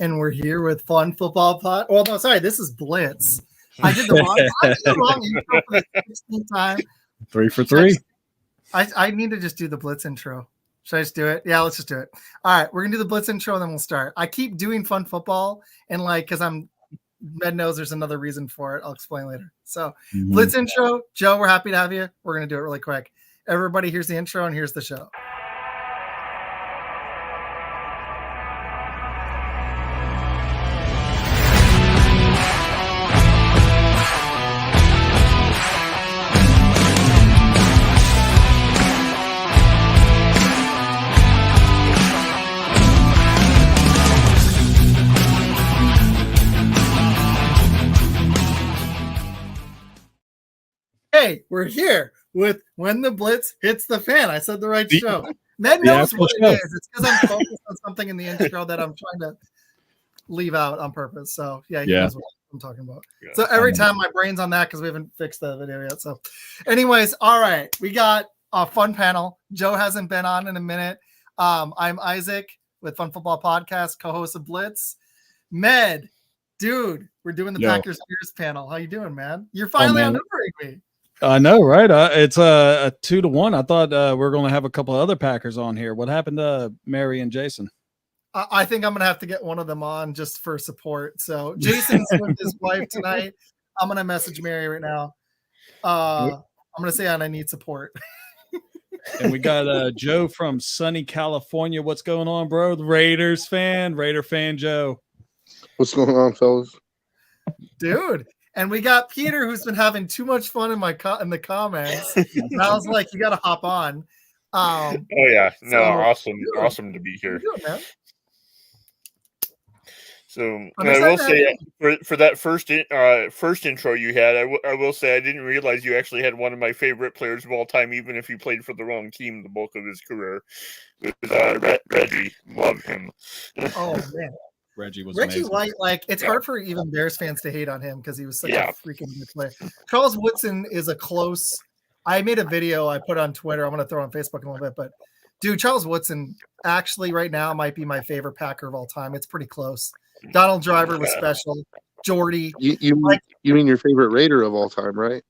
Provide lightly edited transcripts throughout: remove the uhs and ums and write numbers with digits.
and we're here with Fun Football Pod. Well, no, sorry, this is Blitz. I did the wrong intro for the 16th time. 3 for 3. I need to just do the Blitz intro. Should I just do it? Yeah, let's just do it. All right, we're gonna do the Blitz intro and then we'll start. I keep doing Fun Football and because Med knows there's another reason for it. I'll explain later. So Blitz intro, Joe, we're happy to have you. We're gonna do it really quick. Everybody, here's the intro and here's the show. Hey, we're here with When the Blitz Hits the Fan. I said the right show. Med knows what it is. It's because I'm focused on something in the intro that I'm trying to leave out on purpose. So, he knows what I'm talking about. Yeah. So, every time my brain's on that because we haven't fixed the video yet. So, anyways, all right. We got a fun panel. Joe hasn't been on in a minute. I'm Isaac with Fun Football Podcast, co-host of Blitz. Med, dude, we're doing the Packers Bears panel. How you doing, man? You're finally outnumbering me. I know, right? It's a 2-1. I thought we were going to have a couple of other Packers on here. What happened to Mary and Jason? I think I'm going to have to get one of them on just for support. So Jason's with his wife tonight. I'm going to message Mary right now. I'm going to say I need support. And we got Joe from sunny California. What's going on, bro? The Raider fan Joe. What's going on, fellas? Dude. And we got Peter, who's been having too much fun in the comments. And I was like, you got to hop on. Awesome to be here. Doing, man? So I will say for that first intro you had, I will say I didn't realize you actually had one of my favorite players of all time, even if he played for the wrong team the bulk of his career. It was Reggie. Love him. Oh man. Reggie White, it's hard for even Bears fans to hate on him because he was such a freaking good player. Charles Woodson is a close. I made a video I put on Twitter. I'm going to throw it on Facebook in a little bit, but dude, Charles Woodson actually right now might be my favorite Packer of all time. It's pretty close. Donald Driver was special. Jordy. You mean your favorite Raider of all time, right?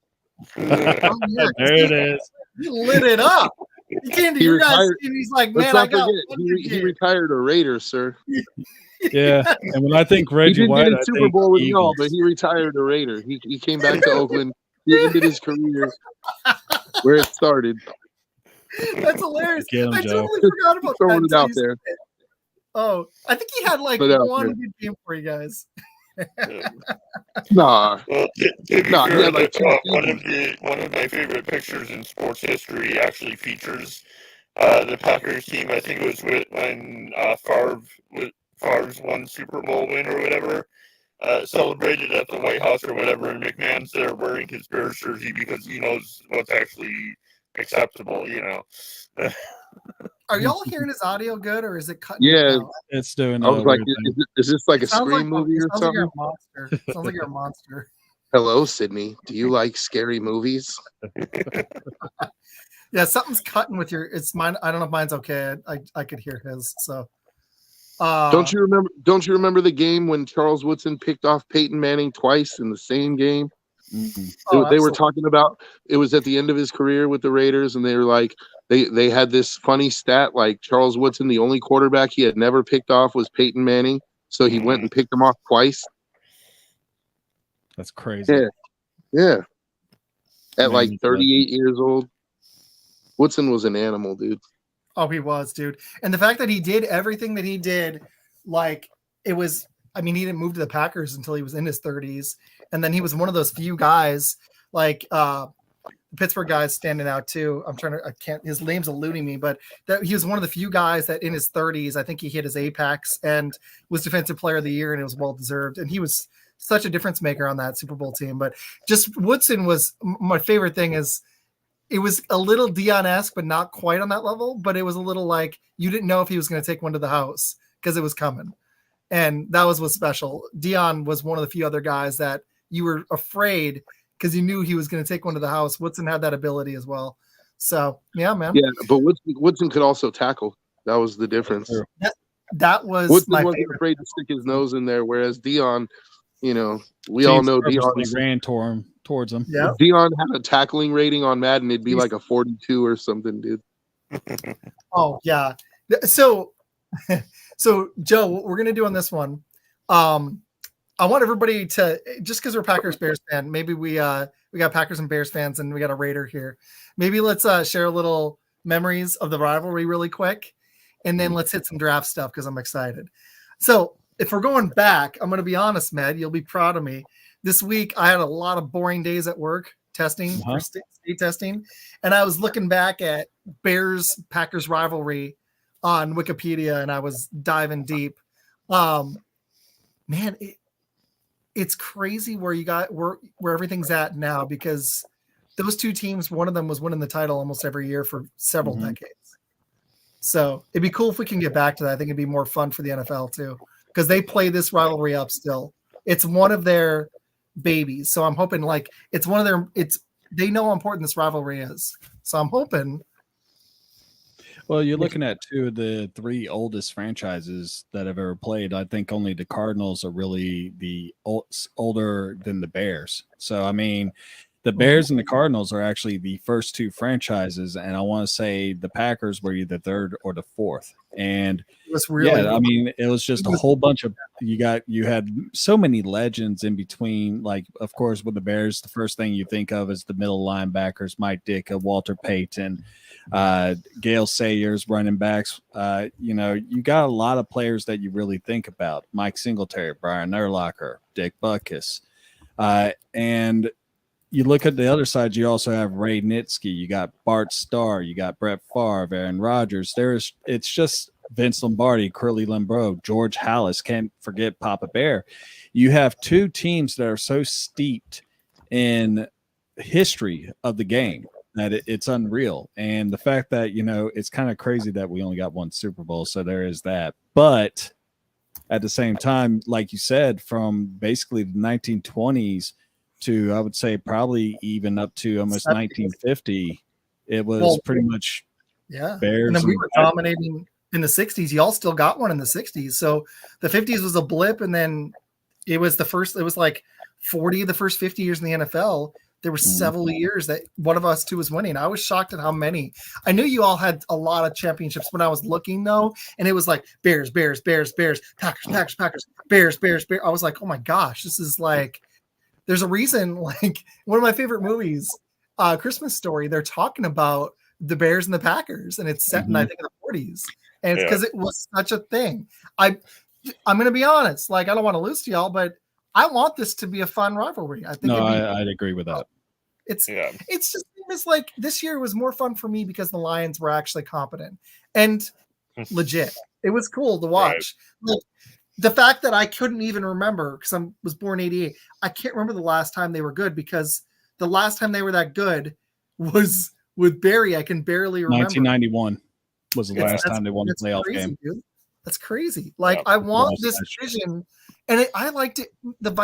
There it is. He lit it up. You can't do you guys. He's like, man, I got. He retired a Raider, sir. Yeah, and when I think Reggie White, he didn't get a Super Bowl with y'all, but he retired a Raider. He came back to Oakland. He ended his career where it started. That's hilarious. Him, I totally forgot about throwing it out there. Oh, I think he had one good game for you guys. Nah. Well, one of my favorite pictures in sports history actually features the Packers team. I think it was when Favre's won Super Bowl win or whatever, celebrated at the White House or whatever, and McMahon's there wearing his Bears jersey because he knows what's actually acceptable, Are y'all hearing his audio good, or is it cutting? Yeah, it's doing. I was like, is this like a Scream movie or something? Like you're a monster. It sounds like you're a monster. Hello, Sydney. Do you like scary movies? Yeah, something's cutting with your. It's mine. I don't know if mine's okay. I could hear his. So. Don't you remember the game when Charles Woodson picked off Peyton Manning twice in the same game? Mm-hmm. They were talking about it was at the end of his career with the Raiders, and they were like they had this funny stat like Charles Woodson, the only quarterback he had never picked off was Peyton Manning, so he went and picked him off twice. That's crazy. Yeah. At like 38 years old, Woodson was an animal, dude. Oh, he was, dude. And the fact that he did everything that he did, he didn't move to the Packers until he was in his 30s. And then he was one of those few guys, the Pittsburgh guys standing out too. His name's eluding me, but he was one of the few guys that in his 30s, I think he hit his apex and was Defensive Player of the Year, and it was well-deserved. And he was such a difference maker on that Super Bowl team. But just Woodson was my favorite thing is, it was a little Dion-esque, but not quite on that level. But it was a little like you didn't know if he was going to take one to the house because it was coming. And that was what's special. Dion was one of the few other guys that you were afraid because you knew he was going to take one to the house. Woodson had that ability as well. So, yeah, man. Yeah, but Woodson could also tackle. That was the difference. that was Woodson my wasn't favorite. afraid to stick his nose in there, whereas Dion, we Teams all know purposely ran towards him. Yeah. If Dion had a tackling rating on Madden, it'd be like a 42 or something, dude. Oh yeah. So Joe, what we're gonna do on this one, I want everybody to, just because we're Packers Bears fan, maybe we got Packers and Bears fans and we got a Raider here. Maybe let's share a little memories of the rivalry really quick, and then let's hit some draft stuff because I'm excited. So if we're going back, I'm going to be honest, Med, you'll be proud of me. This week I had a lot of boring days at work testing for state testing, and I was looking back at Bears Packers rivalry on Wikipedia, and I was diving deep. Man, it's crazy where you got where everything's at now, because those two teams, one of them was winning the title almost every year for several decades. So it'd be cool if we can get back to that. I think it'd be more fun for the NFL too, because they play this rivalry up still. It's one of their babies. So I'm hoping it's one of their, they know how important this rivalry is. So I'm hoping. Well, you're looking at two of the three oldest franchises that have ever played. I think only the Cardinals are really the older than the Bears. So, I mean, the Bears and the Cardinals are actually the first two franchises, and I want to say the Packers were either third or the fourth. And it was really, I mean, it was just a whole bunch of you had so many legends in between. Like, of course, with the Bears, the first thing you think of is the middle linebackers, Mike Ditka, Walter Payton, Gale Sayers, running backs. You got a lot of players that you really think about: Mike Singletary, Brian Urlacher, Dick Butkus, and you look at the other side, you also have Ray Nitschke, you got Bart Starr, you got Brett Favre, Aaron Rodgers. It's just Vince Lombardi, Curly Lambeau, George Halas, can't forget Papa Bear. You have two teams that are so steeped in history of the game that it's unreal. And the fact that, it's kind of crazy that we only got one Super Bowl, so there is that. But at the same time, like you said, from basically the 1920s to, I would say, probably even up to almost 1950, it was pretty much Bears. And then we were dominating in the 60s. Y'all still got one in the 60s. So the 50s was a blip, and then it was the first 40 of the first 50 years in the NFL. There were several years that one of us two was winning. I was shocked at how many. I knew you all had a lot of championships when I was looking, though, and it was like Bears, Bears, Bears, Bears, Packers, Packers, Bears, Bears, Bears. I was like, oh my gosh, this is like, there's a reason, like one of my favorite movies, Christmas Story, they're talking about the Bears and the Packers, and it's set in, I think, in the 40s. And it's because it was such a thing. I'm going to be honest, I don't want to lose to y'all, but I want this to be a fun rivalry. I think I'd agree with that. It's just, it's like this year was more fun for me because the Lions were actually competent and legit. It was cool to watch. Right. The fact that I couldn't even remember, because I was born 88, I can't remember the last time they were good, because the last time they were that good was with Barry. I can barely remember. 1991 was the last time they won a playoff game. Dude. That's crazy. I want this vision, and I liked it.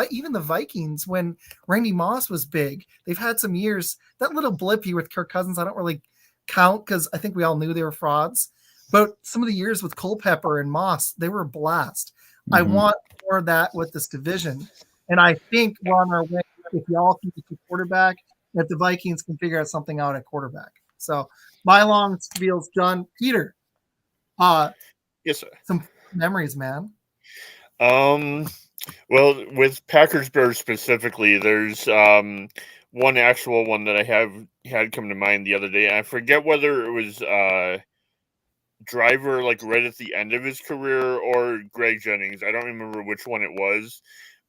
Even the Vikings, when Randy Moss was big, they've had some years. That little blip here with Kirk Cousins, I don't really count because I think we all knew they were frauds. But some of the years with Culpepper and Moss, they were a blast. I want more of that with this division. And I think we're on our way if y'all can get a quarterback, if the Vikings can figure out something out at quarterback. So my long spiel's done. Peter. Yes, sir. Some memories, man. Well, with Packers Bears specifically, there's one actual one that I had come to mind the other day. I forget whether it was Driver right at the end of his career or Greg Jennings. I don't remember which one it was,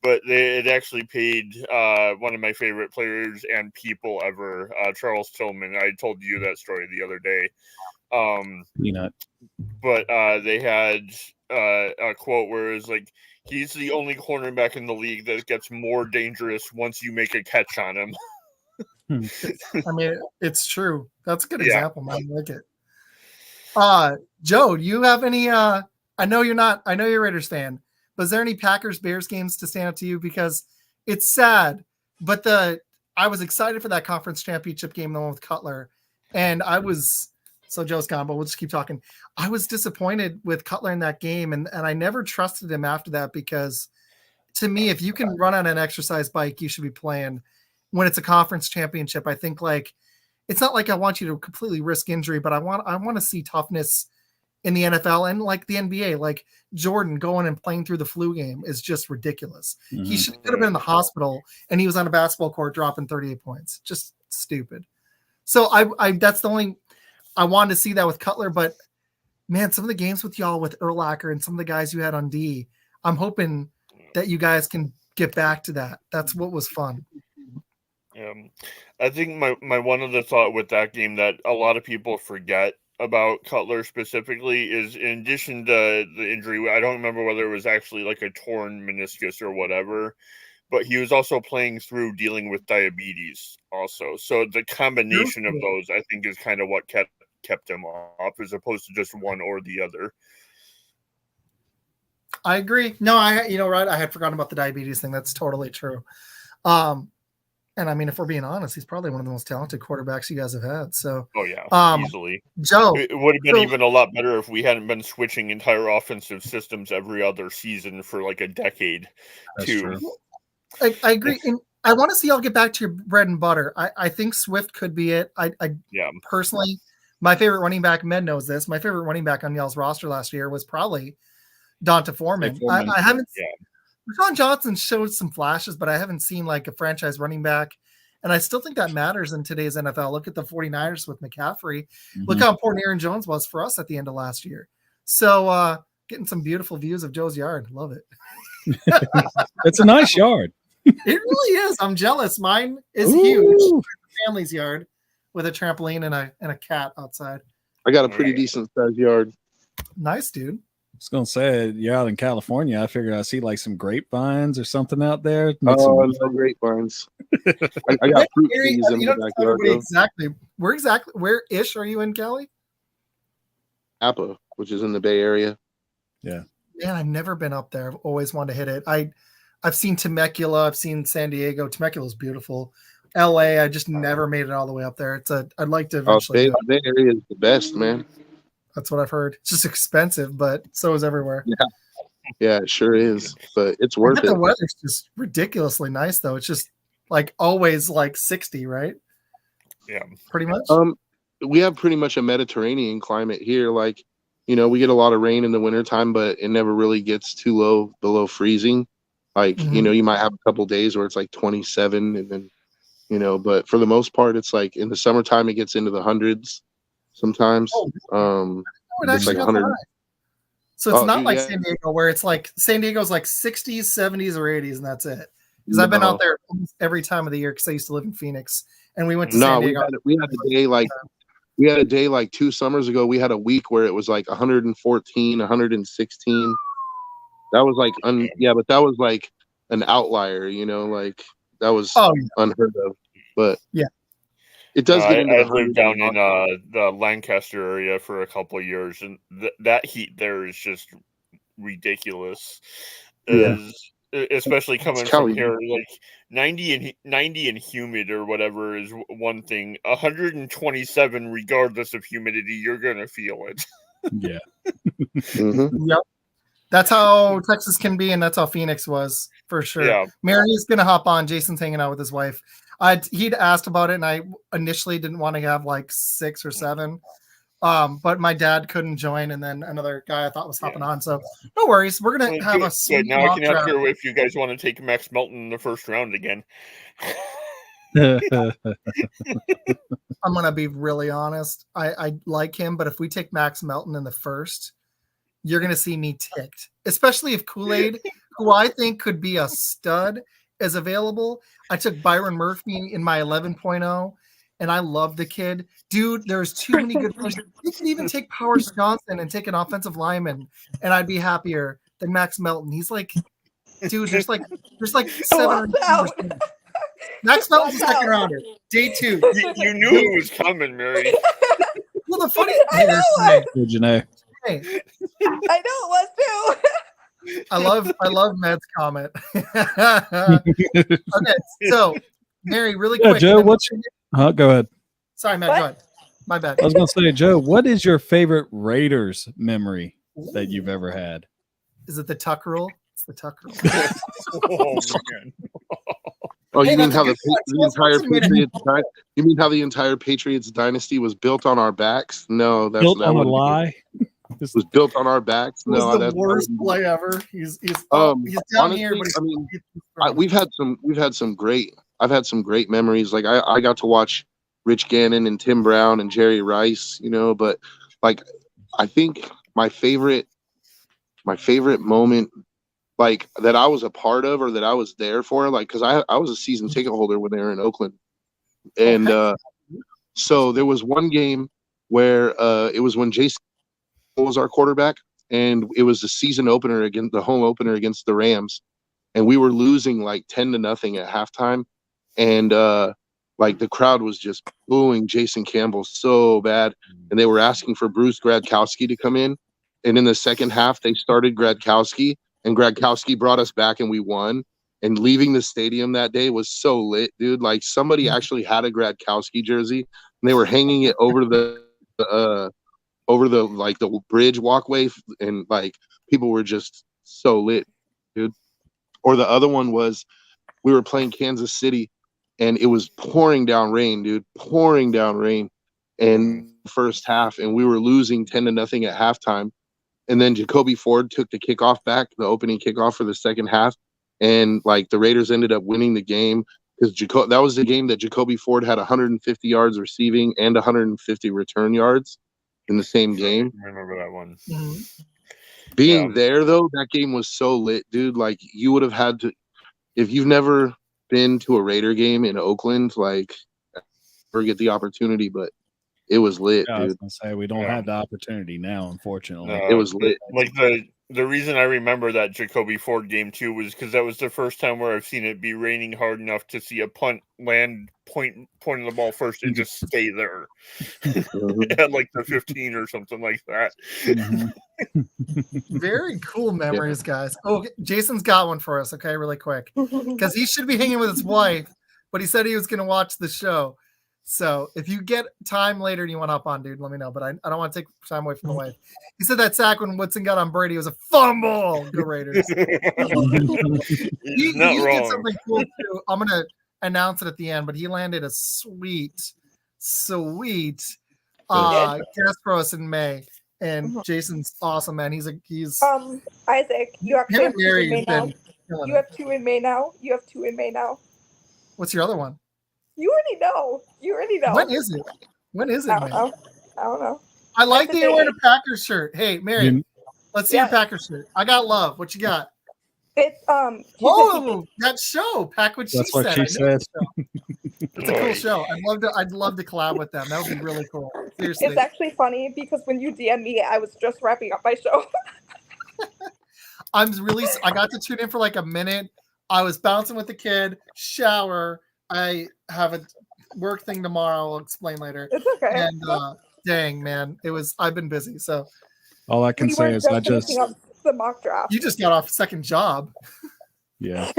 but it actually paid one of my favorite players and people ever, Charles Tillman. I told you that story the other day. But they had a quote where it was like, he's the only cornerback in the league that gets more dangerous once you make a catch on him. I mean, it's true. That's a good example, man. I like it. Joe, do you have any I know you're a Raiders fan, but is there any Packers Bears games to stand up to you? Because it's sad, but I was excited for that conference championship game, the one with Cutler, and I was So Joe's gone, but we'll just keep talking. I was disappointed with Cutler in that game, and I never trusted him after that because to me, if you can run on an exercise bike, you should be playing when it's a conference championship. I think like it's not like I want you to completely risk injury, but I want to see toughness in the NFL and like the NBA. Like Jordan going and playing through the flu game is just ridiculous. Mm-hmm. He should have been in the hospital and he was on a basketball court dropping 38 points. Just stupid. So I that's the only I wanted to see that with Cutler, but man, some of the games with y'all with Urlacher and some of the guys you had on D, I'm hoping that you guys can get back to that. That's what was fun. I think my one other thought with that game that a lot of people forget about Cutler specifically is in addition to the injury, I don't remember whether it was actually like a torn meniscus or whatever, but he was also playing through dealing with diabetes also. So the combination of those, I think, is kind of what kept him off as opposed to just one or the other. I agree. No, right. I had forgotten about the diabetes thing. That's totally true. And I mean, if we're being honest, he's probably one of the most talented quarterbacks you guys have had. So, easily. Joe, it would have been even a lot better if we hadn't been switching entire offensive systems every other season for like a decade. That's true. I agree. And I want to see y'all get back to your bread and butter. I think Swift could be it. I personally, my favorite running back, Med knows this. My favorite running back on y'all's roster last year was probably Donta Foreman. I haven't. Rashawn Johnson showed some flashes, but I haven't seen like a franchise running back. And I still think that matters in today's NFL. Look at the 49ers with McCaffrey. Mm-hmm. Look how important Aaron Jones was for us at the end of last year. So getting some beautiful views of Joe's yard. Love it. It's a nice yard. It really is. I'm jealous. Mine is huge. Family's yard with a trampoline and a cat outside. I got a pretty decent sized yard. Nice, dude. I was gonna say you're out in California. I figured I see like some grapevines or something out there. No grapevines. I got fruit trees in the backyard. Exactly. Where ish are you in Cali? Napa, which is in the Bay Area. Yeah. Man, I've never been up there. I've always wanted to hit it. I've seen Temecula. I've seen San Diego. Temecula is beautiful. LA. I just never made it all the way up there. I'd like to eventually. Bay Area is the best, man. That's what I've heard. It's just expensive, but so is everywhere. Yeah, it sure is. But it's worth it. The weather's just ridiculously nice, though. It's just like always like 60, right? Yeah, pretty much. We have pretty much a Mediterranean climate here. Like, we get a lot of rain in the wintertime, but it never really gets too low below freezing. Like, you might have a couple days where it's like 27, and then, but for the most part, it's like in the summertime it gets into the hundreds. Sometimes it's like 100. So it's not like San Diego where it's like San Diego's like 60s, 70s, or 80s, and that's it. Because I've been out there every time of the year because I used to live in Phoenix, and we went to San Diego. We had a day like 2 summers ago. We had a week where it was like 114, 116. That was like but that was like an outlier, like that was unheard of. But yeah. It does get into I lived down in the Lancaster area for a couple of years, and that heat there is just ridiculous. Especially coming from here, like 90 and humid or whatever is one thing. 127, regardless of humidity, you're gonna feel it. Yeah. Yep. That's how Texas can be, and that's how Phoenix was for sure. Yeah. Mary's gonna hop on. Jason's hanging out with his wife. He'd asked about it, and I initially didn't want to have like 6 or 7, but my dad couldn't join, and then another guy I thought was hopping on. So no worries, we're gonna have a sweet now I can ask her if you guys want to take Max Melton in the first round again. I'm gonna be really honest. I like him, but if we take Max Melton in the first, you're gonna see me ticked, especially if Kool-Aid, who I think could be a stud, is available. I took Byron Murphy in my 11.0, and I love the kid. Dude, there's too many good players. You could even take Powers Johnson and take an offensive lineman, and I'd be happier than Max Melton. He's like, dude, there's like 7 Max Melton's a second rounder. Day 2. You knew it was coming, Mary. Well, the funny thing is, I know it was too. I love Matt's comment. Okay, so Mary, really quick. Joe, what's your? Go ahead. Sorry, Matt. Go ahead. My bad. I was going to say, Joe, what is your favorite Raiders memory that you've ever had? Is it the tuck rule? It's the tuck rule. Oh, man. Oh, Hey, you mean that's how a the good one. entire What's the Patriots? You mean how the entire Patriots dynasty was built on our backs? No, that Built on a wouldn't be it. lie? It was built on our backs. It was No, the that worst wouldn't be play it. ever. He's down Honestly, here, but I mean, we've had some great. I've had some great memories. Like I got to watch Rich Gannon and Tim Brown and Jerry Rice. But like I think my favorite moment, like that I was a part of or that I was there for, like because I was a season ticket holder when they were in Oakland, and so there was one game where it was when Jason was our quarterback, and it was the season opener against the home opener against the Rams, and we were losing like 10-0 at halftime, and like the crowd was just booing Jason Campbell so bad, and they were asking for Bruce Gradkowski to come in, and in the second half they started Gradkowski, and Gradkowski brought us back, and we won. And leaving the stadium that day was so lit, dude. Like somebody actually had a Gradkowski jersey, and they were hanging it over the like the bridge walkway, and like people were just so lit, dude. Or the other one was we were playing Kansas City, and it was pouring down rain, dude, pouring down rain, and first half, and we were losing 10-0 at halftime, and then Jacoby Ford took the kickoff back, the opening kickoff for the second half, and like the Raiders ended up winning the game because that was the game that Jacoby Ford had 150 yards receiving and 150 return yards in the same game. I remember that one. Mm-hmm. Being there though, that game was so lit, dude. Like you would have had to, if you've never been to a Raider game in Oakland, like never get the opportunity, but it was lit, I was dude. going to say we don't have the opportunity now, unfortunately. It was lit. Like the reason I remember that Jacoby Ford game too was because that was the first time where I've seen it be raining hard enough to see a punt land pointing the ball first and just stay there at like the 15 or something like that. Very cool memories, guys. Oh, Jason's got one for us. Okay, really quick, because he should be hanging with his wife, but he said he was going to watch the show. So if you get time later and you want to hop on, dude, let me know. But I don't want to take time away from the wife. He said that sack when Woodson got on Brady was a fumble. Go Raiders. he did something cool too. I'm going to announce it at the end, but he landed a sweet guest for us in May. And Jason's awesome, man. He's Isaac, you actually have two in May now. You have two in May now. You have two in May now. What's your other one? You already know. When is it? I don't know. I like that you're wearing a Packers shirt. Hey, Mary, let's see your Packers shirt. I got love. What you got? It's that show. Pack what she That's said. what she said. It's a cool show. I'd love to collab with them. That would be really cool. Seriously. It's actually funny because when you DM me, I was just wrapping up my show. I got to tune in for like a minute. I was bouncing with the kid, shower. I have a work thing tomorrow. I'll explain later. It's okay. And dang, man, I've been busy. So all I can say is the mock draft. You just got off second job. Yeah.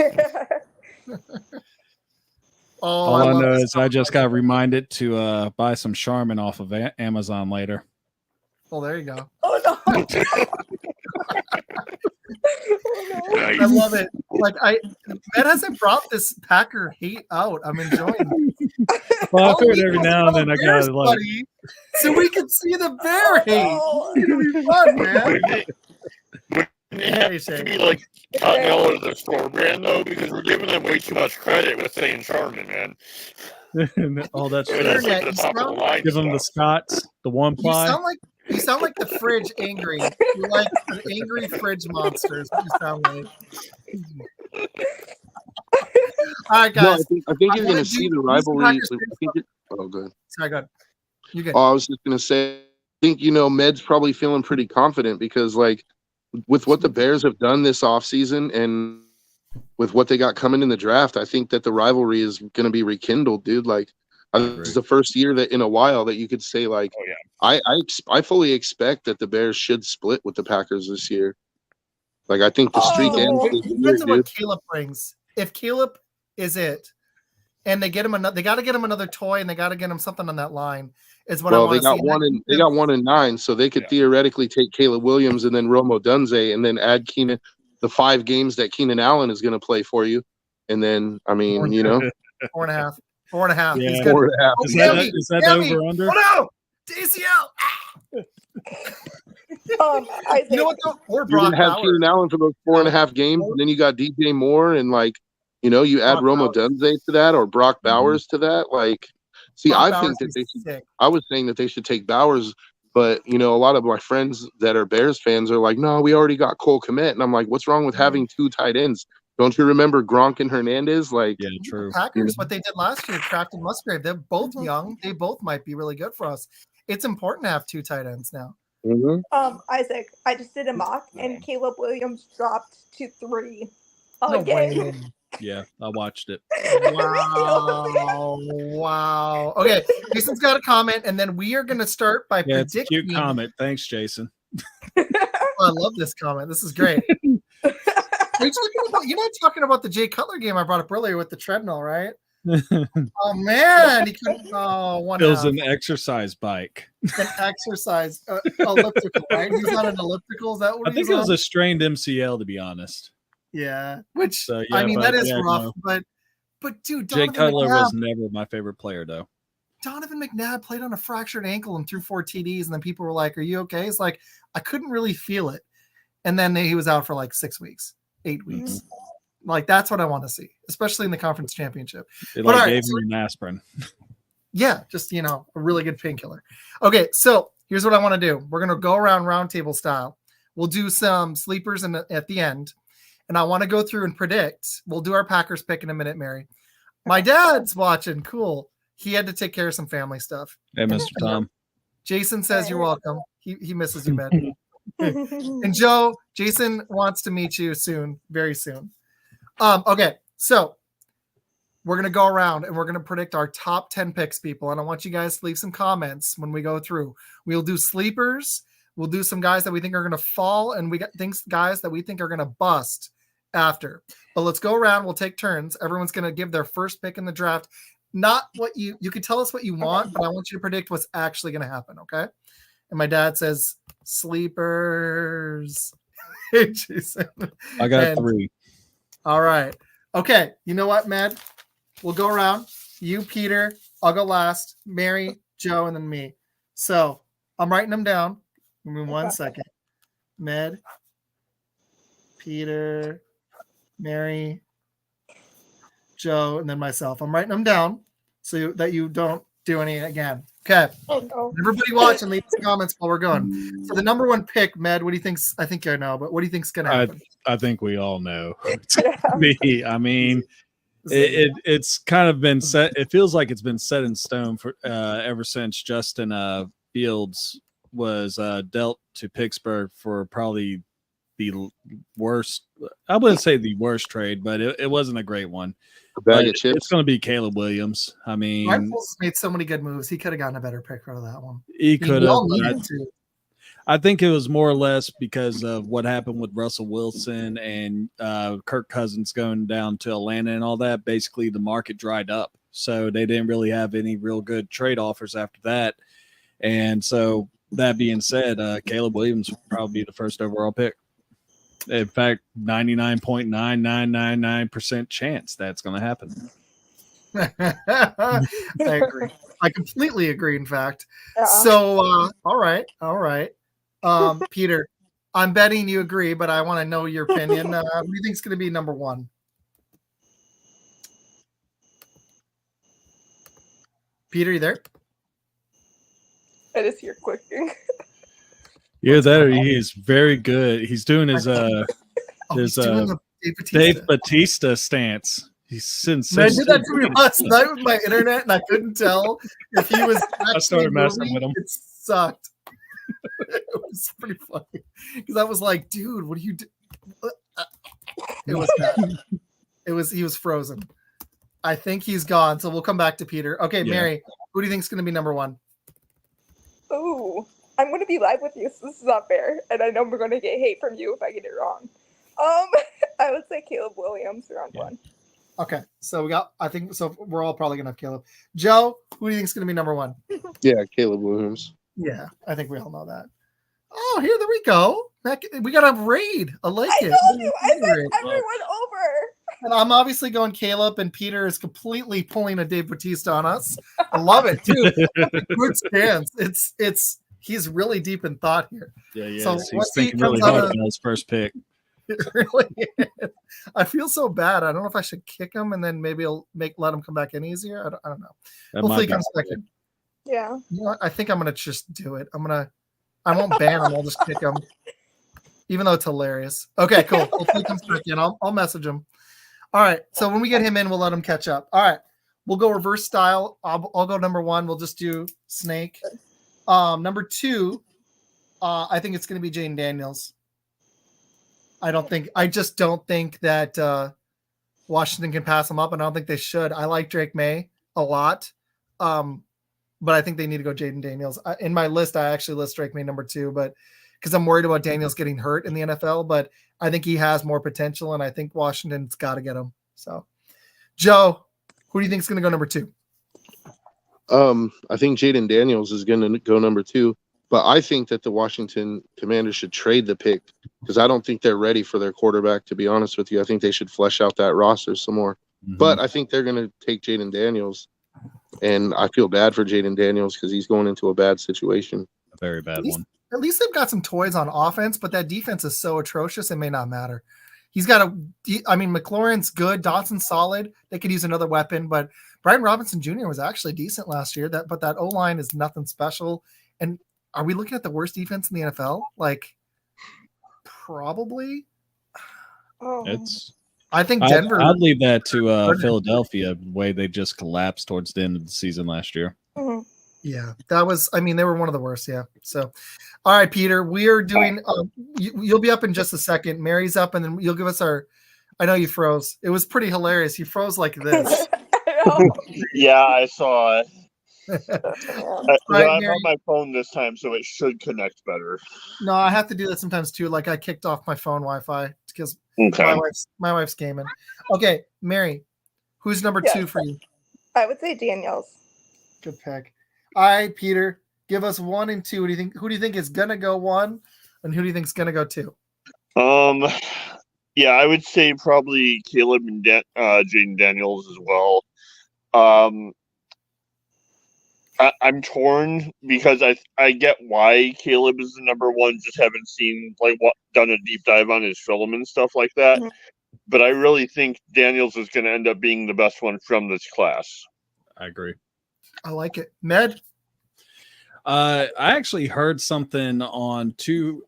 All I know is I just got reminded to buy some Charmin off of Amazon later. Well, there you go. Oh no. I love it. Like Matt hasn't brought this Packer hate out. I'm enjoying it. Well, I figured every now and then I gotta like, so we can see the bear hate. It's gonna be fun, man. It has to be like $5 of the store brand though, because we're giving them way too much credit with saying Charmin, man. Oh, that's true. Like give them the Scots, the one ply. You sound like the fridge angry. You're like an angry fridge monster is what you sound like. All right, guys. No, I think you're going to see the rivalry. Oh, good. Sorry, go ahead. You good. Oh, I was just going to say, I think, Med's probably feeling pretty confident because, like, with what the Bears have done this offseason and with what they got coming in the draft, I think that the rivalry is going to be rekindled, dude. Like, this is the first year that in a while that you could say, like, I fully expect that the Bears should split with the Packers this year. Like, I think the streak ends. It depends on what Caleb brings. If Caleb is it, and they get him another. They got to get him another toy, and they got to get him something on that line. Is what I want to see. They got 1 and 9, so they could theoretically take Caleb Williams and then Rome Odunze, and then add Keenan, the 5 games that Keenan Allen is going to play for you, and then 4.5. 4.5. Yeah. He's 4.5. Is that over under? Oh no, DCL. Isaac, You know what though? Or You're Brock gonna have Bowers. Keenan Allen for those 4.5 games, and then you got DJ Moore, and you add Brock Rome Odunze to that, or Brock Bowers to that. See, Brock I think Bowers that they is should. sick. I was saying that they should take Bowers, but a lot of my friends that are Bears fans are like, no, we already got Cole Kmet, and I'm like, what's wrong with having 2 tight ends? Don't you remember Gronk and Hernandez? Yeah, true. Packers, what they did last year, Kraft and Musgrave, they're both young. They both might be really good for us. It's important to have 2 tight ends now. Isaac, I just did a mock, and Caleb Williams dropped to 3 No again. way. Yeah, I watched it. Wow. Okay, Jason's got a comment, and then we are going to start by Yeah, it's a predicting. cute comment. Thanks, Jason. Oh, I love this comment. This is great. You're not talking about the Jay Cutler game I brought up earlier with the treadmill, right? Oh man, he couldn't. Oh, one. It was an exercise bike. An exercise elliptical, right? He's on an elliptical. Is that what I think it was a strained MCL, to be honest. Yeah, which So, I mean that is yeah, rough, no. but dude, Jay Donovan Cutler McNabb, was never my favorite player, though. Donovan McNabb played on a fractured ankle and threw 4 TDs, and then people were like, "Are you okay?" He's like, "I couldn't really feel it," and then he was out for like 6 weeks, 8 weeks. Like that's what I want to see, especially in the conference championship. It But all right, gave him an aspirin. Yeah, just a really good painkiller. Okay, so here's what I want to do. We're gonna go around roundtable style. We'll do some sleepers at the end, and I want to go through and predict. We'll do our Packers pick in a minute, Mary. My dad's watching. Cool. He had to take care of some family stuff. Hey, Mr. Tom. Jason says you're welcome. He misses you, man. And Joe, Jason wants to meet you soon, very soon. Okay, so we're going to go around and we're going to predict our top 10 picks, people. And I want you guys to leave some comments when we go through. We'll do sleepers. We'll do some guys that we think are going to fall, and we got guys that we think are going to bust after. But let's go around. We'll take turns. Everyone's going to give their first pick in the draft. Not what you can tell us what you want, but I want you to predict what's actually going to happen, okay? And my dad says sleepers. Hey, Jason. I got 3. All right. Okay. You know what, Med? We'll go around. You, Peter. I'll go last. Mary, Joe, and then me. So I'm writing them down. Give me 1 second. Med, Peter, Mary, Joe, and then myself. I'm writing them down so that you don't do any again. Okay. Oh, no. Everybody watch and leave some comments while we're going. For the number 1 pick, Med, what do you think's? I think I know, but what do you think's going to happen? I think we all know. Me. I mean, it's kind of been set. It feels like it's been set in stone for ever since Justin Fields was dealt to Pittsburgh for probably the worst. I wouldn't say the worst trade, but it wasn't a great one. A bag of chips. It's going to be Caleb Williams. I mean, Rifles made so many good moves. He could have gotten a better pick out of that one. He could have. To. I think it was more or less because of what happened with Russell Wilson and Kirk Cousins going down to Atlanta and all that. Basically, the market dried up, so they didn't really have any real good trade offers after that. And so, that being said, Caleb Williams would probably be the first overall pick. In fact, 99.9999% chance that's going to happen. I agree. I completely agree, in fact. Yeah. So, all right. Peter, I'm betting you agree, but I want to know your opinion. What do you think is going to be number 1? Peter, you there? I just hear clicking. Yeah, there he is. Very good. He's doing his He's doing the Dave Bautista stance. He's sitting. I did that to me last night with my internet, and I couldn't tell if he was. I started messing with him. It sucked. It was pretty funny because I was like, "Dude, what do you do?" It was bad. He was frozen. I think he's gone, so we'll come back to Peter. Okay, yeah. Mary, who do you think is going to be number 1? Ooh, I'm going to be live with you, so this is not fair, and I know we're going to get hate from you if I get it wrong. I would say Caleb Williams round 1. Okay, so we got. I think so. We're all probably gonna have Caleb. Joe, who do you think is gonna be number one? Yeah, Caleb Williams. Yeah, I think we all know that. Oh, here, there we go. We got a raid. I like I it. told you, I sent everyone over. And I'm obviously going Caleb, and Peter is completely pulling a Dave Bautista on us. I love it, dude. Good stance. He's really deep in thought here. Yeah, So he's thinking really hard about his first pick. It really is. I feel so bad. I don't know if I should kick him and then maybe let him come back in easier. I don't know. Hopefully he comes back in. Yeah. You know what? I think I'm gonna just do it. I won't ban him. I'll just kick him, even though it's hilarious. Okay, cool. Hopefully he comes back in. I'll message him. All right. So when we get him in, we'll let him catch up. All right. We'll go reverse style. I'll go number one. We'll just do Snake. Number two, I think it's going to be Jaden Daniels. I just don't think that Washington can pass him up, and I don't think they should. I like Drake May a lot, but I think they need to go Jaden Daniels. In my list, I actually list Drake May number two, but because I'm worried about Daniels getting hurt in the NFL, but I think he has more potential, and I think Washington's got to get him. So, Joe, who do you think is going to go number two? I think Jaden Daniels is going to go number two, but I think that the Washington Commanders should trade the pick because I don't think they're ready for their quarterback, to be honest with you. I think they should flesh out that roster some more. Mm-hmm. But I think they're going to take Jaden Daniels, and I feel bad for Jaden Daniels because he's going into a bad situation. A very bad one. At least they've got some toys on offense, but that defense is so atrocious, it may not matter. McLaurin's good. Dotson's solid. They could use another weapon, but Brian Robinson Jr. was actually decent last year. But that O-line is nothing special. And are we looking at the worst defense in the NFL? Probably. I think Denver. I'd leave that to Philadelphia, the way they just collapsed towards the end of the season last year. Mm-hmm. Yeah, they were one of the worst. Yeah. So, all right, Peter, we are doing, you'll be up in just a second. Mary's up, and then you'll give us I know you froze. It was pretty hilarious. You froze like this. Yeah, I saw it. Right, I'm on my phone this time, so it should connect better. No, I have to do that sometimes too. Like I kicked off my phone Wi-Fi because my wife's gaming. Okay, Mary, who's number two for you? I would say Daniels. Good pick. All right, Peter, give us 1 and 2. Who do you think is gonna go 1, and who do you think is gonna go 2? Yeah, I would say probably Caleb and Jaden Daniels as well. I'm torn because I get why Caleb is the number one. Just haven't seen done a deep dive on his film and stuff like that. Mm-hmm. But I really think Daniels is going to end up being the best one from this class. I agree. I like it. Ned? I actually heard something on two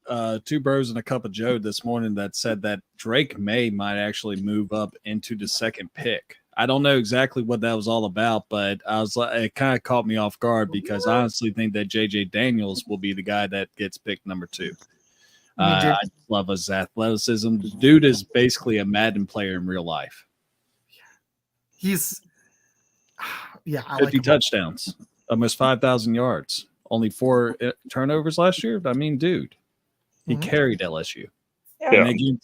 Bros and a Cup of Joe this morning that said that Drake May might actually move up into the second pick. I don't know exactly what that was all about, but it kind of caught me off guard because I honestly think that JJ Daniels will be the guy that gets picked number 2. I love his athleticism. The dude is basically a Madden player in real life. He's 50 touchdowns, almost 5,000 yards, only 4 turnovers last year. I mean, dude, he carried LSU. Yeah. He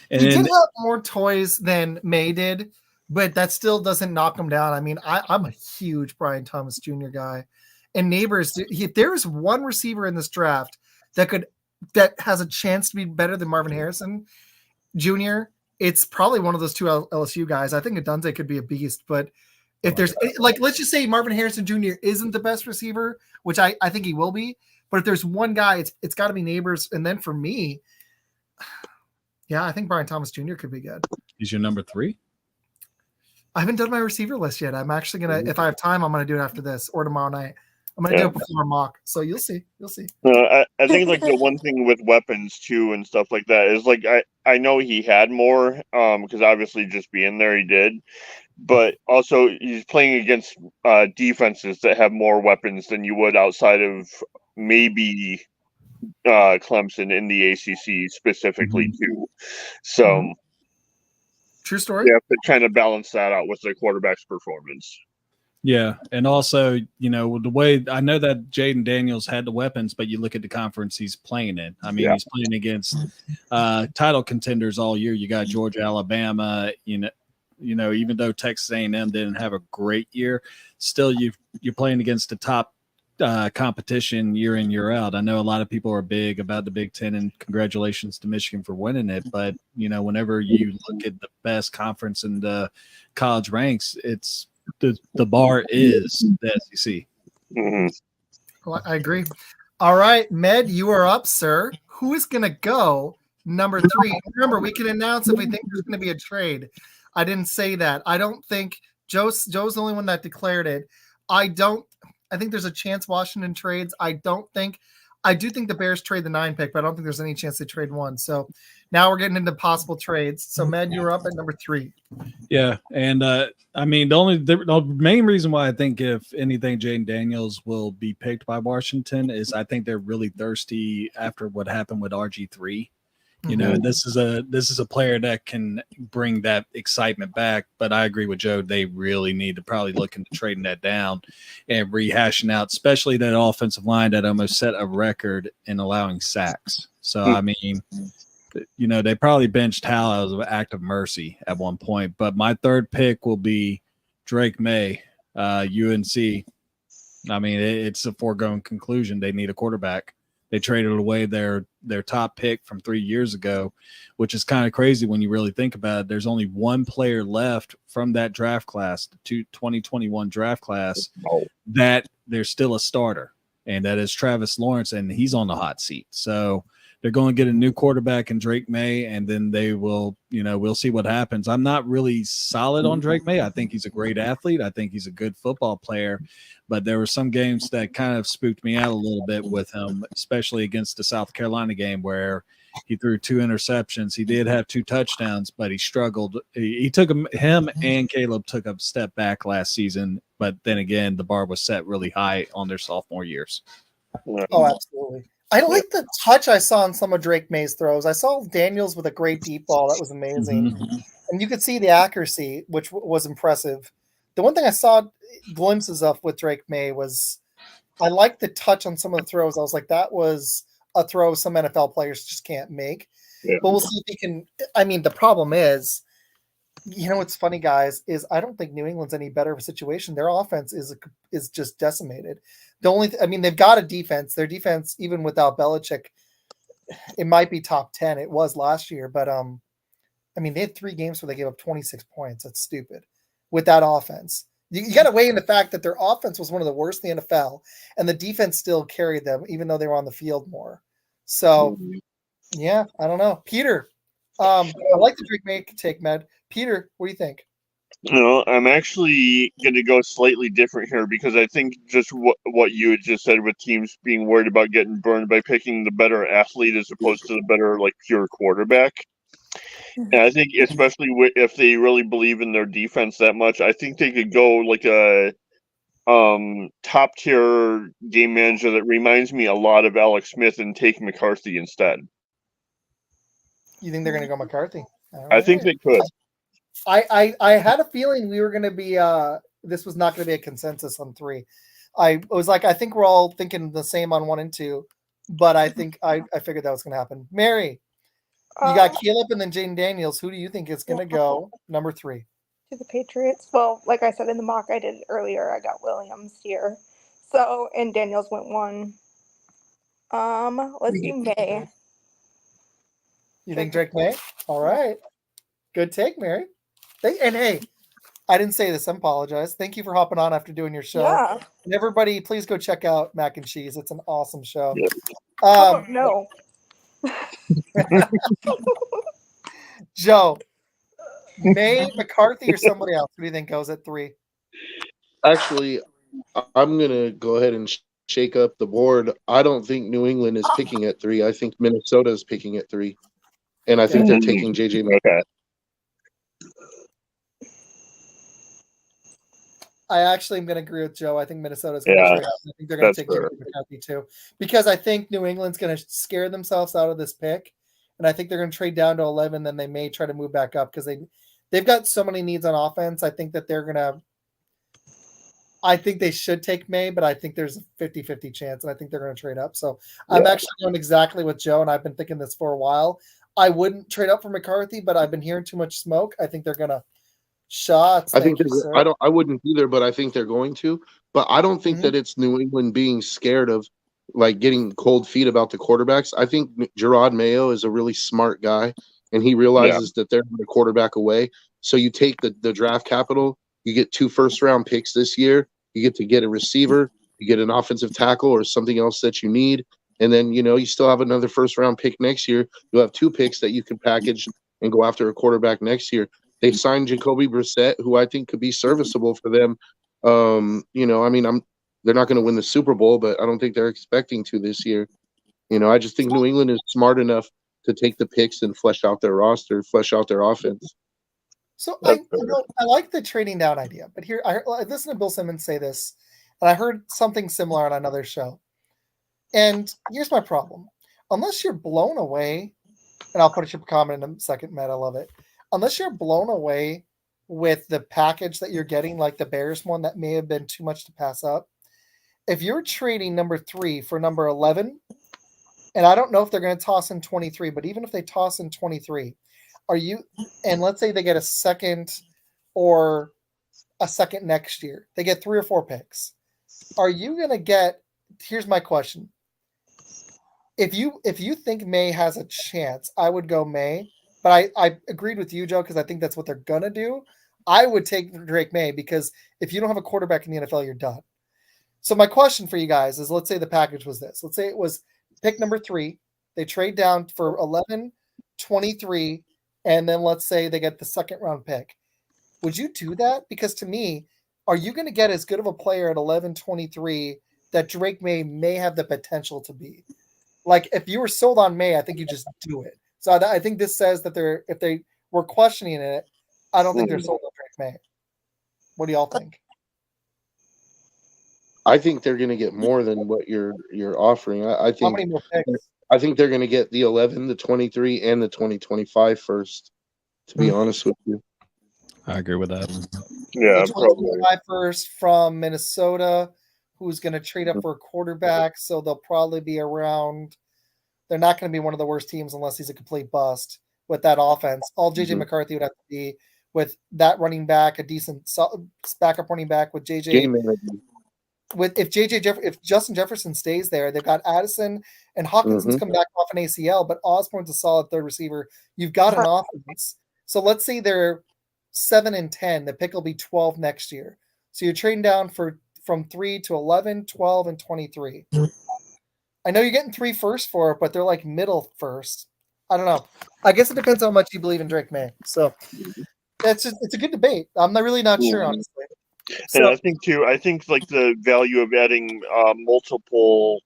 did have more toys than May did, but that still doesn't knock him down. I mean, I'm a huge Brian Thomas Jr. guy, and Neighbors. If there's one receiver in this draft that has a chance to be better than Marvin Harrison Jr., it's probably one of those 2 LSU guys. I think Adunze could be a beast, but if there's let's just say Marvin Harrison Jr. isn't the best receiver, which I think he will be, but if there's one guy, it's got to be Neighbors, and then for me, I think Brian Thomas Jr. could be good. He's your number 3? I haven't done my receiver list yet. I'm actually going to, if I have time, I'm going to do it after this or tomorrow night. I'm going to do it before mock. So you'll see. I think the one thing with weapons too and stuff like that is I know he had more because obviously just being there he did, but also he's playing against defenses that have more weapons than you would outside of maybe Clemson in the ACC specifically too. So true story. You have to kind of balance that out with the quarterback's performance. Yeah, and also, the way I know that Jaden Daniels had the weapons, but you look at the conference he's playing in. I mean, he's playing against title contenders all year. You got Georgia, Alabama, even though Texas A&M didn't have a great year, still you're playing against the top competition year in, year out. I know a lot of people are big about the Big Ten, and congratulations to Michigan for winning it. But, whenever you look at the best conference in the college ranks, it's the bar is the SEC. Mm-hmm. Well, I agree. All right, Med, you are up, sir. Who is going to go number 3? Remember, we can announce if we think there's going to be a trade. I didn't say that. I don't think Joe's the only one that declared it. I think there's a chance Washington trades. I do think the Bears trade the 9 pick, but I don't think there's any chance they trade 1. So now we're getting into possible trades. So Med, you're up at number 3. Yeah, and the main reason why I think, if anything, Jaden Daniels will be picked by Washington is I think they're really thirsty after what happened with RG3. This is a player that can bring that excitement back. But I agree with Joe; they really need to probably look into trading that down and rehashing out, especially that offensive line that almost set a record in allowing sacks. So they probably benched Hal as an act of mercy at one point. But my 3rd pick will be Drake May, UNC. It's a foregone conclusion. They need a quarterback. They traded away their top pick from 3 years ago, which is kind of crazy when you really think about it. There's only one player left from that draft class, the 2021 draft class, that there's still a starter, and that is Travis Lawrence, and he's on the hot seat. So they're going to get a new quarterback in Drake May, and then they will, we'll see what happens. I'm not really solid on Drake May. I think he's a great athlete. I think he's a good football player. But there were some games that kind of spooked me out a little bit with him, especially against the South Carolina game where he threw 2 interceptions. He did have 2 touchdowns, but he struggled. He took him and Caleb took a step back last season. But then again, the bar was set really high on their sophomore years. Oh, absolutely. I like the touch I saw on some of Drake May's throws. I saw Daniels with a great deep ball. That was amazing. Mm-hmm. And you could see the accuracy, which was impressive. The one thing I saw glimpses of with Drake May was I liked the touch on some of the throws. I was like, that was a throw some NFL players just can't make. Yeah. But we'll see if he can. The problem is, what's funny, guys, is I don't think New England's any better of a situation. Their offense is just decimated. They've got a defense. Their defense, even without Belichick, it might be top 10. It was last year, but they had 3 games where they gave up 26 points. That's stupid. With that offense, you got to weigh in the fact that their offense was one of the worst in the NFL, and the defense still carried them, even though they were on the field more. So, yeah, I don't know. Peter, I like the Drake May take, Med. Peter, what do you think? I'm actually going to go slightly different here because I think just what you had just said with teams being worried about getting burned by picking the better athlete as opposed to the better, pure quarterback. And I think especially if they really believe in their defense that much, I think they could go a top tier game manager that reminds me a lot of Alex Smith and take McCarthy instead. You think they're going to go McCarthy? I think they could. I had a feeling we were going to be this was not going to be a consensus on 3. I was like, I think we're all thinking the same on 1 and 2, but I think I figured that was going to happen. Mary, you got Caleb and then Jaden Daniels. Who do you think is going to go number 3? To the Patriots. Well, like I said in the mock I did earlier, I got Williams here. So, and Daniels went 1. Let's do May. You think Drake May? All right. Good take, Mary. Hey, I didn't say this. I apologize. Thank you for hopping on after doing your show. Yeah. And everybody, please go check out Mac and Cheese. It's an awesome show. No. Joe, May, McCarthy, or somebody else? Who do you think goes at 3? Actually, I'm going to go ahead and shake up the board. I don't think New England is picking at 3. I think Minnesota is picking at 3. And I think they're taking J.J. McCarthy. I actually am going to agree with Joe. I think Minnesota's going to trade. I think they're going to take J.J. McCarthy too. Because I think New England's going to scare themselves out of this pick. And I think they're going to trade down to 11. Then they may try to move back up because they've got so many needs on offense. I think that they're going to – I think they should take May, but I think there's a 50-50 chance. And I think they're going to trade up. So I'm actually going exactly with Joe, and I've been thinking this for a while. I wouldn't trade up for McCarthy, but I've been hearing too much smoke. I think they're going to Shots. I think Thank you, sir. I wouldn't either, but I think they're going to. But I don't think that it's New England being scared of like getting cold feet about the quarterbacks. I think Gerard Mayo is a really smart guy, and he realizes that they're a quarterback away. So you take the draft capital, you get 2 first-round picks this year, you get a receiver, you get an offensive tackle or something else that you need, and then you still have another first-round pick next year. You'll have 2 picks that you can package and go after a quarterback next year. They signed Jacoby Brissett, who I think could be serviceable for them. I mean, they're not going to win the Super Bowl, but I don't think they're expecting to this year. I just think New England is smart enough to take the picks and flesh out their roster, flesh out their offense. So I like the trading down idea, but here I listened to Bill Simmons say this, and I heard something similar on another show. And here's my problem: unless you're blown away, and I'll put a comment in a second, Matt. I love it. Unless you're blown away with the package that you're getting, like the Bears one that may have been too much to pass up. If you're trading number 3 for number 11, and I don't know if they're going to toss in 23, but even if they toss in 23, and let's say they get a second or a second next year, they get 3 or 4 picks. Are you going to get, here's my question. If you think May has a chance, I would go May, but I agreed with you, Joe, because I think that's what they're going to do. I would take Drake May because if you don't have a quarterback in the NFL, you're done. So my question for you guys is, let's say the package was this. Let's say it was pick number 3. They trade down for 11, 23, and then let's say they get the second round pick. Would you do that? Because to me, are you going to get as good of a player at 11, 23 that Drake may have the potential to be? Like if you were sold on May, I think you just do it. So I think this says that if they were questioning it, I don't think they're sold on Drake May. What do y'all think? I think they're going to get more than what you're offering. I think. How many more picks? I think they're going to get the 11, the 23, and the 2025 first. To be honest with you, I agree with that. Yeah, the 2025 first from Minnesota, who's going to trade up for a quarterback. So they'll probably be around. They're not going to be one of the worst teams unless he's a complete bust with that offense. All JJ McCarthy would have to be with that running back, a decent backup running back with JJ. If Justin Jefferson stays there, they've got Addison and Hawkinson's come back off an ACL, but Osborne's a solid third receiver. You've got an offense. So let's say they're 7 and 10. The pick will be 12 next year. So you're trading down from 3 to 11, 12, and 23. I know you're getting 3 first for it, but they're like middle first. I don't know. I guess it depends how much you believe in Drake May. So it's a good debate. I'm really not sure, honestly. And I think like the value of adding multiple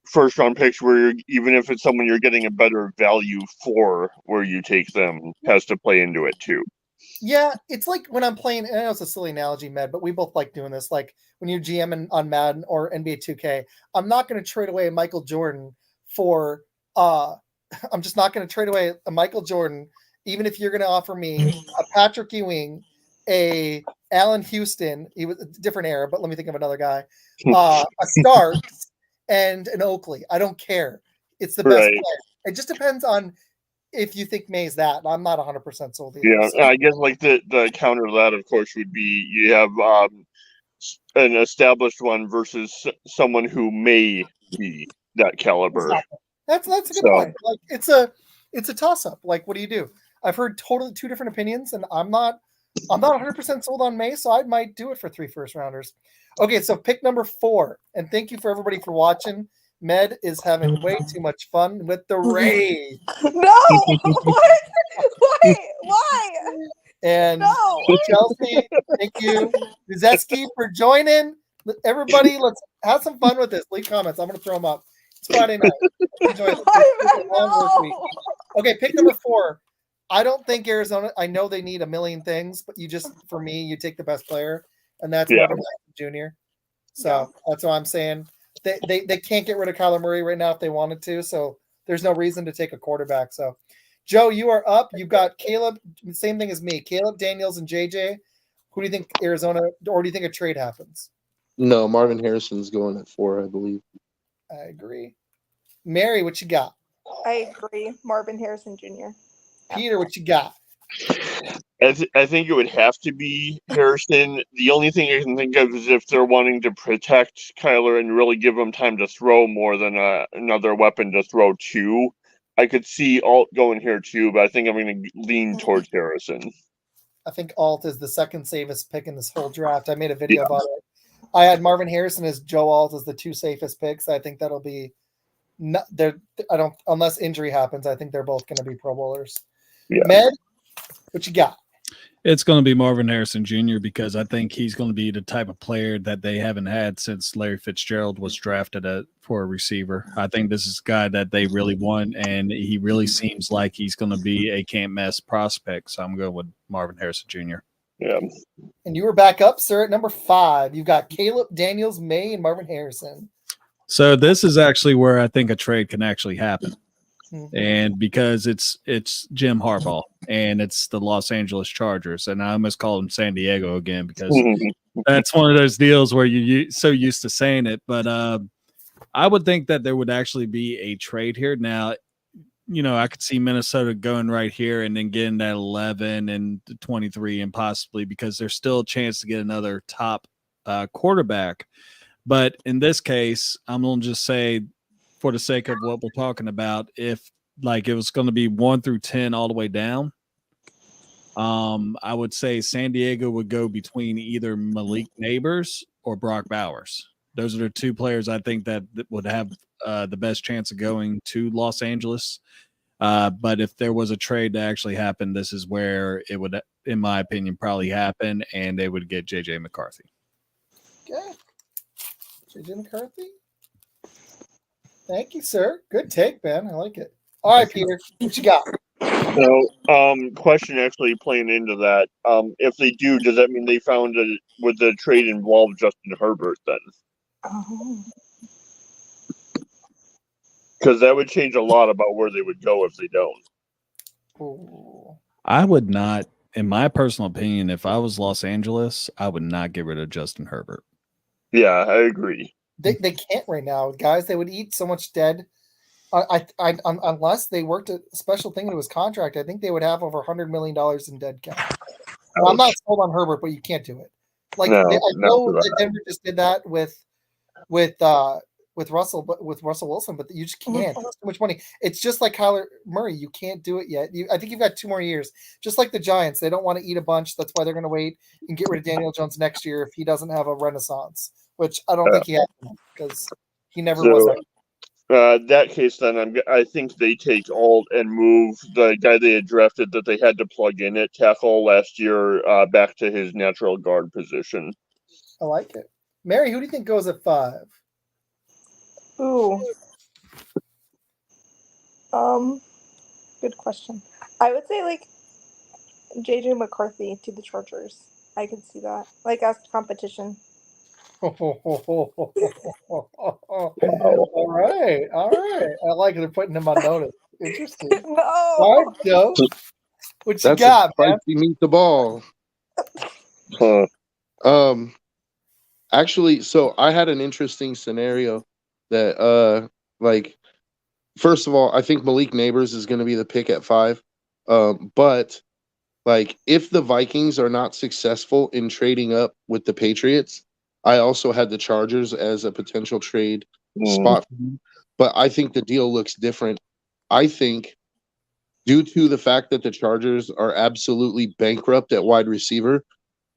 first round picks where even if it's someone you're getting a better value for where you take them has to play into it too. Yeah, it's like when I'm playing, and I know it's a silly analogy, Med, but we both like doing this. Like when you're GMing on Madden or NBA 2K, I'm not going to trade away Michael Jordan for I'm just not going to trade away a Michael Jordan, even if you're going to offer me a Patrick Ewing, a Allen Houston. He was a different era, but let me think of another guy. A Starks and an Oakley. I don't care. It's the best player. It just depends on if you think May's that. I'm not 100% sold either. Yeah, so. I guess like the counter to that, of course, would be you have an established one versus someone who may be that caliber. Exactly. That's a good point. Like it's a toss up. Like what do you do? I've heard totally 2 different opinions, and I'm not 100% sold on May, so I might do it for 3 first rounders. Okay, so pick number 4, and thank you for everybody for watching. Med is having way too much fun with the raid. No, what? Why? And Chelsea, thank you, Zeski, for joining. Everybody, let's have some fun with this. Leave comments. I'm going to throw them up. It's Friday night. Enjoy it. Long work week. Okay, pick number 4. I don't think Arizona. I know they need a million things, but for me, you take the best player, and that's Marvin Jr. So that's what I'm saying. They can't get rid of Kyler Murray right now if they wanted to, so there's no reason to take a quarterback. So, Joe, you are up. You've got Caleb, same thing as me. Caleb, Daniels, and JJ. Who do you think Arizona, or do you think a trade happens? No, Marvin Harrison's going at 4, I believe. I agree. Mary, what you got? I agree. Marvin Harrison Jr. Peter, what you got? I think it would have to be Harrison. The only thing I can think of is if they're wanting to protect Kyler and really give him time to throw more than another weapon to throw to. I could see Alt going here too, but I think I'm going to lean towards Harrison. I think Alt is the second safest pick in this whole draft. I made a video about it. I had Marvin Harrison as Joe Alt as the two safest picks. I think that'll be not there. I don't, unless injury happens, I think they're both going to be Pro Bowlers. Yeah. Med, what you got? It's going to be Marvin Harrison Jr. because I think he's going to be the type of player that they haven't had since Larry Fitzgerald was drafted for a receiver. I think this is a guy that they really want, and he really seems like he's going to be a can't mess prospect. So I'm going with Marvin Harrison Jr. Yeah. And you were back up, sir, at number 5. You've got Caleb Daniels, May, and Marvin Harrison. So this is actually where I think a trade can actually happen. And because it's Jim Harbaugh and it's the Los Angeles Chargers, and I almost call them San Diego again because that's one of those deals where you're so used to saying it. But I would think that there would actually be a trade here. Now, I could see Minnesota going right here and then getting that 11 and 23 and possibly because there's still a chance to get another top quarterback. But in this case, I'm going to just say, for the sake of what we're talking about, if like it was going to be 1 through 10 all the way down, I would say San Diego would go between either Malik Neighbors or Brock Bowers. Those are the two players I think that would have the best chance of going to Los Angeles. But if there was a trade to actually happen, this is where it would, in my opinion, probably happen, and they would get J.J. McCarthy. Okay. J.J. McCarthy? Thank you, sir. Good take, man. I like it. All right, Peter, what you got? So, question actually playing into that. If they do, does that mean they found would the trade involve Justin Herbert then? Because that would change a lot about where they would go if they don't. Ooh. I would not, in my personal opinion, if I was Los Angeles, I would not get rid of Justin Herbert. Yeah, I agree. They can't right now, guys. They would eat so much dead. Unless they worked a special thing into his contract, I think they would have over $100 million in dead cap. Well, I'm not sold on Herbert, but you can't do it. Like I know that Denver just did that with Russell Wilson, but you just can't. It's too much money. It's just like Kyler Murray. You can't do it yet. I think you've got 2 more years. Just like the Giants, they don't want to eat a bunch. That's why they're going to wait and get rid of Daniel Jones next year if he doesn't have a renaissance, which I don't think he has because he never was. That case, then I think they take Alt and move the guy they had drafted that they had to plug in at tackle last year back to his natural guard position. I like it. Mary, who do you think goes at 5? Ooh. Good question. I would say like JJ McCarthy to the Chargers. I could see that. Like as competition. All right. I like it. They're putting him on notice. Interesting. No. All right, Joe. What you got, man? You meet the ball. Actually, so I had an interesting scenario that first of all, I think Malik Neighbors is going to be the pick at 5. But like if the Vikings are not successful in trading up with the Patriots, I also had the Chargers as a potential trade spot for me. But I think the deal looks different. I think due to the fact that the Chargers are absolutely bankrupt at wide receiver,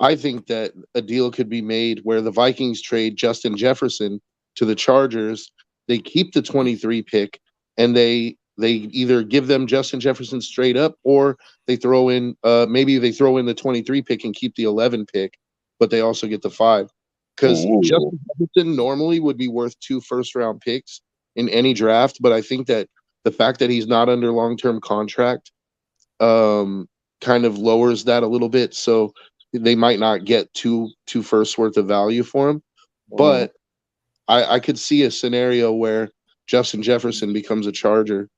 I think that a deal could be made where the Vikings trade Justin Jefferson to the Chargers. They keep the 23 pick, and they either give them Justin Jefferson straight up, or they throw in maybe they throw in the 23 pick and keep the 11 pick, but they also get the 5. Because Justin Jefferson normally would be worth 2 first-round picks in any draft, but I think that the fact that he's not under long-term contract kind of lowers that a little bit. So they might not get two firsts worth of value for him. But I could see a scenario where Justin Jefferson becomes a Charger.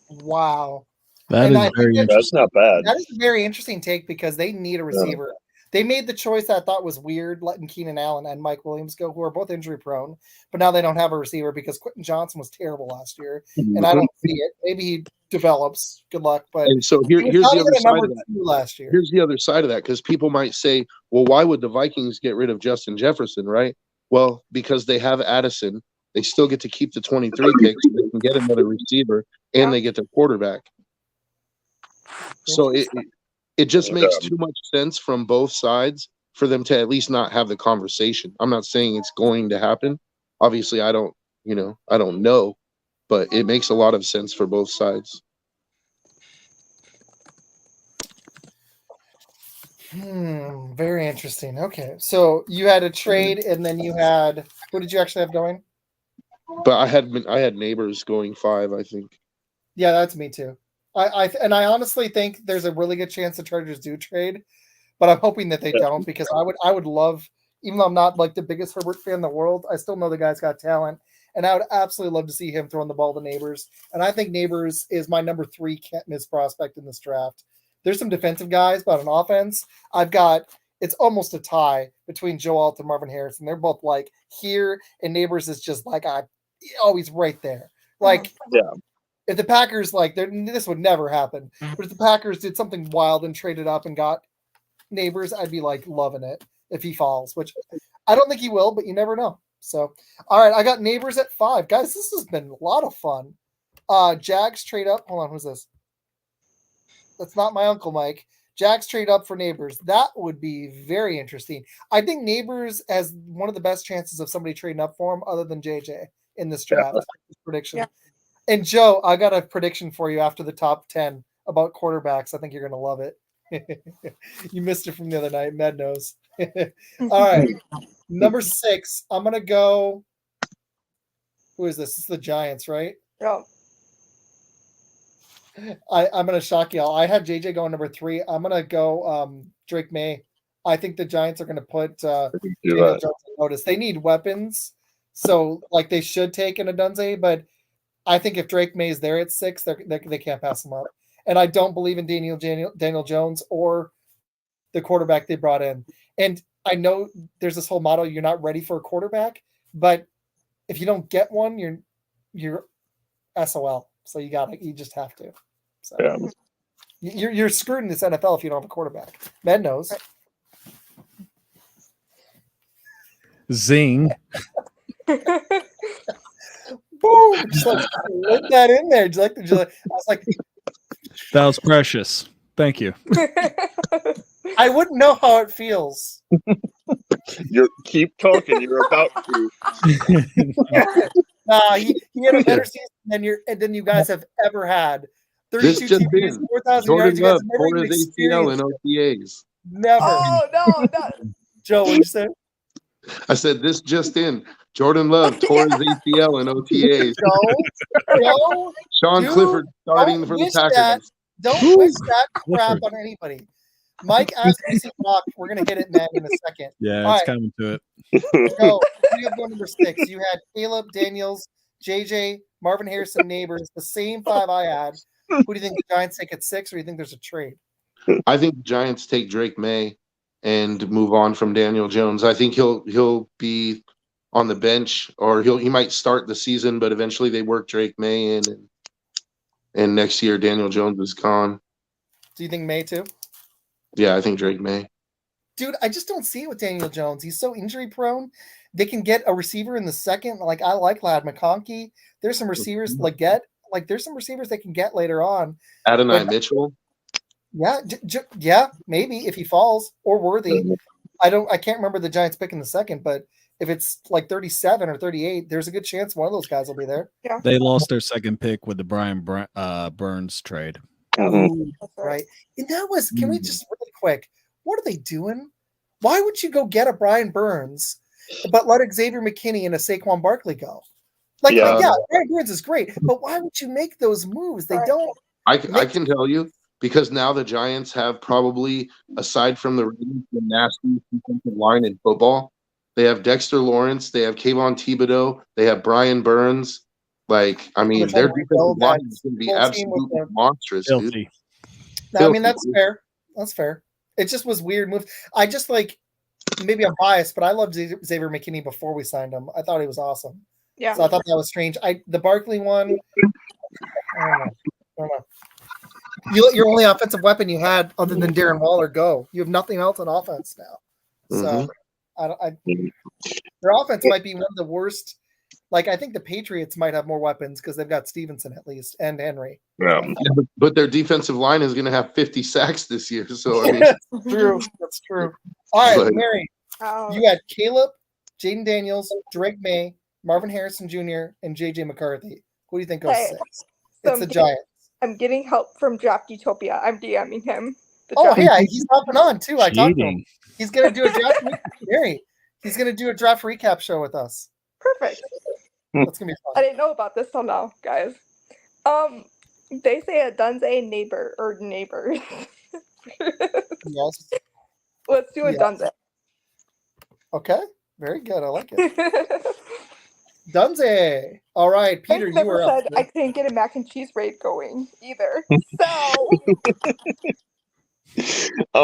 Wow. That's not bad. That is a very interesting take because they need a receiver. they made the choice that I thought was weird, letting Keenan Allen and Mike Williams go, who are both injury prone, but now they don't have a receiver because Quentin Johnson was terrible last year, and I don't see it. Maybe he develops. Good luck, but And so here's the other side of that. Last year. Here's the other side of that, because people might say, well, why would the Vikings get rid of Justin Jefferson, right? Well, because they have Addison. They still get to keep the 23 picks. They can get another receiver, and they get their quarterback. So it just makes too much sense from both sides for them to at least not have the conversation. I'm not saying it's going to happen. Obviously, I don't know, but it makes a lot of sense for both sides. Very interesting. Okay, so you had a trade, and then you had who did you actually have going? But I had Neighbors going 5, I think. Yeah, that's me too. I honestly think there's a really good chance the Chargers do trade, but I'm hoping that they don't, because I would love, even though I'm not like the biggest Herbert fan in the world, I still know the guy's got talent, and I would absolutely love to see him throwing the ball to Neighbors. And I think Neighbors is my number 3 can't miss prospect in this draft. There's some defensive guys, but on offense, it's almost a tie between Joe Alt and Marvin Harrison. They're both like here, and Neighbors is just like always right there. Like, if the Packers, this would never happen, but if the Packers did something wild and traded up and got Neighbors, I'd be like loving it if he falls, which I don't think he will, but you never know. So, all right, I got Neighbors at 5. Guys, this has been a lot of fun. Jags trade up. Hold on, who's this? That's not my Uncle Mike. Jags trade up for Neighbors. That would be very interesting. I think Neighbors has one of the best chances of somebody trading up for him other than JJ in this draft. Prediction. Yeah. And Joe, I got a prediction for you after the top 10 about quarterbacks. I think you're going to love it. You missed it from the other night. Med knows. All right. Number 6. I'm going to go. Who is this? This is the Giants, right? Yeah. I'm going to shock y'all. I had JJ going number 3. I'm going to go Drake May. I think the Giants are going to put Daniel Jones on notice. They need weapons, so they should take an Adunze, but I think if Drake May is there at 6, they can't pass him up. And I don't believe in Daniel Jones or the quarterback they brought in. And I know there's this whole motto, you're not ready for a quarterback, but if you don't get one, you're SOL. So you just have to. So you're screwed in this NFL if you don't have a quarterback. Med knows. Zing. Boom! Just let that in there. I was like, that was precious. Thank you. I wouldn't know how it feels. You keep talking. You're about to. He had a better season than you guys have ever had. 32 TVs, 4,000 yards. You guys never even experienced OTAs. Never. Oh no. Joe, what did you say? I said this just in. Jordan Love tore his ACL in OTAs. No. Sean Clifford starting for the Packers. Don't wish that crap on anybody. Mike asked me to see Brock. We're going to hit it, man, in a second. Yeah, it's coming to it. So, you have number 6. You had Caleb, Daniels, JJ, Marvin Harrison, Neighbors, the same 5 I had. Who do you think the Giants take at 6, or do you think there's a trade? I think the Giants take Drake May and move on from Daniel Jones. I think he'll be on the bench, or he might start the season, but eventually they work Drake May in, and next year Daniel Jones is gone. Do you think May too? Yeah, I think Drake May. Dude, I just don't see it with Daniel Jones. He's so injury prone. They can get a receiver in the second. I like Ladd McConkey. There's some receivers there's some receivers they can get later on. Adonai Mitchell. Yeah, maybe if he falls, or Worthy. I can't remember the Giants pick in the second, but if it's 37 or 38, there's a good chance one of those guys will be there. Yeah. They lost their second pick with the Brian Burns trade. Ooh, right. And that was, can we just really quick, what are they doing? Why would you go get a Brian Burns, but let Xavier McKinney and a Saquon Barkley go? Brian Burns is great, but why would you make those moves? They don't. I can tell you, because now the Giants have probably, aside from the nasty defensive line in football, they have Dexter Lawrence, they have Kayvon Thibodeau, they have Brian Burns. Their defensive line is going to be absolutely monstrous, dude. No, that's fair. That's fair. It just was weird move. I just like, maybe I'm biased, but I loved Xavier McKinney before we signed him. I thought he was awesome. Yeah. So I thought that was strange. The Barkley one, I don't know. Your only offensive weapon you had other than Darren Waller you have nothing else on offense now. So their offense might be one of the worst. Like, I think the Patriots might have more weapons because they've got Stevenson at least and Henry. Yeah. But their defensive line is going to have 50 sacks this year. So, I mean, That's true. That's true. All right, Mary, you had Caleb, Jaden Daniels, Drake May, Marvin Harrison Jr., and J.J. McCarthy. Who do you think goes 6? So it's the Giants. I'm getting help from Draft Utopia. I'm DMing him. He's hopping on too. I talked to him. He's gonna do a draft. Mary, he's gonna do a draft recap show with us. Perfect. That's gonna be fun. I didn't know about this till now, guys. They say a Dunze neighbor or neighbors. Yes. Let's do a Dunze. Okay. Very good. I like it. Dunze. All right, Peter, you were up. I couldn't get a mac and cheese raid going either.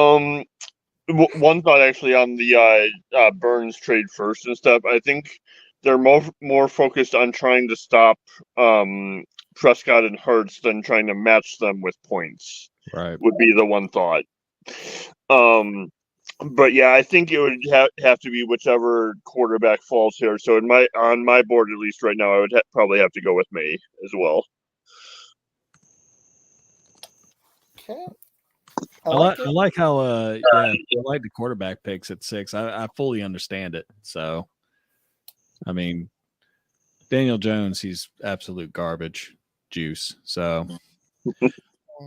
So one thought actually on the Burns trade first and stuff. I think they're more focused on trying to stop Prescott and Hurts than trying to match them with points. Right. Would be the one thought. But yeah, I think it would have to be whichever quarterback falls here. So on my board, at least right now, I would probably have to go with May as well. Okay. I like how I like the quarterback picks at 6. I fully understand it. So, I mean, Daniel Jones, he's absolute garbage juice. So.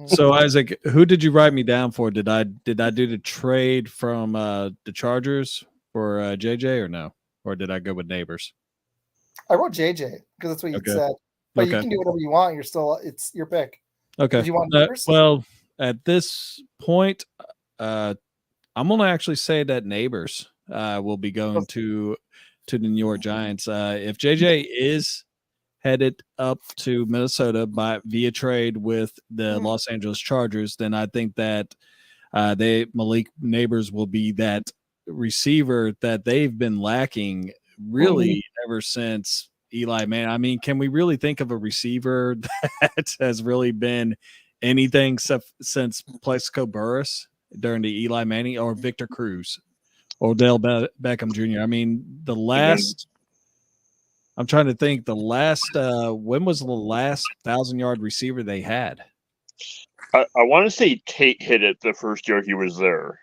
So Isaac, who did you write me down for? Did I do the trade from the Chargers for JJ or no? Or did I go with Neighbors? I wrote JJ because that's what you said. But you can do whatever you want. It's your pick. Okay. Did you want Neighbors? Well, at this point, I'm gonna actually say that Neighbors will be going to the New York Giants. If JJ is headed up to Minnesota via trade with the Los Angeles Chargers, then I think that Malik Neighbors will be that receiver that they've been lacking really ever since Eli Manning. I mean, can we really think of a receiver that has really been anything since Plaxico Burress during the Eli Manning or Victor Cruz or Odell Beckham Jr.? I mean, the last I'm trying to think the last when was the last 1,000-yard receiver they had? I want to say Tate hit it the first year he was there.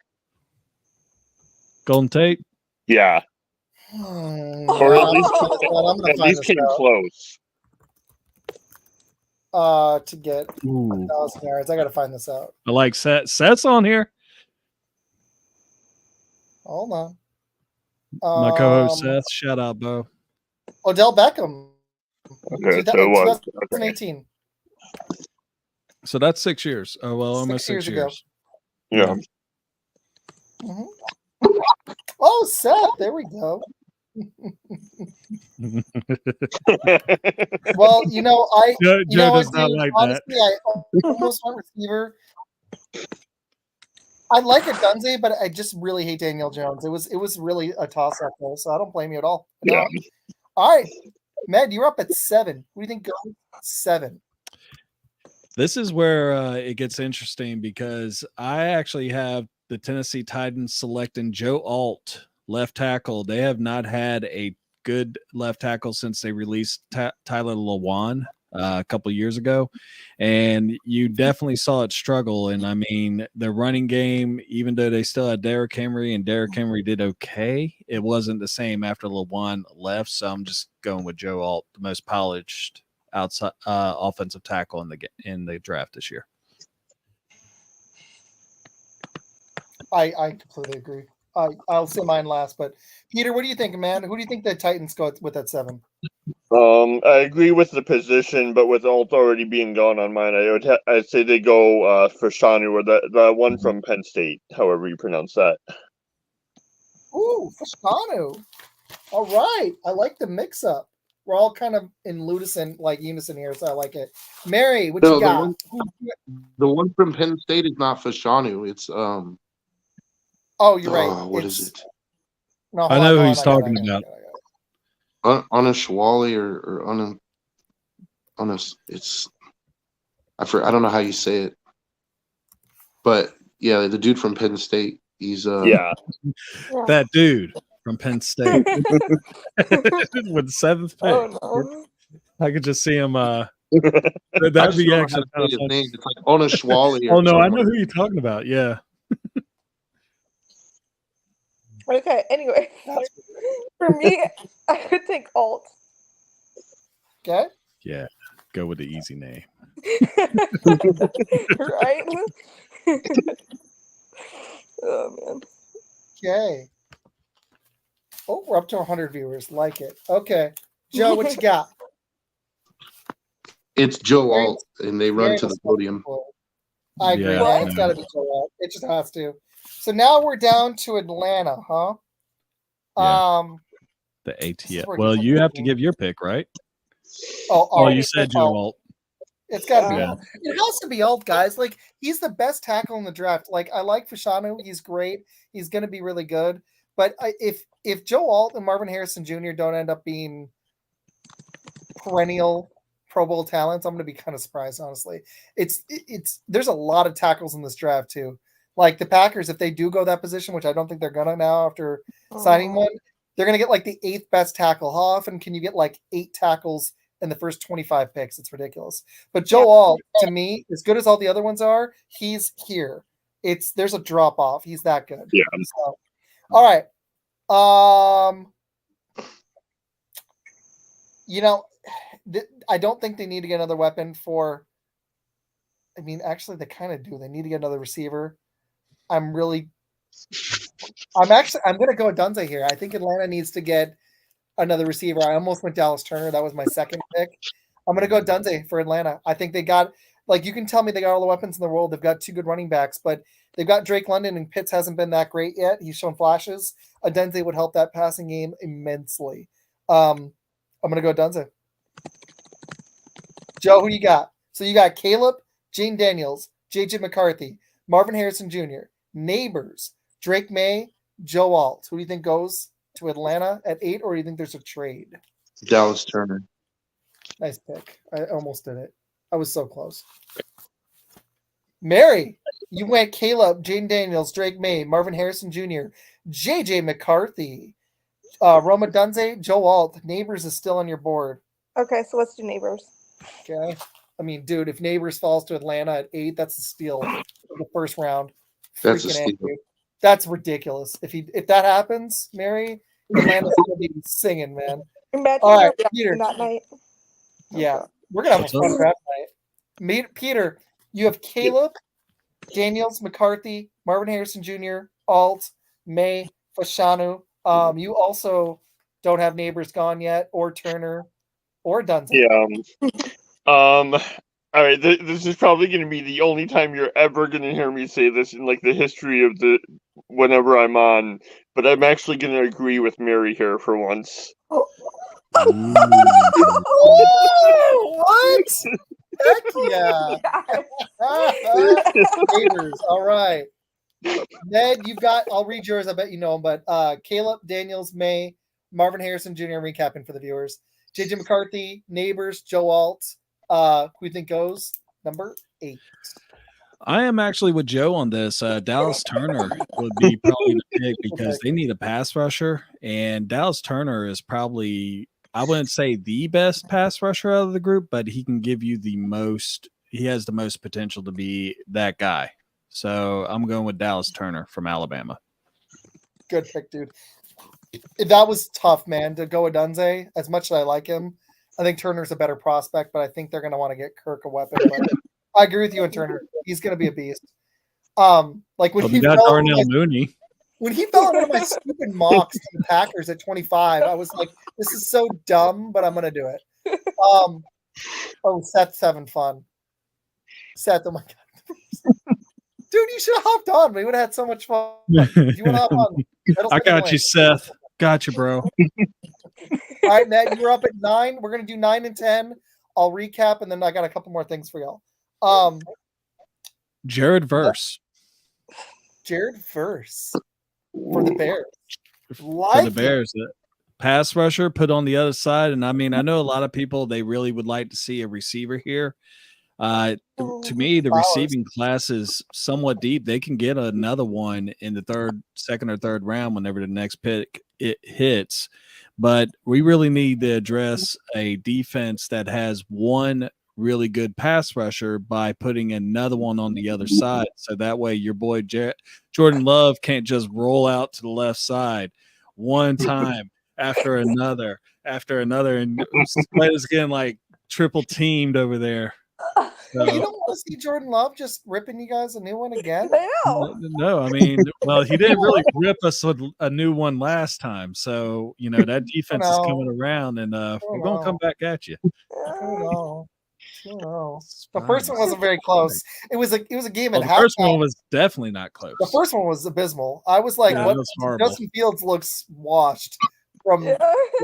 Golden Tate? Yeah. Or at least came close. To get 1,000 yards. I got to find this out. I like Seth's on here. Hold on. My co-host Seth. Shout out, Bo. Odell Beckham. Okay, so it was 2018. So that's 6 years. Oh, well, almost 6 years. Yeah. Oh, Seth. There we go. Well, Joe does not like honestly, that. I almost went receiver. I like it, Dunze, but I just really hate Daniel Jones. It was really a toss-up there, so I don't blame you at all. Yeah. All right, Med, you're up at 7. What do you think goes 7? This is where it gets interesting because I actually have the Tennessee Titans selecting Joe Alt, left tackle. They have not had a good left tackle since they released Tyler Lewan a couple years ago, and you definitely saw it struggle. And I mean, the running game, even though they still had Derrick Henry, and Derrick Henry did okay, it wasn't the same after Lewan left. So I'm just going with Joe Alt, the most polished outside offensive tackle in the draft this year. I completely agree. I'll say mine last, but Peter, what do you think, man? Who do you think the Titans go with at 7? I agree with the position, but with Alt already being gone on mine, I'd say they go for Shanu or the one from Penn State, however you pronounce that. Ooh, Fashanu. All right. I like the mix-up. We're all kind of in unison here, so I like it. Mary, what you got? The one from Penn State is not Fashanu. It's Oh, you're right. What is it? No, I know who he's talking about. Unashwali or it's I don't know how you say it, but yeah, the dude from Penn State. He's that dude from Penn State with the 7th pick. Oh no. I could just see him. That'd be be actually kind of his name. It's like Onashwali. Oh no, I know who you're talking about. Yeah. Okay. Anyway, for me, I would take alt. Okay. Yeah. Go with the easy name. Right? Oh man. Okay. Oh, we're up to 100 viewers. Like it. Okay. Joe, what you got? It's Joe Alt, and they run to the podium. I agree, Yeah. man. It's got to be Joe Alt. It just has to. So now we're down to Atlanta, huh? Yeah. The ATL. Well, you have to give your pick, right? Oh, you said Joe Alt. It's got to be. Yeah. It has to be Alt, guys. Like, he's the best tackle in the draft. Like, I like Fashanu. He's great. He's going to be really good. But if Joe Alt and Marvin Harrison Jr. don't end up being perennial Pro Bowl talents, I'm going to be kind of surprised, honestly. There's a lot of tackles in this draft too. Like the Packers, if they do go that position, which I don't think they're gonna now after signing one, they're gonna get like the 8th best tackle. How often can you get like 8 tackles in the first 25 picks? It's ridiculous. But Joe Alt, to me, as good as all the other ones are, he's here. There's a drop off. He's that good. Yeah. So, all right. I don't think they need to get another weapon for. I mean, actually, they kind of do. They need to get another receiver. I'm going to go with Dunze here. I think Atlanta needs to get another receiver. I almost went Dallas Turner. That was my second pick. I'm going to go Dunze for Atlanta. I think they got, like, you can tell me they got all the weapons in the world. They've got 2 good running backs, but they've got Drake London, and Pitts hasn't been that great yet. He's shown flashes. A Dunze would help that passing game immensely. I'm going to go Dunze. Joe, who you got? So you got Caleb, Jane Daniels, JJ McCarthy, Marvin Harrison Jr., Neighbors, Drake May, Joe Alt. Who do you think goes to Atlanta at 8, or do you think there's a trade? Dallas Turner. Nice pick. I almost did it. I was so close. Mary, you went Caleb, Jane Daniels, Drake May, Marvin Harrison Jr., JJ McCarthy, Roma Dunze, Joe Alt. Neighbors is still on your board. Okay, so let's do Neighbors. Okay. I mean, dude, if Neighbors falls to Atlanta at 8, that's a steal in the first round. That's a steal. That's ridiculous. If that happens, Mary, Atlanta's gonna be singing, man. Imagine all right, Peter. That night. Yeah, we're gonna have a fun draft night. Peter, you have Caleb, Daniels, McCarthy, Marvin Harrison Jr., Alt, May, Fashanu. You also don't have Neighbors gone yet, or Turner, or Dunze. Yeah. All right. This is probably going to be the only time you're ever going to hear me say this in like the history of whenever I'm on. But I'm actually going to agree with Mary here for once. Oh, what? Heck yeah! Neighbors. All right. Ned, you've got. I'll read yours. I bet you know them. But Caleb, Daniels, May, Marvin Harrison Jr. Recapping for the viewers. JJ McCarthy, Neighbors, Joe Alt. Who do you think goes number 8? I am actually with Joe on this. Dallas Turner would be probably the pick because they need a pass rusher, and Dallas Turner is probably, I wouldn't say the best pass rusher out of the group, but he can give you the most. He has the most potential to be that guy. So I'm going with Dallas Turner from Alabama. Good pick, dude. That was tough, man, to go with Dunze. As much as I like him, I think Turner's a better prospect, but I think they're going to want to get Kirk a weapon. But I agree with you on Turner. He's going to be a beast. Like when he got Darnell Mooney. When he fell into my stupid mocks to the Packers at 25, I was like, "This is so dumb," but I'm going to do it. Seth's having fun. Seth, oh my god, dude, you should have hopped on. We would have had so much fun. Do you want to hop on? I got you, Seth. Got you, bro. All right, Ned, you're up at 9. We're going to do 9 and 10. I'll recap, and then I got a couple more things for y'all. Jared Verse. Jared Verse. for the Bears. For the Bears. Pass rusher put on the other side. And I mean, I know a lot of people, they really would like to see a receiver here. To me, the receiving class is somewhat deep. They can get another one in the second or third round whenever the next pick it hits. But we really need to address a defense that has one really good pass rusher by putting another one on the other side. So that way your boy Jordan Love can't just roll out to the left side one time after another, and let us getting like triple teamed over there. So, you don't want to see Jordan Love just ripping you guys a new one again? No, I mean, well, he didn't really rip us with a new one last time. So, that defense is coming around, and we're going to come back at you. I don't know. The first one wasn't very close. It was a game at halftime. The first one was definitely not close. The first one was abysmal. I was like, "What?" Justin Fields looks washed. But it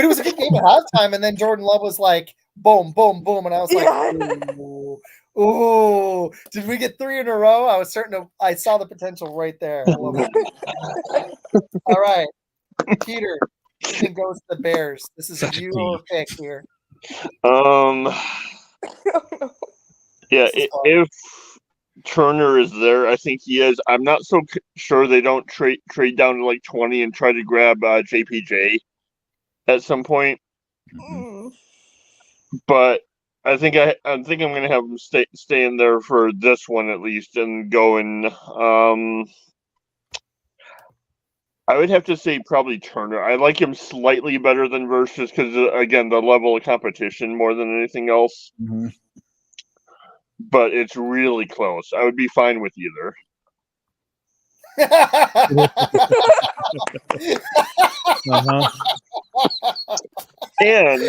was a good game at halftime, and then Jordan Love was like, boom, boom, boom, and I was like, ooh, did we get 3 in a row? I saw the potential right there. I love it. All right, Peter, you can go to the Bears. This is a viewer pick here. Yeah, if Turner is there, I think he is. I'm not so sure they don't trade down to like 20 and try to grab JPJ at some point. But I think I'm going to have him stay in there for this one at least and go in. I would have to say probably Turner. I like him slightly better than Versus because, again, the level of competition more than anything else. Mm-hmm. But it's really close. I would be fine with either. And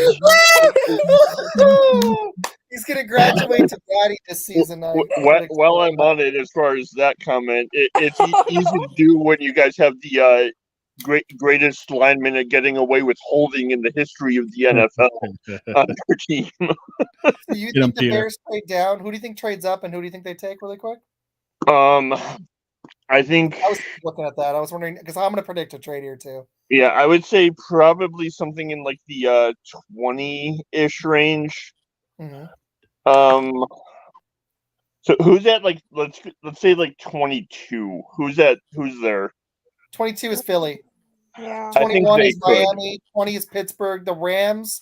he's going to graduate to daddy this season. While I'm on it, as far as that comment, it's easy to do when you guys have the greatest lineman at getting away with holding in the history of the NFL on your team. Do you think the Bears trade down? Who do you think trades up, and who do you think they take really quick? I think I was looking at that. I was wondering because I'm going to predict a trade here too. Yeah, I would say probably something in like the 20-ish range. Mm-hmm. So who's at like let's say like 22? Who's there? 22 is Philly. Yeah. 21 is Miami. 20 is Pittsburgh. The Rams,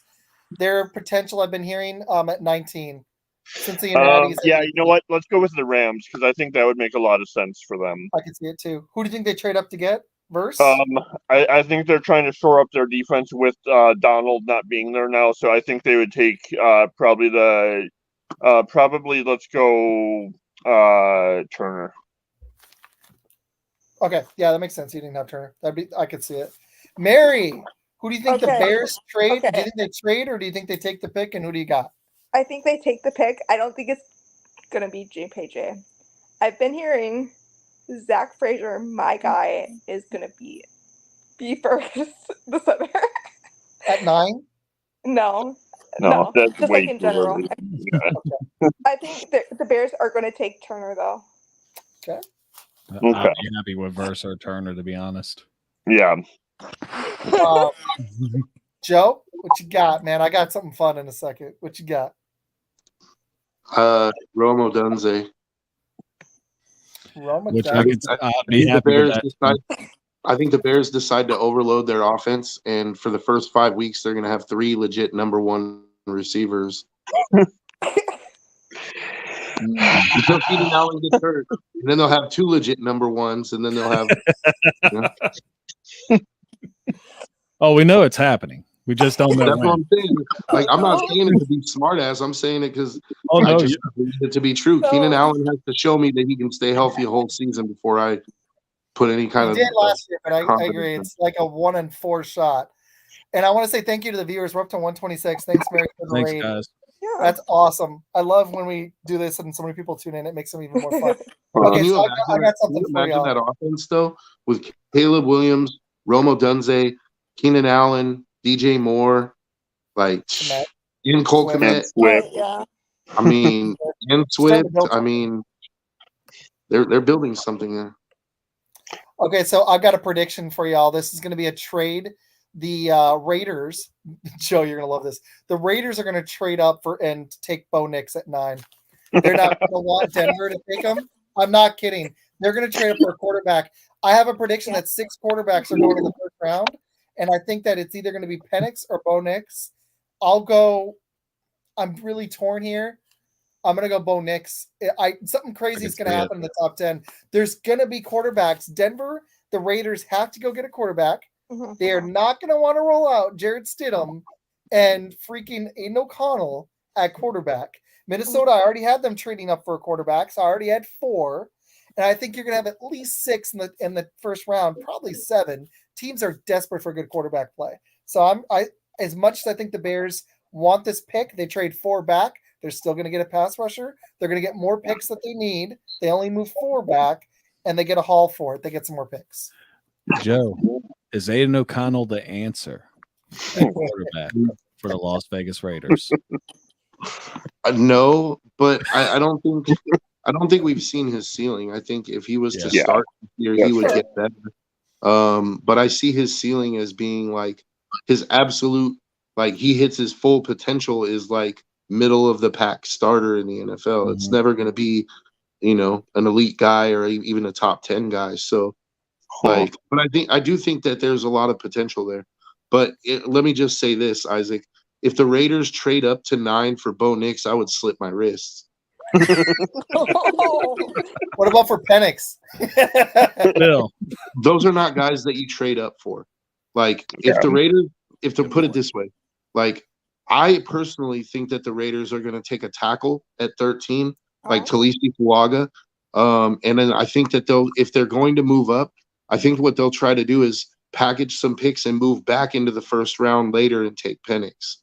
their potential I've been hearing at 19. Cincinnati. Yeah, you know what? Let's go with the Rams because I think that would make a lot of sense for them. I can see it too. Who do you think they trade up to get? Verse? I think they're trying to shore up their defense with Donald not being there now, so I think they would take probably let's go Turner. Okay, yeah, that makes sense. You didn't have Turner. I could see it. Mary, who do you think the Bears trade? Okay. Do you think they trade or do you think they take the pick? And who do you got? I think they take the pick. I don't think it's gonna be JPJ. I've been hearing Zach Frazier, my guy, is gonna be first the center. At 9? No, that's just way like in general. Okay. I think the Bears are going to take Turner though. Okay. I'd be happy with Verse or Turner, to be honest. Yeah. Joe, what you got, man? I got something fun in a second. What you got? Romo Dunze. Which I could be happy with that. I think the Bears decide to overload their offense, and for the first 5 weeks, they're going to have 3 legit number 1 receivers. Until Keenan Allen gets hurt, and then they'll have 2 legit number 1s, and then they'll have. Oh, we know it's happening. We just don't know. That's what I'm saying. Like, I'm not saying it to be smartass. I'm saying it because I just believe it to be true. Keenan Allen has to show me that he can stay healthy a whole season before I put any kind of. He did last year, but I agree. It's like a 1-in-4 shot. And I want to say thank you to the viewers. We're up to 126. Thanks, Mary, for the raid. Guys. Yeah. That's awesome. I love when we do this and so many people tune in. It makes them even more fun. Okay, so I got something for you. Imagine that offense, though, with Caleb Williams, Romo Dunze, Keenan Allen, DJ Moore, like in Cole Kmet. Yeah. I mean, in Swift. I mean, they're building something there. Okay, so I've got a prediction for y'all. This is going to be a trade. The Raiders, Joe, you're going to love this. The Raiders are going to trade up for and take Bo Nix at 9. They're not going to want Denver to take him. I'm not kidding. They're going to trade up for a quarterback. I have a prediction that 6 quarterbacks are going in the first round, and I think that it's either going to be Penix or Bo Nix. I'm really torn here. I'm going to go Bo Nix. Something crazy is going to happen in the top 10. There's going to be quarterbacks. Denver, the Raiders have to go get a quarterback. Mhm. They are not going to want to roll out Jared Stidham and freaking Aiden O'Connell at quarterback. Minnesota, I already had them trading up for a quarterback, so I already had 4. And I think you're going to have at least 6 in the first round, probably 7. Teams are desperate for good quarterback play. So as much as I think the Bears want this pick, they trade 4 back. They're still going to get a pass rusher. They're going to get more picks that they need. They only move 4 back, and they get a haul for it. They get some more picks. Joe, is Aiden O'Connell the answer at quarterback for the Las Vegas Raiders? No, but I don't think we've seen his ceiling. I think if he was to start this year, he would get better. But I see his ceiling as being like his absolute, like he hits his full potential is like middle of the pack starter in the NFL. Mhm. It's never going to be, an elite guy or even a top 10 guy. So but I do think that there's a lot of potential there. But let me just say this, Isaac. If the Raiders trade up to 9 for Bo Nix, I would slit my wrists. What about for Penix? Bill. Those are not guys that you trade up for. Like, if the Raiders, put it this way, like, I personally think that the Raiders are going to take a tackle at 13, like Talisi Fuaga. And then I think that if they're going to move up, I think what they'll try to do is package some picks and move back into the first round later and take Penix.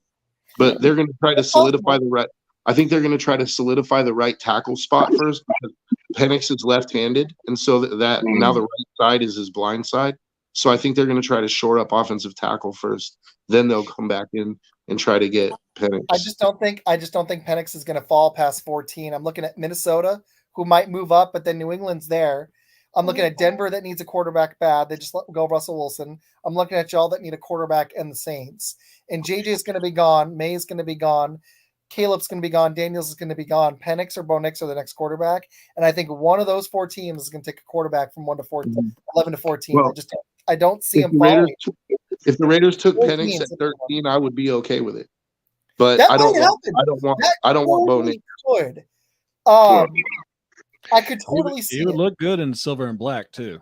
But they're going to try to solidify the right. I think they're going to try to solidify the right tackle spot first because Penix is left-handed, and so that now the right side is his blind side. So I think they're going to try to shore up offensive tackle first. Then they'll come back in and try to get Penix. I just don't think Penix is going to fall past 14. I'm looking at Minnesota, who might move up, but then New England's there. I'm looking at Denver that needs a quarterback bad. They just let go Russell Wilson. I'm looking at y'all that need a quarterback and the Saints. And JJ is going to be gone. May is going to be gone. Caleb's going to be gone. Daniels is going to be gone. Penix or Bo Nix are the next quarterback. And I think one of those 4 teams is going to take a quarterback from 1 to 14, 11 to 14. Well, I don't see him falling. If the Raiders took Penix at 13, I would be okay with it. But I don't want Bo Nix. Could. I could totally see it. He would look good in silver and black too.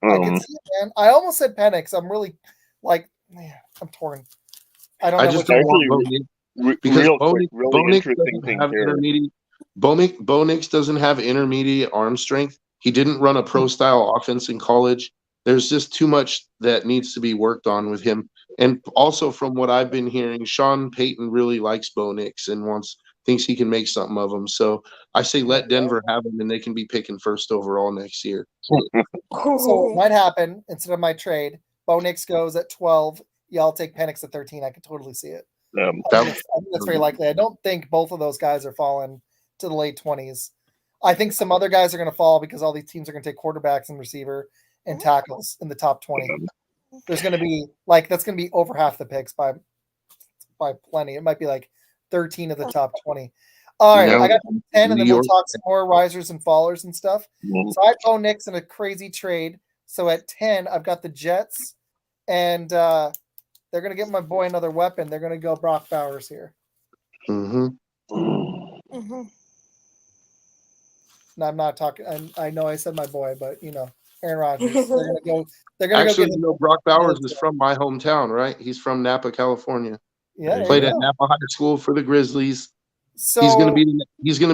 I can see it, man. I almost said Penix. I'm really I'm torn. I don't know. I just don't want Bo Nix because Bo Nix doesn't have intermediate. Bo Nix doesn't have intermediate arm strength. He didn't run a pro style offense in college. There's just too much that needs to be worked on with him. And also, from what I've been hearing, Sean Payton really likes Bo Nix and thinks he can make something of him. So I say let Denver have him, and they can be picking first overall next year. So what might happen instead of my trade, Bo Nix goes at 12. Y'all take Penix at 13. I could totally see it. I think that's very likely. I don't think both of those guys are falling to the late 20s. I think some other guys are going to fall because all these teams are going to take quarterbacks and receiver and tackles in the top 20. There's going to be that's going to be over half the picks by plenty. It might be like 13 of the top 20. All right, I got 10, and then we'll talk some more risers and fallers and stuff. So I have Bo Nix in a crazy trade. So at 10, I've got the Jets, and they're going to get my boy another weapon. They're going to go Brock Bowers here. Mm-hmm. No, I'm not talking. I know I said my boy, but Aaron Rodgers. They're going to go. They're going to actually, Brock Bowers is from my hometown, right? He's from Napa, California. Yeah, played at Napa High School for the Grizzlies. So he's gonna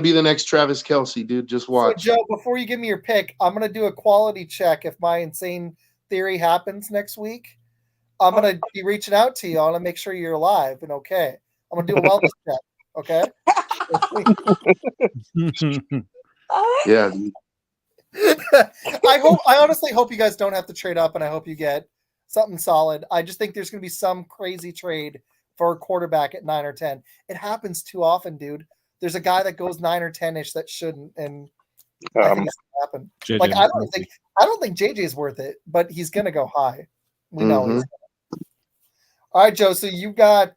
be the next Travis Kelce, dude. Just watch. So Joe, before you give me your pick, I'm gonna do a quality check. If my insane theory happens next week, I'm gonna be reaching out to you. I want to make sure you're alive and okay. I'm gonna do a wellness check. Okay. Yeah. I honestly hope you guys don't have to trade up, and I hope you get something solid. I just think there's gonna be some crazy trade for a quarterback at 9 or 10. It happens too often, dude. There's a guy that goes 9 or 10-ish that shouldn't, and I think it's gonna happen. JJ Like I don't think JJ's worth it, but he's gonna go high. We know he's gonna. All right, Joe. So you had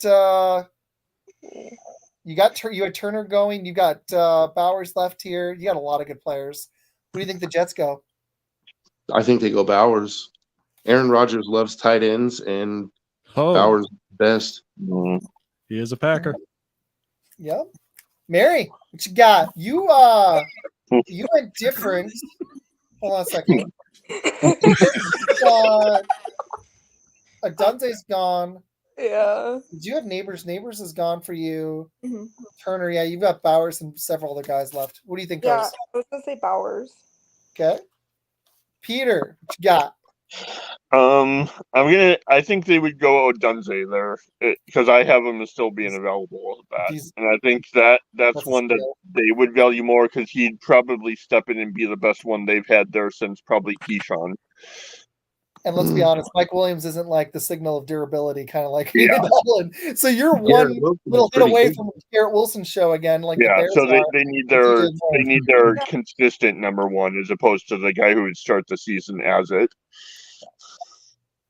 Turner going. You got Bowers left here. You got a lot of good players. Who do you think the Jets go? I think they go Bowers. Aaron Rodgers loves tight ends, and Bowers best. He is a Packer. Yep. Mary, what you got? You went different. Hold on a second. Dunze's gone. Yeah. Did you have Neighbors? Neighbors is gone for you. Mm-hmm. Turner, yeah, you've got Bowers and several other guys left. What do you think, Yeah, guys? I was gonna say Bowers. Okay. Peter, what you got? I think they would go Odunze there because I have him as still being available at that, and I think that's one that they would value more because he'd probably step in and be the best one they've had there since probably Keyshawn. And let's be honest, Mike Williams isn't like the signal of durability, kind of like Dublin. So you're one little hit away from Garrett Wilson's show again. Like so they need their consistent number one as opposed to the guy who would start the season as it.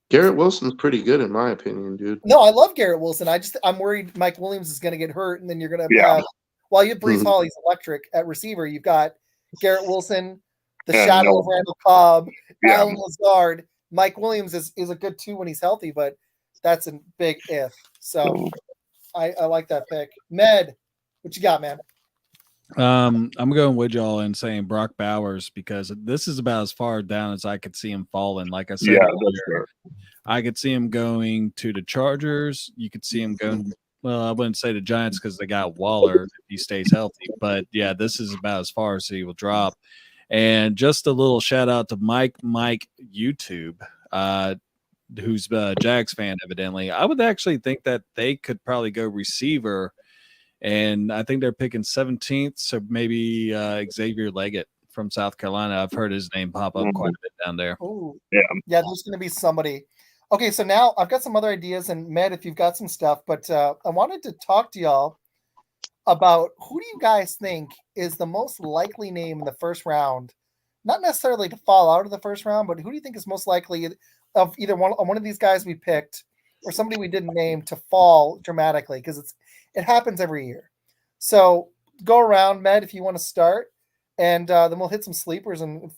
Garrett Wilson's pretty good in my opinion, dude. No, I love Garrett Wilson. I'm worried Mike Williams is going to get hurt, and then you're going to have while you have Breece Hall, he's electric at receiver. You've got Garrett Wilson, the shadow of Randall Cobb, Alan Lazard. Mike Williams is a good 2 when he's healthy, but that's a big if. So I like that pick. Med, what you got, man? I'm going with y'all and saying Brock Bowers because this is about as far down as I could see him falling. Like I said, I could see him going to the Chargers. You could see him going. Well, I wouldn't say the Giants because they got Waller if he stays healthy. But yeah, this is about as far as he will drop. And just a little shout out to Mike YouTube, who's a Jags fan, evidently. I would actually think that they could probably go receiver, and I think they're picking 17th, so maybe Xavier Leggett from South Carolina. I've heard his name pop up quite a bit down there. Ooh. Yeah, there's going to be somebody. Okay, so now I've got some other ideas, and Med, if you've got some stuff, but I wanted to talk to y'all about who do you guys think is the most likely name in the first round, not necessarily to fall out of the first round, but who do you think is most likely of either one of these guys we picked or somebody we didn't name to fall dramatically? Because it happens every year. So go around, Med, if you want to start, and then we'll hit some sleepers, and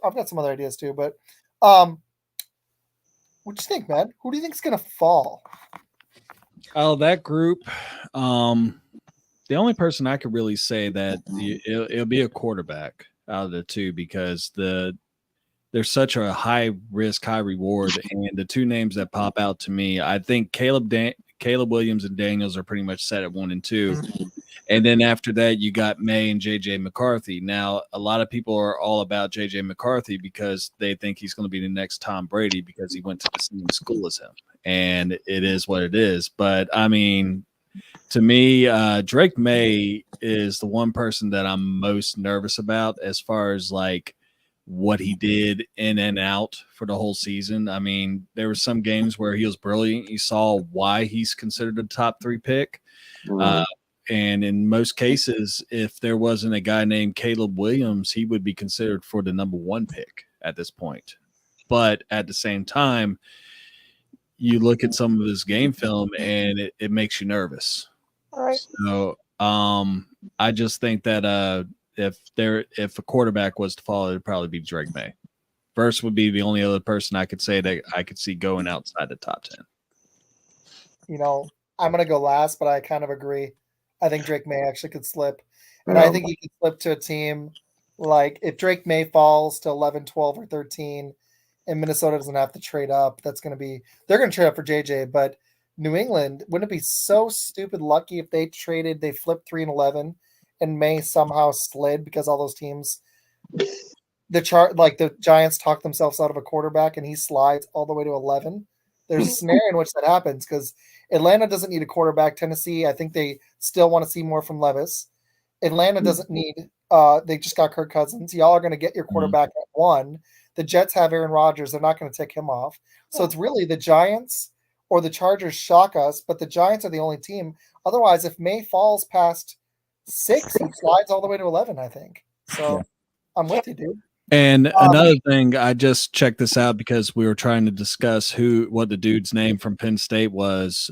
I've got some other ideas too. But what do you think, Med? Who do you think is going to fall? Oh, that group. The only person I could really say that it'll be a quarterback out of the two because there's such a high risk, high reward, and the two names that pop out to me, I think Caleb Williams and Daniels are pretty much set at 1 and 2, and then after that you got May and JJ McCarthy. Now a lot of people are all about JJ McCarthy because they think he's going to be the next Tom Brady because he went to the same school as him, and it is what it is. But I mean, to me, Drake May is the one person that I'm most nervous about as far as like what he did in and out for the whole season. I mean, there were some games where he was brilliant. You saw why he's considered a top 3 pick. And in most cases, if there wasn't a guy named Caleb Williams, he would be considered for the number 1 pick at this point. But at the same time, you look at some of his game film and it makes you nervous. All right. So I just think that if a quarterback was to fall, it'd probably be Drake May. First would be the only other person I could say that I could see going outside the top 10. You know, I'm going to go last, but I kind of agree. I think Drake May actually could slip. And I think he could slip to a team like if Drake May falls to 11, 12, or 13, and Minnesota doesn't have to trade up, they're going to trade up for JJ. But New England, wouldn't it be so stupid lucky if they flipped 3 and 11 and May somehow slid because all those teams, the Giants talk themselves out of a quarterback and he slides all the way to 11. There's a scenario in which that happens because Atlanta doesn't need a quarterback. Tennessee, I think they still want to see more from Levis. Atlanta doesn't need they just got Kirk Cousins. Y'all are going to get your quarterback at 1. The Jets have Aaron Rodgers. They're not going to take him off. So it's really the Giants or the Chargers shock us, but the Giants are the only team. Otherwise, if May falls past 6, he slides all the way to 11, I think. So I'm with you, dude. And another thing, I just checked this out because we were trying to discuss what the dude's name from Penn State was.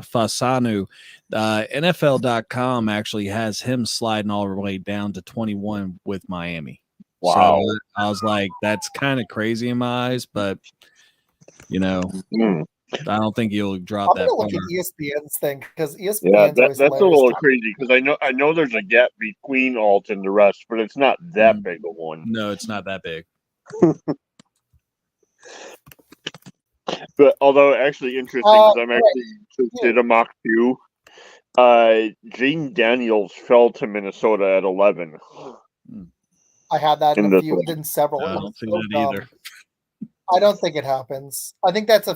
Fasanu. NFL.com actually has him sliding all the way down to 21 with Miami. Wow. So I was like, that's kind of crazy in my eyes, but I don't think you'll drop I'm that gonna far. look at ESPN's thing because Yeah, ESPN's always that's a hilarious. little crazy because I know there's a gap between Alt and the rest, but it's not that big of one. No, it's not that big. But although actually interesting because I'm actually did a mock too. Jaden Daniels fell to Minnesota at 11. I had that in In a this few, one. then several. I It don't was see so that dumb. either. I don't think it happens. I think that's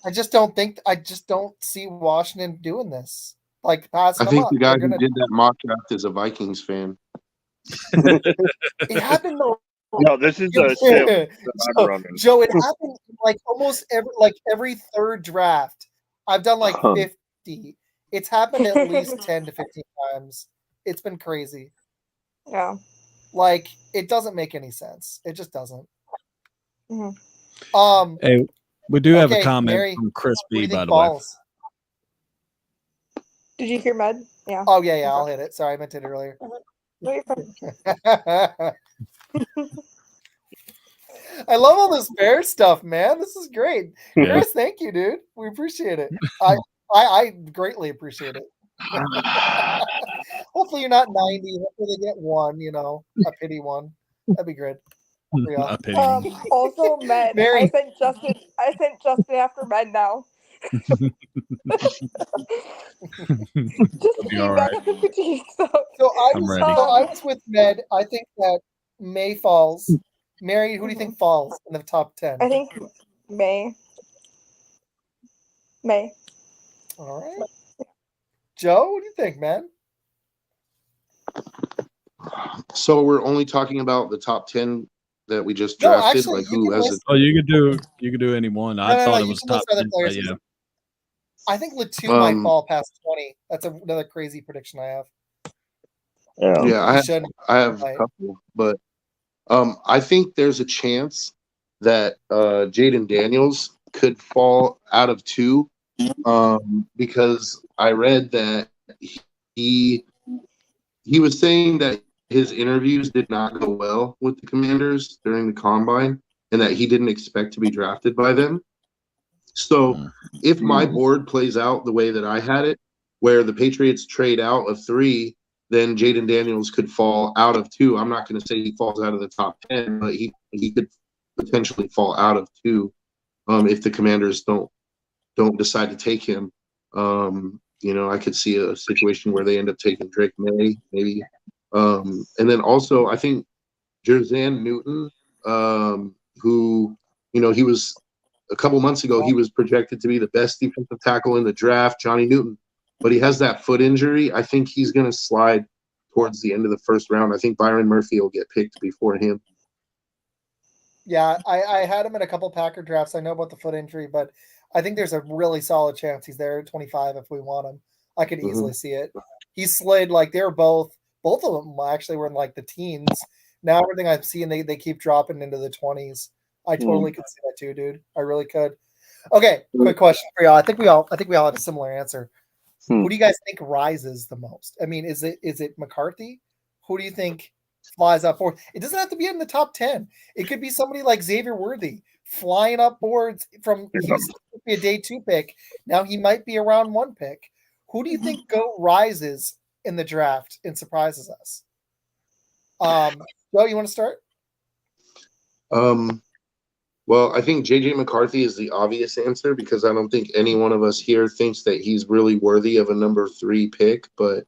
I just don't see Washington doing this. Like passing I them think up. the guy They're who gonna, did that mock draft is a Vikings fan. it happened though. No, this is a sim. that I'm running. Joe, it happened like almost every third draft. I've done like 50. It's happened at least 10 to 15 times. It's been crazy. Yeah. Like it doesn't make any sense. It just doesn't. Mm-hmm. Hey, we do have a okay, comment Mary, from Chris what do B, you by think the way. falls? Did you hear Med? Yeah. Oh yeah, I'll hit it. Sorry, I meant to hit it earlier. No, you're fine. I love all this bear stuff, man. This is great. Yeah. Chris, thank you, dude. We appreciate it. I greatly appreciate it. Hopefully you're not 90. Hopefully they get one, a pity one. That'd be good. A pity. Also, Med. Mary. I sent Justin after Med now. Just be all feedback right. the fatigue stuff. So I I'm was, ready. so I was with Med. I think that May falls. Mary, who do you think falls in the top 10? I think May. All right. Joe, what do you think, man? So we're only talking about the top 10 that we just No, drafted. actually, like you who can has list- Oh, you could do any one. I thought it you was can top list other 10, players. but yeah. I think Latu might fall past 20. That's another crazy prediction I have. Yeah, He I have a couple, but I think there's a chance that Jaden Daniels could fall out of 2 because I read that he was saying that his interviews did not go well with the Commanders during the combine and that he didn't expect to be drafted by them. So if my board plays out the way that I had it, where the Patriots trade out of 3, then Jaden Daniels could fall out of 2. I'm not going to say he falls out of the top 10, but he could potentially fall out of 2 if the Commanders don't decide to take him. I could see a situation where they end up taking Drake May, maybe. And then also, I think Jerzan Newton, who, he was a couple months ago, he was projected to be the best defensive tackle in the draft, Johnny Newton, but he has that foot injury. I think he's going to slide towards the end of the first round. I think Byron Murphy will get picked before him. Yeah, I had him in a couple Packer drafts. I know about the foot injury, but I think there's a really solid chance he's there at 25 if we want him. I could easily see it. He slid like they're both of them actually were in like the teens. Now everything I've seen, they keep dropping into the 20s. I totally could see that too, dude. I really could. Okay, quick question for y'all. I think we all have a similar answer. Who do you guys think rises the most? I mean, is it McCarthy? Who do you think flies up forward? It doesn't have to be in the top 10. It could be somebody like Xavier Worthy flying up boards from he was to be a day 2 pick. Now he might be a round 1 pick. Who do you think rises in the draft and surprises us? Joe, you want to start? Well, I think J.J. McCarthy is the obvious answer because I don't think any one of us here thinks that he's really worthy of a number 3 pick, but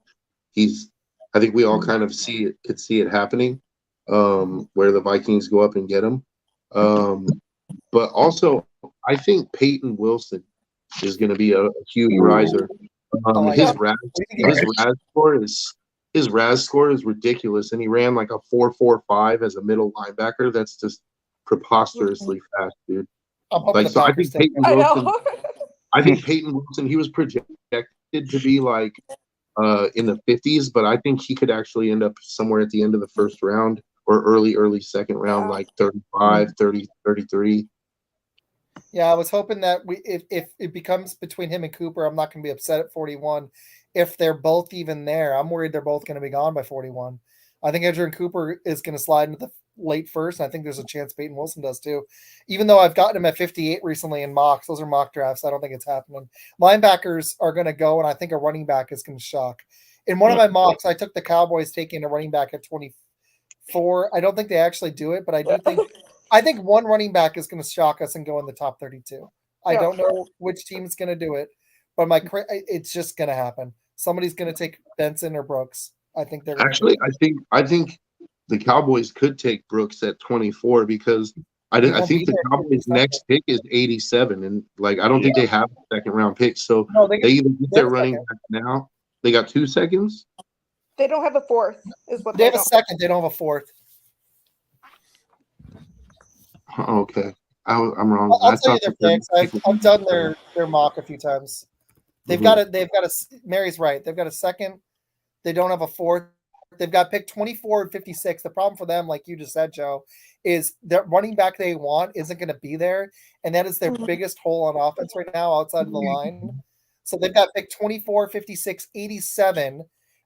I think we all kind of could see it happening, where the Vikings go up and get him. But also, I think Peyton Wilson is going to be a huge riser. His RAS score is ridiculous, and he ran like a 4.45 as a middle linebacker. That's just preposterously fast, dude. So I think Peyton Wilson. I think Peyton Wilson. He was projected to be like in the 50s, but I think he could actually end up somewhere at the end of the first round or early second round, like 35, 30, 33. Yeah, I was hoping that if it becomes between him and Cooper, I'm not going to be upset at 41. If they're both even there, I'm worried they're both going to be gone by 41. I think Edgerrin Cooper is going to slide into the late first, and I think there's a chance Peyton Wilson does too. Even though I've gotten him at 58 recently in mocks, those are mock drafts. I don't think it's happening. Linebackers are going to go, and I think a running back is going to shock. In one of my mocks, I took the Cowboys taking a running back at 24. I don't think they actually do it, but I think one running back is going to shock us and go in the top 32. I don't know which team is going to do it, but it's just going to happen. Somebody's going to take Benson or Brooks. I think they're actually. I think the Cowboys could take Brooks at 24 because I think the Cowboys' next pick is 87, and like I don't think they have a second round pick. So they either get their running back now. They got 2 seconds. They don't have a fourth. Is what they have a second. They don't have a fourth. Okay, I'm wrong. I'll tell you their picks. I've done their mock a few times. They've got a. Mary's right. They've got a second. They don't have a fourth. They've got pick 24 and 56. The problem for them, like you just said, Joe, is that running back they want isn't going to be there, and that is their biggest hole on offense right now outside of the line. So they've got pick 24, 56, 87,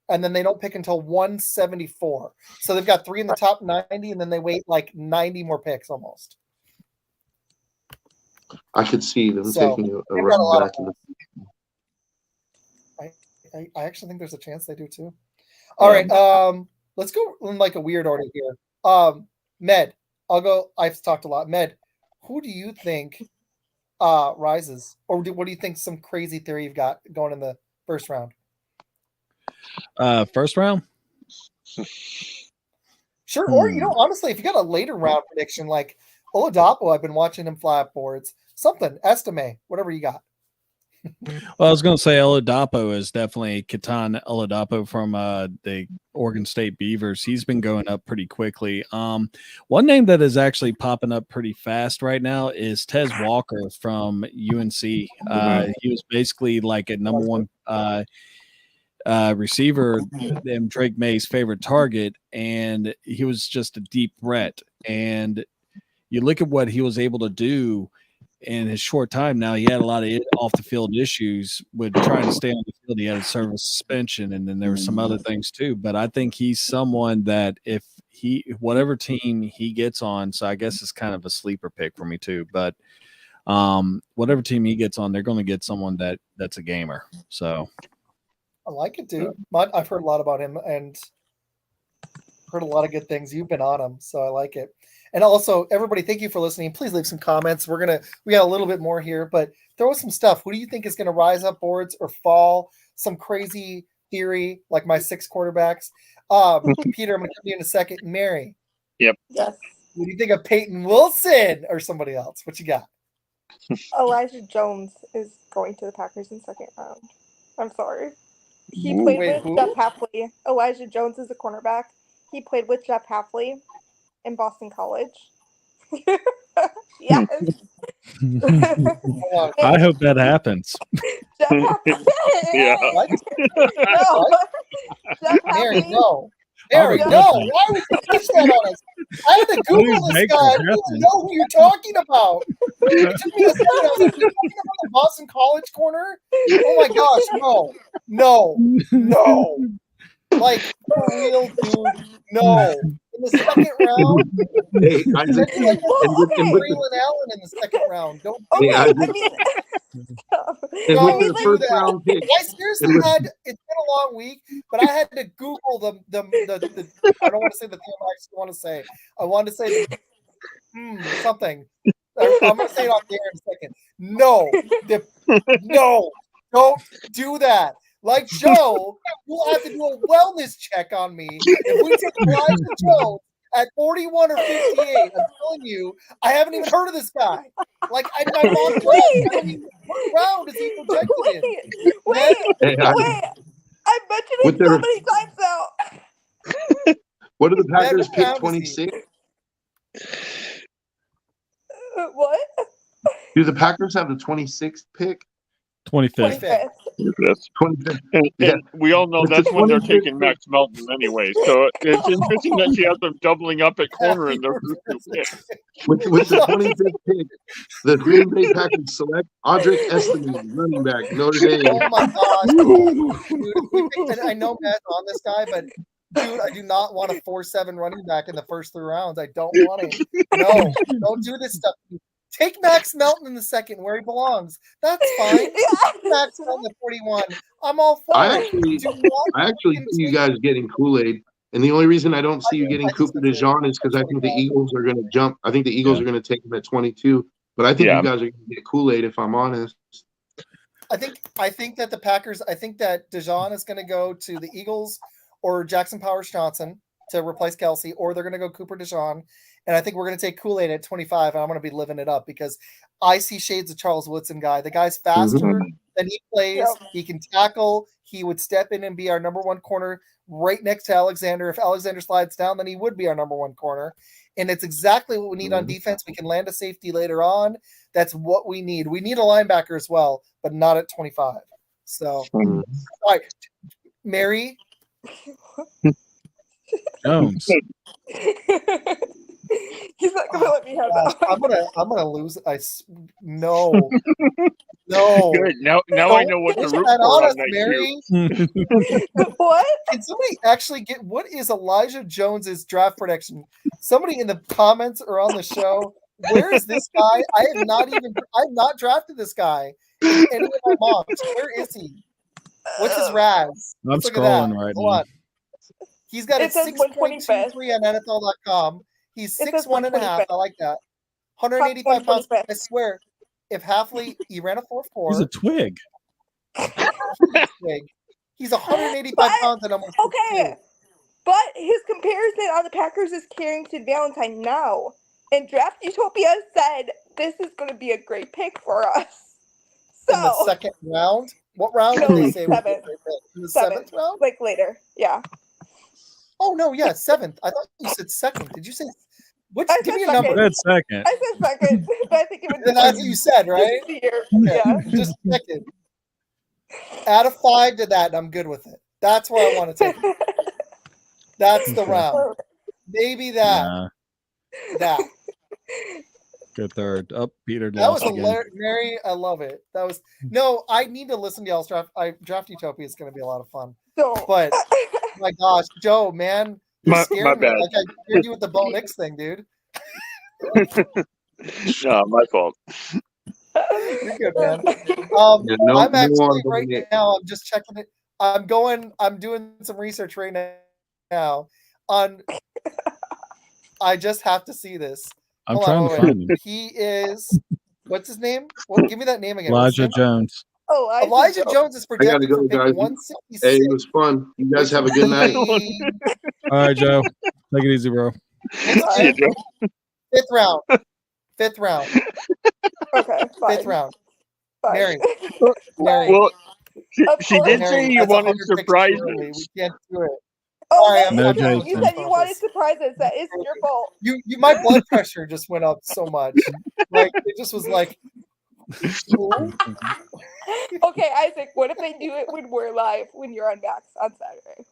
and then they don't pick until 174. So they've got 3 in the top 90, and then they wait like 90 more picks almost. I could see them taking a running back. I actually think there's a chance they do too. All right, let's go in like a weird order here. Med, I'll go. I've talked a lot. Med, who do you think rises, or what do you think? Some crazy theory you've got going in the first round? First round. Sure, or honestly, if you got a later round prediction like Oladapo, I've been watching him fly up boards. Something estimate, whatever you got. Well, I was going to say Oladapo is definitely Katan Oladapo from the Oregon State Beavers. He's been going up pretty quickly. One name that is actually popping up pretty fast right now is Tez Walker from UNC. He was basically like a number one receiver and Drake May's favorite target, and he was just a deep threat. And you look at what he was able to do in his short time. Now he had a lot of off the field issues with trying to stay on the field. He had a service suspension, and then there were some other things too. But I think he's someone that if whatever team he gets on, so I guess it's kind of a sleeper pick for me too. But whatever team he gets on, they're going to get someone that's a gamer. So I like it, dude. I've heard a lot about him and heard a lot of good things. You've been on him, so I like it. And also, everybody, thank you for listening. Please leave some comments. We got a little bit more here, but throw some stuff. Who do you think is going to rise up boards or fall? Some crazy theory, like my 6 quarterbacks. Peter, I'm going to come to you in a second. Mary. Yep. Yes. What do you think of Peyton Wilson or somebody else? What you got? Elijah Jones is going to the Packers in second round. I'm sorry. He played with Jeff Hafley. Elijah Jones is a cornerback. He played with Jeff Hafley in Boston College. Yes. I hope that happens. Jeff Hafley. Yeah. No. Jeff Mary, Hafley. no. Mary, no. Why would you push that on us? I had to Google this guy. I don't know who you're talking about. It took me a second. I was like, you're talking about the Boston College corner? Oh my gosh, no. Like, for real, dude, no. In the second round, Hey, Isaac, Braylon Allen in the second round. Don't do Hey, that. and with their first round pick, I seriously had. It's been a long week, but I had to Google the I don't want to say the thing I actually want to say. I wanted to say something. I'm going to say it on there in a second. No, don't do that. Like Joe, you'll have to do a wellness check on me if we take Elijah Jones at 41 or 58. I'm telling you, I haven't even heard of this guy. Like, I mean, what round is he projected in? Wait. I mentioned it so many times now. What do the Packers pick 26? What? Do the Packers have the 26th pick? 25th. Yes. 25th. And Yeah. we all know With that's the when they're 25th taking Max Melton anyway. So it's interesting that she has them doubling up at corner in their first two picks. With the 25th pick, the Green Bay Packers select Audric Estime, running back, Notre Dame. Oh my gosh. Dude, and I know Matt's on this guy, but dude, I do not want a 4-7 running back in the first 3 rounds. I don't want it. No, don't do this stuff. Take Max Melton in the second where he belongs. That's fine. Max Melton at 41. I'm all for I it. actually see you guys getting Kool-Aid. And the only reason I don't see you getting Cooper DeJean is because I think the Eagles are going to jump. I think the Eagles are going to take him at 22. But I think you guys are going to get Kool-Aid if I'm honest. I think that the Packers, I think that DeJean is going to go to the Eagles or Jackson Powers Johnson to replace Kelsey, or they're going to go Cooper DeJean. And I think we're going to take Kool-Aid at 25, and I'm going to be living it up because I see shades of Charles Woodson guy. The guy's faster than he plays. Yep. He can tackle. He would step in and be our number one corner right next to Alexander. If Alexander slides down, then he would be our number one corner. And it's exactly what we need on defense. We can land a safety later on. That's what we need. We need a linebacker as well, but not at 25. So, all right, Mary Jones. He's not gonna let me have that. I'm gonna lose. No. Good. Now I know what to root for on Mary. What? Can somebody actually get what is Elijah Jones's draft prediction? Somebody in the comments or on the show. Where is this guy? I've not drafted this guy in any of my mocks. Where is he? What's his Raz? I'm scrolling right now. He's got a 6.23 on NFL.com. He's 6'1 and a half. I like that. 185 pounds. I swear, if Halfley, he ran a 4.4. He's a twig. He's 185 pounds and almost. Okay, but his comparison on the Packers is Carrington Valentine now. And Draft Utopia said this is going to be a great pick for us. So, in the second round? What round did they say? Seventh. In the seventh round? Like later, yeah. Oh, no, yeah, seventh. I thought you said second. Did you say which? Give me a number. number. Second. I said second, but I think it was. That's what you said, right? Okay. Yeah. Just second. Add a 5 to that, and I'm good with it. That's where I want to take it. That's the round. Maybe that. Nah. That. Good third. Up, Peter. That was hilarious, Mary. I love it. That was no. I need to listen to y'all's draft. Draft Utopia is going to be a lot of fun. But my gosh, Joe, man, you're scaring me. Bad. Like I scared you with the Bo Nix thing, dude. No, my fault. You're good, man. I'm actually right now. I'm just checking it. I'm doing some research right now on. I just have to see this. I'm trying to find him. He is. What's his name? Give me that name again. Elijah Jones. Oh, Elijah Jones is projected to go, guys. 166. Hey, it was fun. You guys have a good night. All right, Joe. Take it easy, bro. Fifth round. Okay, fine. Fifth round. Fine. Mary. Well, she did say you wanted surprises. We can't do it. Oh, no, you said you wanted surprises. That isn't your fault. You my blood pressure just went up so much. Like it just was like. Okay, Isaac. What if they do it when we're live? When you're on Max on Saturday?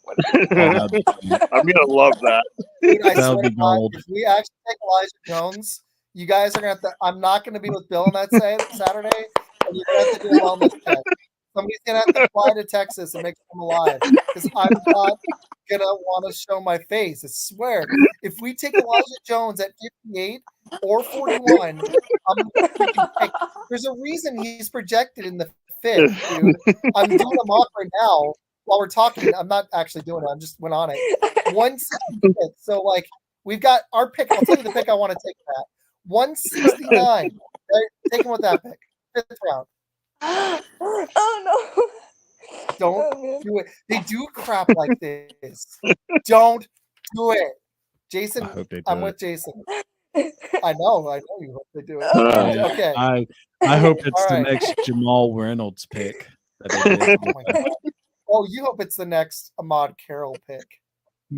I'm gonna love that. Dude, I swear to God, if we actually take Elijah Jones, you guys are gonna have to. I'm not gonna be with Bill on that Saturday, and you're gonna have to do a wellness check. Somebody's gonna have to fly to Texas and make them alive because I'm not gonna want to show my face. I swear. If we take Elijah Jones at 58 or 41, there's a reason he's projected in the 5th, dude. I'm doing a mock right now while we're talking. I'm not actually doing it. I just went on it. 165th. So like we've got our pick. I'll tell you the pick I want to take that. 169. Right? Take him with that pick. 5th round. Oh no. Don't do it. They do crap like this. Don't do it. Jason, I'm with Jason. I know you hope they do it. Okay. I hope it's the next Jamal Reynolds pick. Oh, you hope it's the next Ahmad Carroll pick.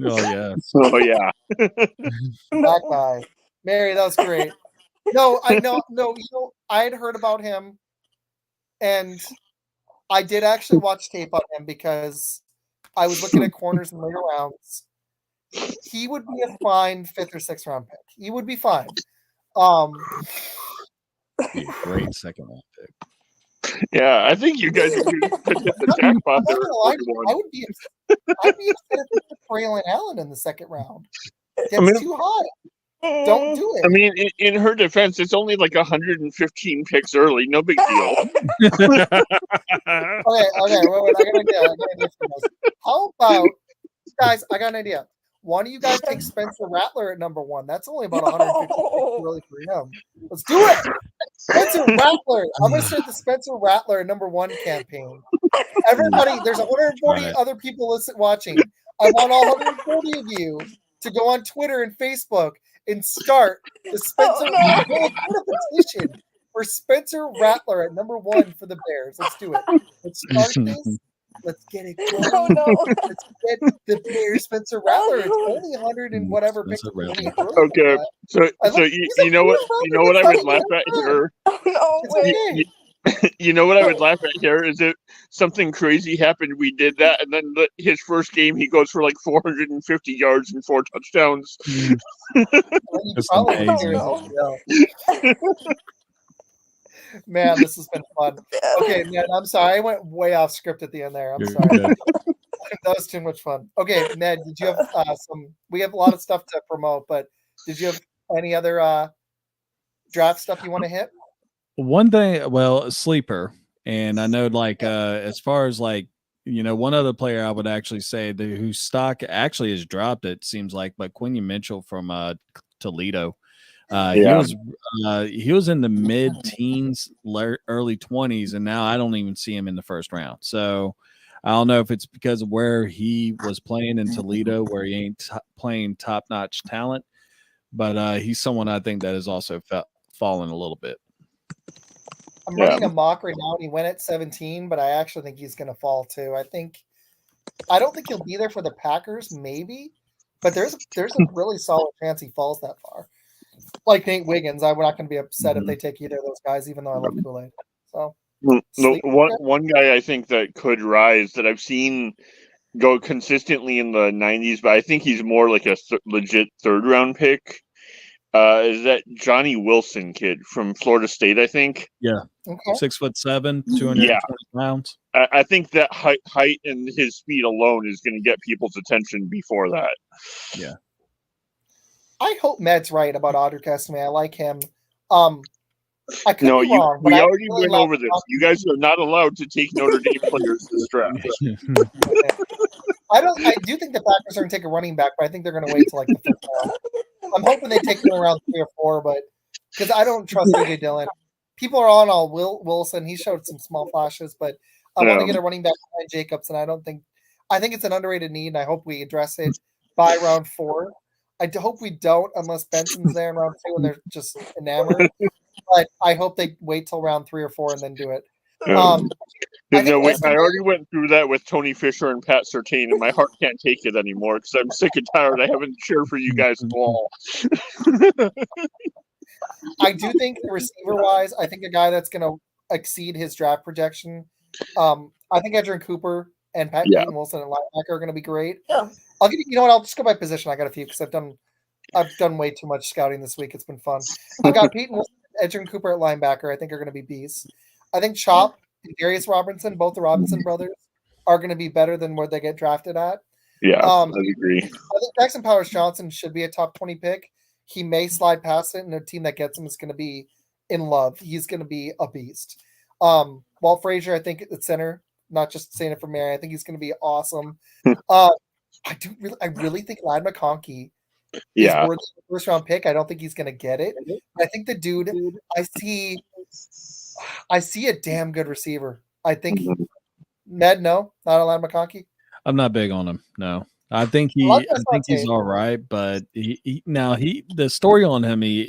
Oh yeah. Oh yeah. That guy. Mary, that was great. No, I know. No, I had heard about him. And I did actually watch tape on him because I was looking at corners in later rounds. He would be a fine 5th or 6th round pick. He would be fine. Be a great second round pick. Yeah, I think you guys could hit the jackpot there. I'd be upset if we took Braylon Allen in the 2nd round. That's too high. Don't do it. I mean, in her defense, it's only like 115 picks early. No big deal. Okay, wait. I got an idea. How about, guys, I got an idea. Why don't you guys take Spencer Rattler at number 1? That's only about 150 picks early for him. Let's do it. Spencer Rattler. I'm going to start the Spencer Rattler number 1 campaign. Everybody, there's 140 other people watching. I want all 140 of you to go on Twitter and Facebook and start the Spencer petition for Spencer Rattler at number 1 for the Bears. Let's do it. Let's start this. Let's get it going. Oh, no. Let's get the Bears Spencer Rattler. It's only 100 and whatever picks. Okay, so you know what I would laugh at here. No way. You know what I would laugh at here is if something crazy happened, we did that, and then his first game he goes for like 450 yards and 4 touchdowns. That's amazing. Man, this has been fun. Okay, Ned, I'm sorry. I went way off script at the end there. I'm sorry. That was too much fun. Okay, Ned, did you have we have a lot of stuff to promote, but did you have any other draft stuff you want to hit? One thing, well, sleeper, and I know like as far as like, you know, one other player I would actually say whose stock actually has dropped, it seems like, but Quinion Mitchell from Toledo. He was in the mid-teens, early 20s, and now I don't even see him in the 1st round. So I don't know if it's because of where he was playing in Toledo, where he ain't playing top-notch talent, but he's someone I think that has also fallen a little bit. I'm running a mock right now, and he went at 17, but I actually think he's going to fall too. I don't think he'll be there for the Packers, maybe, but there's a really solid chance he falls that far. Like Nate Wiggins, I'm not going to be upset if they take either of those guys, even though I love Kool-Aid. So, one guy I think that could rise that I've seen go consistently in the 90s, but I think he's more like a legit 3rd round pick. Is that Johnny Wilson kid from Florida State? I think. Yeah, 6'7", 220 pounds. I think that height and his speed alone is going to get people's attention before that. Yeah. I hope Med's right about Audric Estime. I like him. I could be wrong. We already went over this. You guys are not allowed to take Notre Dame players this draft. I do think the Packers are going to take a running back, but I think they're going to wait till like the 5th round. I'm hoping they take him around 3 or 4, but because I don't trust AJ Dillon. People are on all Wilson. He showed some small flashes, but I want to get a running back behind Jacobs, and I think it's an underrated need, and I hope we address it by round 4. I hope we don't, unless Benson's there in round 2 and they're just enamored. But I hope they wait till round 3 or 4 and then do it. I already went through that with Tony Fisher and Pat Surtain, and my heart can't take it anymore because I'm sick and tired. I haven't cheered for you guys at all. I do think receiver-wise, I think a guy that's going to exceed his draft projection. I think Edgerrin Cooper and Peyton Wilson and linebacker are going to be great. Yeah. I'll give you know what? I'll just go by position. I got a few because I've done way too much scouting this week. It's been fun. I got Peyton Wilson, Edgerrin Cooper at linebacker. I think are going to be beasts. I think Chop and Darius Robinson, both the Robinson brothers, are going to be better than where they get drafted at. Yeah, I agree. I think Jackson Powers Johnson should be a top 20 pick. He may slide past it, and a team that gets him is going to be in love. He's going to be a beast. Walt Frazier, I think at center, not just saying it for Mary. I think he's going to be awesome. I really think Ladd McConkey is worth the 1st round pick. I don't think he's going to get it. I think the dude, I see a damn good receiver. I think Ned, no, not a Ladd McConkey. I'm not big on him. No, I think he's all right, but the story on him he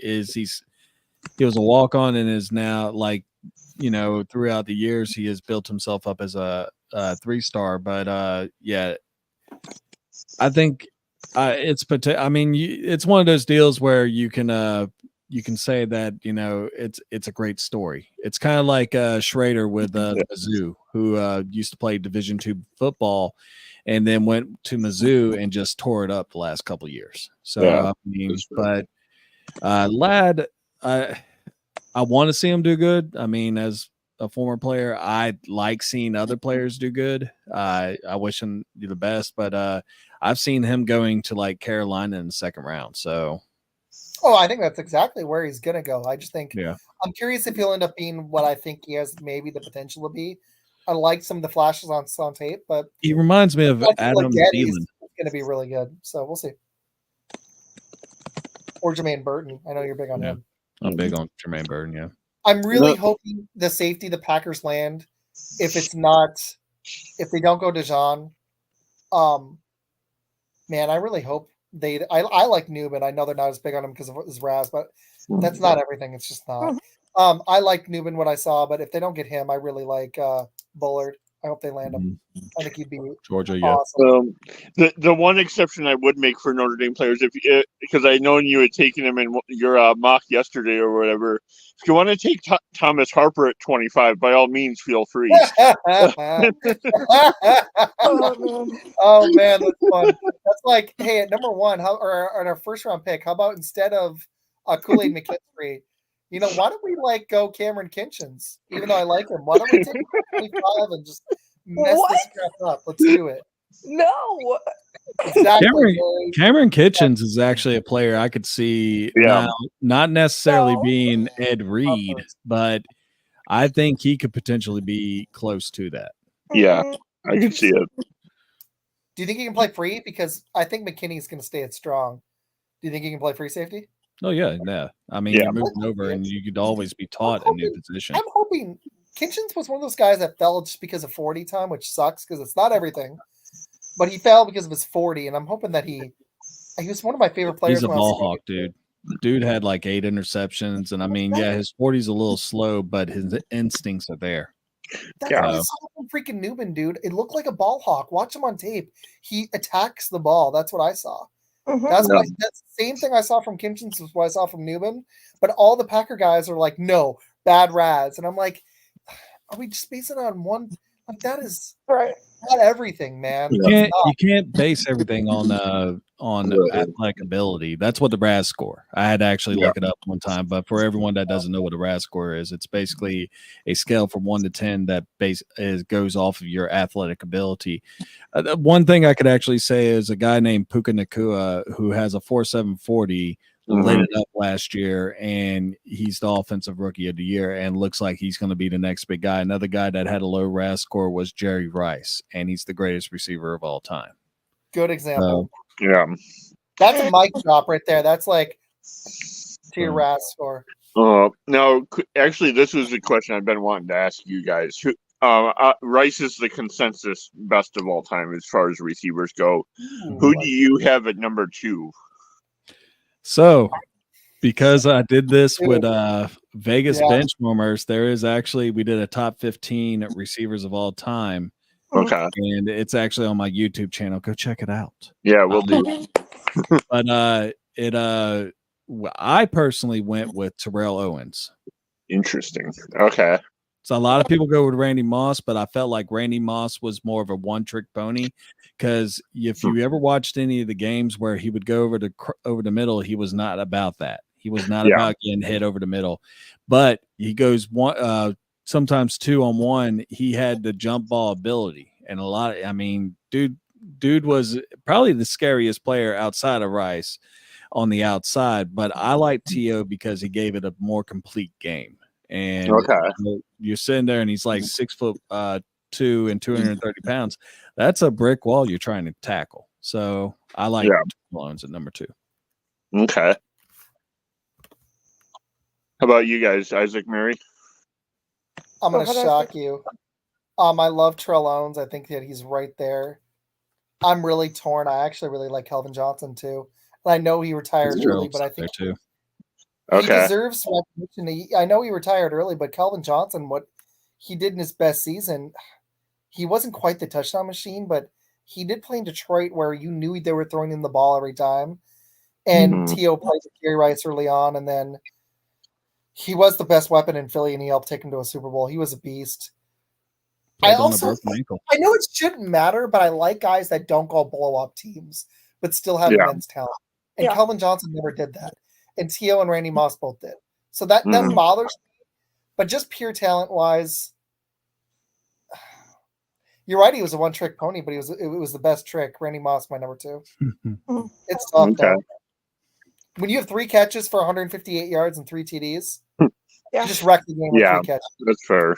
was a walk on and is now like, you know, throughout the years he has built himself up as a 3-star. But I think it's one of those deals where you can say that, you know, it's a great story. It's kind of like Schrader with Mizzou. who used to play Division II football, and then went to Mizzou and just tore it up the last couple of years. So Yeah, I mean, but Ladd, I want to see him do good. I mean, as a former player, I like seeing other players do good. I wish him the best, but I've seen him going to like Carolina in the second round. So, I think that's exactly where he's gonna go. I just think, yeah, I'm curious if he'll end up being what I think he has maybe the potential to be. I like some of the flashes on tape, but he reminds me of Adam Thielen. Going to be really good. So we'll see. Or Jermaine Burton. I know you're big on him. I'm big on Jermaine Burton. Yeah. I'm really hoping the safety the Packers land, if they don't go Dijon, man, I really hope I like Newman. I know they're not as big on him because of his Raz, but that's not everything. It's just not. I like Newman what I saw, but if they don't get him, I really like Bullard. I hope they land him. I think he'd be Georgia. Awesome. The one exception I would make for Notre Dame players, because I know you had taken him in your mock yesterday or whatever. If you want to take Thomas Harper at 25, by all means, feel free. Oh man, that's fun. That's like, hey, at number one, or at our first round pick, how about instead of Kool-Aid McKinstry, why don't we go Cameron Kinchins? Even though I like him, why don't we take 25 and just mess this crap up? Let's do it. No. Exactly. Cameron Kitchens is actually a player I could see now, not necessarily being Ed Reed, but I think he could potentially be close to that. Yeah, I can see it. Do you think he can play free? Because I think McKinney's going to stay at strong. Do you think he can play free safety? Oh, yeah. I mean, you're moving over, and you could always be taught a new position. I'm hoping Kitchens was one of those guys that fell just because of 40 time, which sucks because it's not everything. But he fell because of his 40, and I'm hoping that he was one of my favorite players. He's a ball hawk, dude. Dude had like 8 interceptions, and I mean, his 40's a little slow, but his instincts are there. That's what I saw from freaking Newman, dude. It looked like a ball hawk. Watch him on tape. He attacks the ball. That's what I saw. That's the same thing I saw from Kinchins was what I saw from Newman. But all the Packer guys are like, no, bad Rads. And I'm like, are we just basing it on one? Like, that is right. Not everything, man. You can't base everything on athletic ability. That's what the RAS score. I had to actually look it up one time, but for everyone that doesn't know what a RAS score is, it's basically a scale from 1 to 10 that goes off of your athletic ability. One thing I could actually say is a guy named Puka Nakua who has a 4.740 lit it up last year, and he's the offensive rookie of the year and looks like he's going to be the next big guy. Another guy that had a low RAS score was Jerry Rice, and he's the greatest receiver of all time. Good example. That's a mic drop right there. That's like to your RAS score. No, actually, this was the question I've been wanting to ask you guys. Rice is the consensus best of all time as far as receivers go. Who do you have at number 2? So, because I did this with Vegas Benchwarmers, we did a top 15 receivers of all time. Okay. And it's actually on my YouTube channel. Go check it out. Yeah, we'll do. But I personally went with Terrell Owens. Interesting. Okay. So a lot of people go with Randy Moss, but I felt like Randy Moss was more of a one-trick pony because if you ever watched any of the games where he would go over the middle, he was not about that. He was not about getting hit over the middle. But he goes sometimes 2-on-1. He had the jump ball ability, and dude was probably the scariest player outside of Rice on the outside. But I like T.O. because he gave it a more complete game. And you're sitting there and he's like 6'2" and 230 pounds. That's a brick wall you're trying to tackle. So I like Loans at number 2. Okay. How about you guys, Isaac, Mary? I'm going to shock you. I love Terrell Owens. I think that he's right there. I'm really torn. I actually really like Kelvin Johnson too. And I know he retired early, but I think too. He deserves recognition. I know he retired early, but Kelvin Johnson, what he did in his best season, he wasn't quite the touchdown machine, but he did play in Detroit where you knew they were throwing in the ball every time. And T.O. played with Gary Rice early on, and then he was the best weapon in Philly, and he helped take him to a Super Bowl. He was a beast. I know it shouldn't matter, but I like guys that don't go blow up teams, but still have immense talent. And Kelvin Johnson never did that. And T.O. and Randy Moss both did. So that bothers me. But just pure talent wise, you're right. He was a one-trick pony, but it was the best trick. Randy Moss, my number 2. It's tough, though. When you have 3 catches for 158 yards and 3 TDs, you just wrecked the game with 3 catches. That's fair.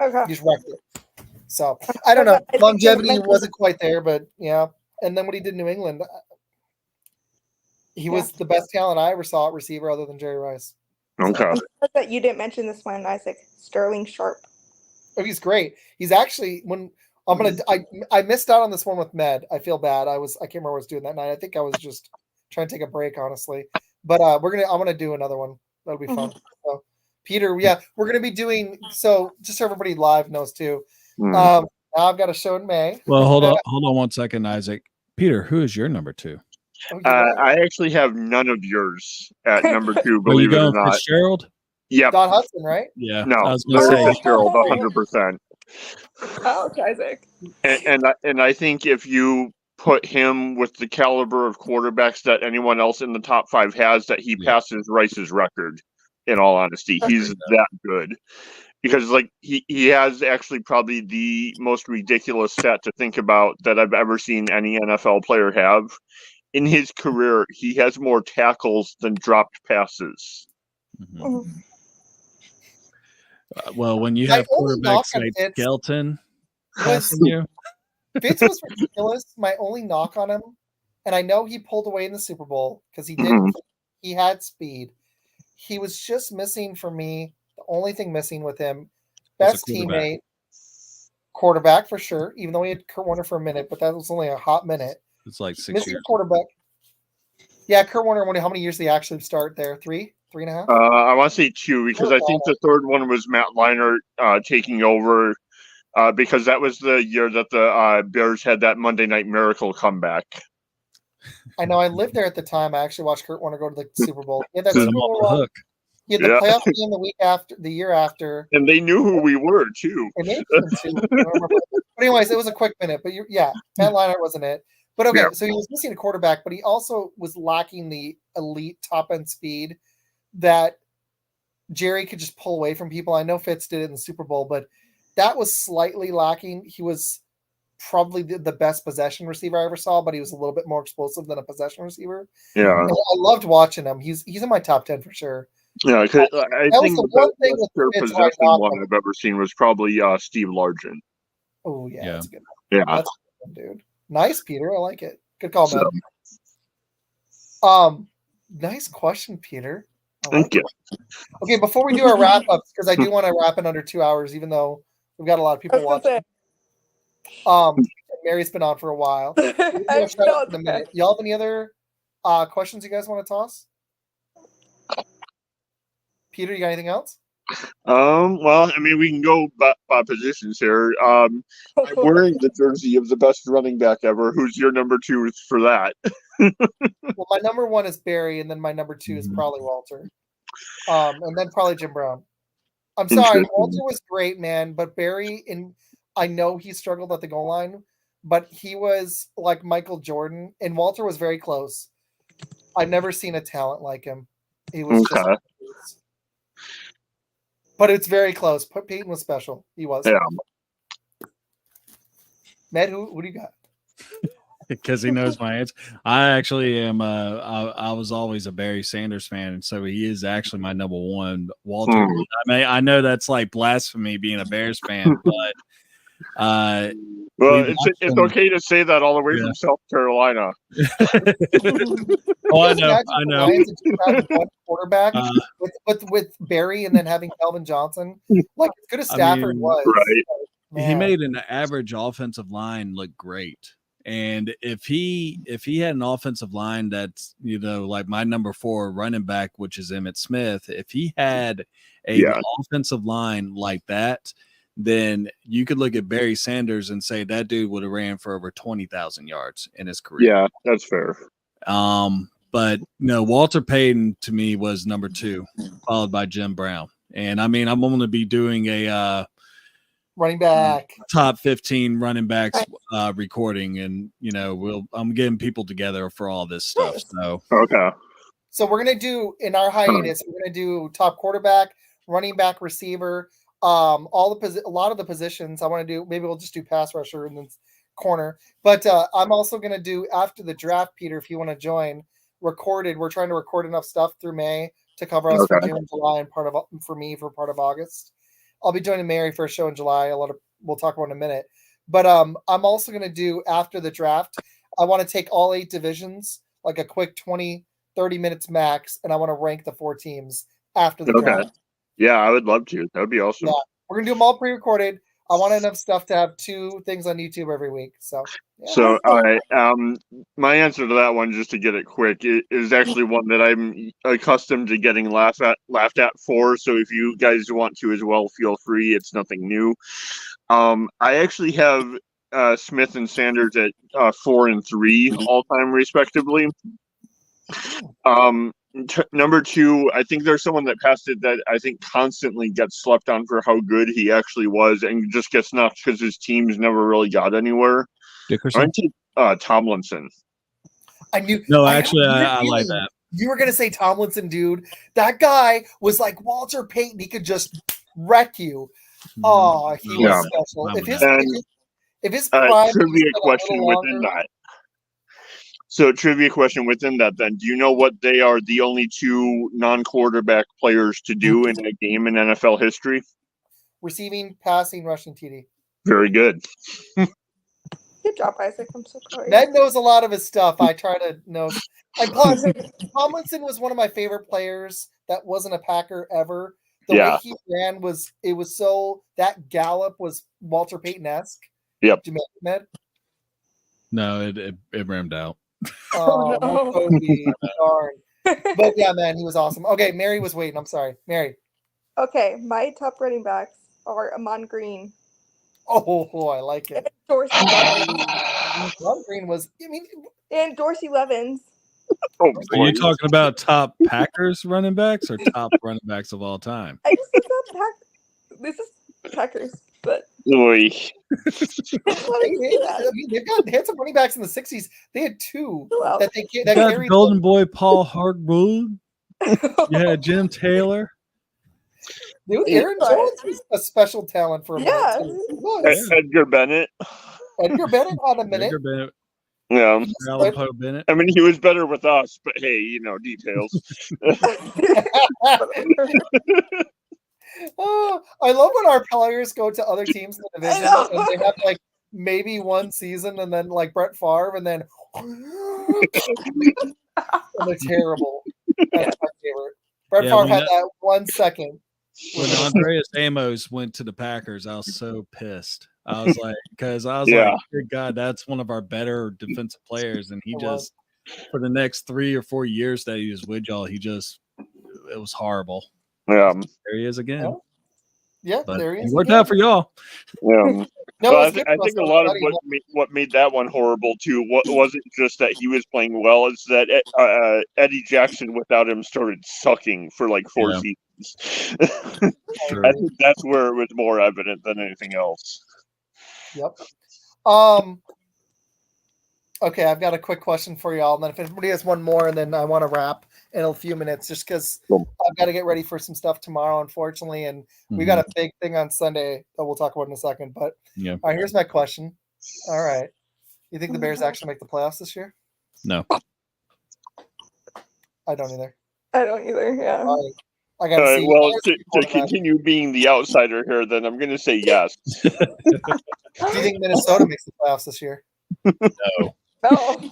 Okay. You just wrecked it. So I don't know. Longevity wasn't quite there, but yeah. And then what he did in New England, he was the best talent I ever saw at receiver, other than Jerry Rice. Okay. That you didn't mention this one, Isaac. Sterling Sharp. Oh, he's great. He's actually I missed out on this one with Med. I feel bad. I can't remember what I was doing that night. I think I was just trying to take a break, honestly. But I'm gonna do another one. That'll be fun. So, Peter, we're gonna be doing, so just so everybody live knows too. Now I've got a show in May. Well, hold on 1 second, Isaac. Peter, who is your number 2? I actually have none of yours at number 2. Believe it or not, Fitzgerald. Yeah, Don Hudson, right? Yeah, no, I was gonna say Fitzgerald, 100%. Oh, Isaac. And I think if you put him with the caliber of quarterbacks that anyone else in the top 5 has, that he passes Rice's record. In all honesty, he's that good. Because he has actually probably the most ridiculous stat to think about that I've ever seen any NFL player have. In his career, he has more tackles than dropped passes. Well, when you have quarterbacks like Skelton passing you, Fitz was ridiculous. My only knock on him, and I know he pulled away in the Super Bowl because he had speed. He was just missing for me. The only thing missing with him, best teammate, quarterback for sure. Even though he had Kurt Warner for a minute, but that was only a hot minute. It's like 6 missing years. Quarterback. Yeah, Kurt Warner. How many years did he actually start there? 3, 3.5. I want to say 2 because I think the third one was Matt Leinart taking over because that was the year that the Bears had that Monday Night Miracle comeback. I know. I lived there at the time. I actually watched Kurt Warner go to the Super Bowl. Yeah, that's Super Bowl hook. He had the playoff game the year after, and they knew who we were too. And they too. But anyways, it was a quick minute. But Matt Leinart wasn't it. But okay, so he was missing a quarterback, but he also was lacking the elite top end speed that Jerry could just pull away from people. I know Fitz did it in the Super Bowl, but that was slightly lacking. He was probably the best possession receiver I ever saw, but he was a little bit more explosive than a possession receiver. Yeah, and I loved watching him. He's in my top 10 for sure. Yeah, I think the best possession one I've ever seen was probably Steve Largent. Oh yeah, that's good. Yeah, that's a good one, dude. Nice, Peter. I like it. Good call, man. Nice question, Peter. Thank you. Okay, before we do our wrap ups, because I do want to wrap in under 2 hours, even though we've got a lot of people watching. Mary's been on for a while. Y'all have any other questions you guys want to toss? Peter, you got anything else? Well, I mean, we can go by positions here. I'm wearing the jersey of the best running back ever. Who's your number 2 for that? Well, my number 1 is Barry, and then my number 2 is probably Walter. And then probably Jim Brown. I'm sorry, Walter was great, man, but Barry, I know he struggled at the goal line, but he was like Michael Jordan, and Walter was very close. I've never seen a talent like him. He was just, but it's very close. Peyton was special. He was. Yeah. Ned, who do you got? Because he knows my answer. I actually am. I was always a Barry Sanders fan, and so he is actually my number 1. Walter. I know that's like blasphemy being a Bears fan, but well, it's okay to say that all the way from South Carolina. Oh, I know. One quarterback with Barry, and then having Calvin Johnson, like as good as Stafford was. Right. He made an average offensive line look great. And if he had an offensive line that's, like my number 4 running back, which is Emmitt Smith, if he had an offensive line like that, then you could look at Barry Sanders and say that dude would have ran for over 20,000 yards in his career. Yeah, that's fair. But no, Walter Payton to me was number 2, followed by Jim Brown. And I mean, I'm going to be doing running back. top 15 running backs recording, and I'm getting people together for all this stuff. Nice. So Okay. So we're gonna do in our hiatus. We're gonna do top quarterback, running back, receiver, a lot of the positions. I want to do. Maybe we'll just do pass rusher and then corner. But I'm also gonna do after the draft, Peter. If you want to join, recorded. We're trying to record enough stuff through May to cover us for June, July, and part of August. I'll be joining Mary for a show in July. We'll talk about in a minute. But I'm also gonna do after the draft. I want to take all 8 divisions, like a quick 20-30 minutes max, and I want to rank the 4 teams after the draft. Yeah, I would love to. That would be awesome. Yeah, we're gonna do them all pre-recorded. I want enough stuff to have 2 things on YouTube every week. So, yeah. So, all right. My answer to that one, just to get it quick, is actually one that I'm accustomed to getting laughed at for. So, if you guys want to as well, feel free. It's nothing new. I actually have Smith and Sanders at 4 and 3 all time, respectively. Number 2, I think there's someone that passed it that I think constantly gets slept on for how good he actually was, and just gets knocked because his teams never really got anywhere. Dickerson? Tomlinson. I knew. No, actually, I like that. You were gonna say Tomlinson, dude. That guy was like Walter Payton. He could just wreck you. Oh, he was special. If his prime trivia question within that. So, trivia question within that, then. Do you know what they are the only 2 non-quarterback players to do in a game in NFL history? Receiving, passing, rushing, TD. Very good. Good job, Isaac. I'm so sorry. Ned knows a lot of his stuff. I try to know. And plus, Tomlinson was one of my favorite players that wasn't a Packer ever. The way he ran that gallop was Walter Payton-esque. Yep. Did you make it, Ned? No, it rimmed out. Oh, no. Kobe. Darn. But yeah, man, he was awesome. Okay, Mary was waiting. I'm sorry. Mary. Okay, my top running backs are Amon Green. Oh, I like it. Dorsey Levens. Amon Green was, and Dorsey Levens. Are you talking about top Packers running backs or top running backs of all time? I just said Packers. This is Packers, but Oy. They had some running backs in the 60s. They had 2 that carried Golden Boy Paul Hardwood. Yeah, Jim Taylor. Dude, Aaron Jones was a special talent for a minute. Edgar Bennett. Edgar Bennett had a minute. Edgar Bennett. Yeah. Alan Poe Bennett. I mean, he was better with us, but hey, details. Oh, I love when our players go to other teams in the division and they have like maybe one season and then like Brett Favre and then and they're terrible. That's my favorite. Brett Favre had that 1 second. When Andreas Amos went to the Packers, I was so pissed. I was like, good God, that's one of our better defensive players. And he just, for the next 3 or 4 years that he was with y'all, it was horrible. Yeah. There he is again. Yeah, but there he is. It worked out for y'all. Yeah. No, I think a lot of what made that one horrible too wasn't just that he was playing well; it's that Eddie Jackson without him started sucking for like 4 seasons. I think that's where it was more evident than anything else. Yep. Okay, I've got a quick question for y'all, and then if anybody has one more, and then I want to wrap in a few minutes, just because I've got to get ready for some stuff tomorrow, unfortunately, and we got a big thing on Sunday that we'll talk about in a second. But all right, here's my question. All right, you think the Bears actually make the playoffs this year? No, I don't either. Yeah. I got to see. Well, to continue being the outsider here, then I'm going to say yes. Do you think Minnesota makes the playoffs this year? No. I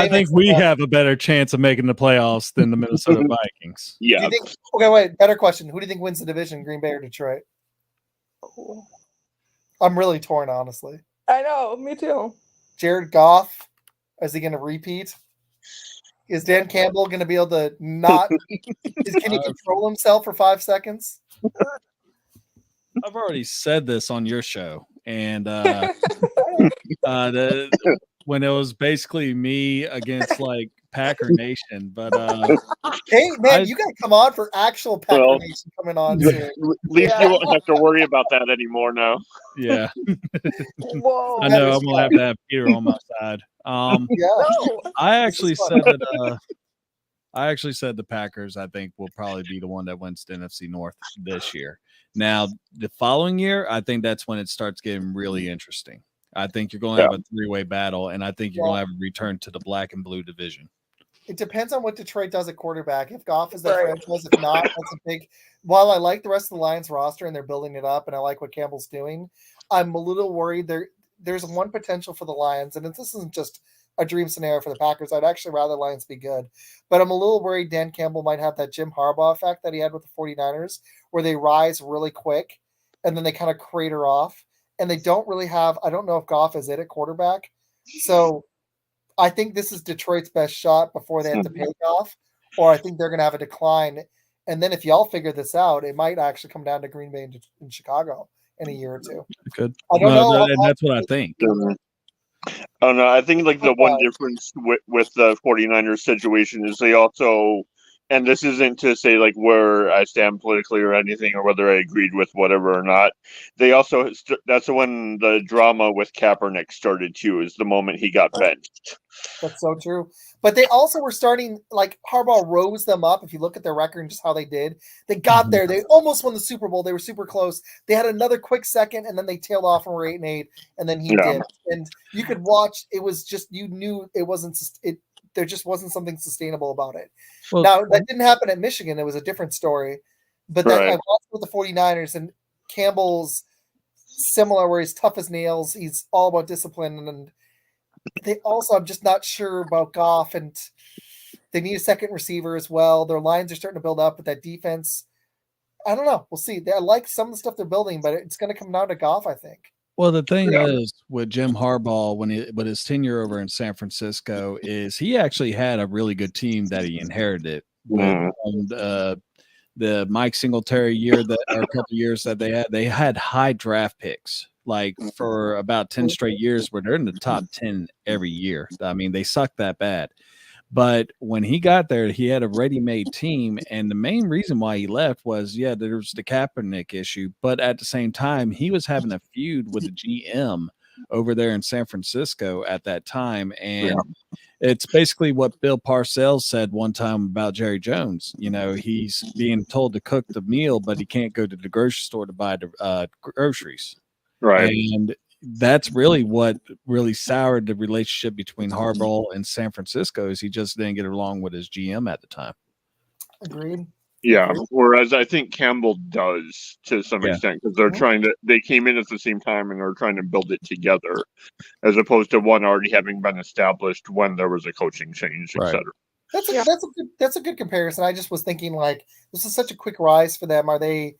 think we have a better chance of making the playoffs than the Minnesota Vikings. Yeah. Okay, wait. Better question. Who do you think wins the division, Green Bay or Detroit? I'm really torn, honestly. I know. Me too. Jared Goff, is he going to repeat? Is Dan Campbell going to be able to not? Can he control himself for 5 seconds? I've already said this on your show, and when it was basically me against like Packer Nation, but hey man, you gotta come on for actual Packer Nation coming on soon. At least you won't have to worry about that anymore now. Yeah. Whoa. I know I'm gonna have Peter on my side. No. I actually said that the Packers, I think, will probably be the one that wins the NFC North this year. Now, the following year, I think that's when it starts getting really interesting. I think you're going to have a three-way battle, and I think you're going to have a return to the black and blue division. It depends on what Detroit does at quarterback. If Goff is that franchise, if not, that's a big. While I like the rest of the Lions roster and they're building it up, and I like what Campbell's doing, I'm a little worried. There's one potential for the Lions, and this isn't just a dream scenario for the Packers. I'd actually rather Lions be good, but I'm a little worried Dan Campbell might have that Jim Harbaugh effect that he had with the 49ers, where they rise really quick and then they kind of crater off, and they don't really have. I don't know if Goff is it at quarterback, so. I think this is Detroit's best shot before they have to pay off, or I think they're going to have a decline. And then if y'all figure this out, it might actually come down to Green Bay and Chicago in a year or two. Good. I don't know. And that's what I think. Oh, no, I think like the one difference with the 49ers situation is they also, and this isn't to say like where I stand politically or anything or whether I agreed with whatever or not. They also, that's when the drama with Kaepernick started too, is the moment he got benched. That's so true. But they also were starting, like Harbaugh rose them up. If you look at their record and just how they did, they got there. They almost won the Super Bowl. They were super close. They had another quick second, and then they tailed off and were 8-8, and then he did. And you could watch. It was just, you knew it wasn't. There just wasn't something sustainable about it. Well, now that didn't happen at Michigan. It was a different story. But I watched with the 49ers, and Campbell's similar, where he's tough as nails. He's all about discipline, and they also, I'm just not sure about Goff, and they need a second receiver as well. Their lines are starting to build up, but that defense, I don't know. We'll see. I like some of the stuff they're building, but it's going to come down to Goff, I think. Well, the thing is with Jim Harbaugh, with his tenure over in San Francisco, is he actually had a really good team that he inherited. With the Mike Singletary year or a couple years that they had high draft picks, like for about 10 straight years where they're in the top 10 every year. I mean, they sucked that bad. But when he got there, he had a ready-made team, and the main reason why he left was, there was the Kaepernick issue, but at the same time, he was having a feud with the GM over there in San Francisco at that time, and it's basically what Bill Parcells said one time about Jerry Jones. You know, he's being told to cook the meal, but he can't go to the grocery store to buy the groceries. Right. And that's really what really soured the relationship between Harbaugh and San Francisco, is he just didn't get along with his GM at the time. Agreed. Yeah, whereas I think Campbell does to some extent, because they came in at the same time and they're trying to build it together, as opposed to one already having been established when there was a coaching change, etc. That's a good comparison. I just was thinking, like, this is such a quick rise for them. Are they?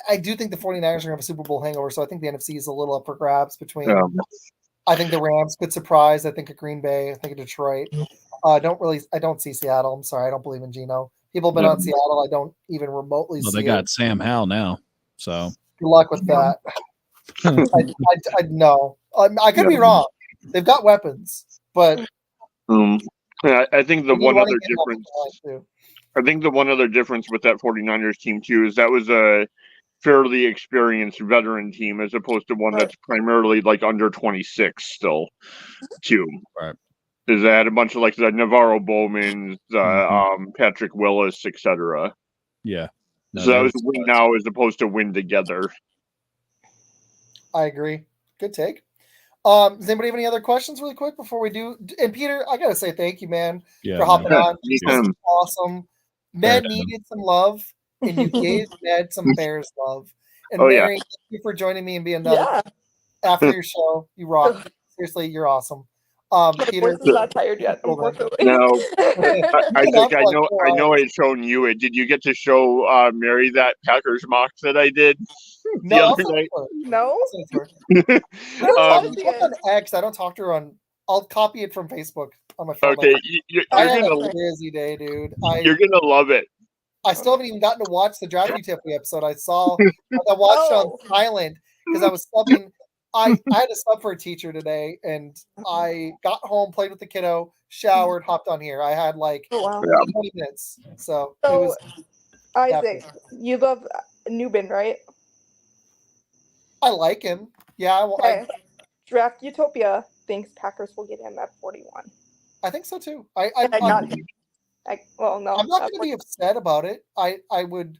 I do think the 49ers are going to have a Super Bowl hangover, so I think the NFC is a little up for grabs between. I think the Rams could surprise. I think at Green Bay. I think at Detroit. I don't see Seattle. I'm sorry. I don't believe in Geno. People have been on Seattle. I don't even remotely see they got Sam Howell now, so good luck with that. I know. I could be wrong. They've got weapons, but I think the one other difference. I think the one other difference with that 49ers team too is that was a fairly experienced veteran team as opposed to one that's primarily like under 26 still, too. Right. Is that a bunch of like the Navarro Bowmans, Patrick Willis, etc. Yeah. No, so that was win now as opposed to win together. I agree. Good take. Does anybody have any other questions really quick before we do? And Peter, I gotta say thank you, man, for hopping on. This was awesome. Med needed some love, and you gave Med some Bears love. And Mary, thank you for joining me and being after your show. You rock. Seriously, you're awesome. Peter, I'm not tired yet. Unfortunately. No, I know I had shown you it. Did you get to show Mary that Packers mock that I did the other night? No. On X, I don't talk to her on. I'll copy it from Facebook on my phone. Okay, I had a busy day, dude. You're gonna love it. I still haven't even gotten to watch the Draft Utopia episode. I watched on silent because I was subbing. I had to sub for a teacher today, and I got home, played with the kiddo, showered, hopped on here. I had like 20 minutes, so it was. Isaac, you love Newbin, right? I like him. Yeah, Okay. Draft Utopia thinks Packers will get him at 41. I think so too. No. I'm not going to be upset about it. I would.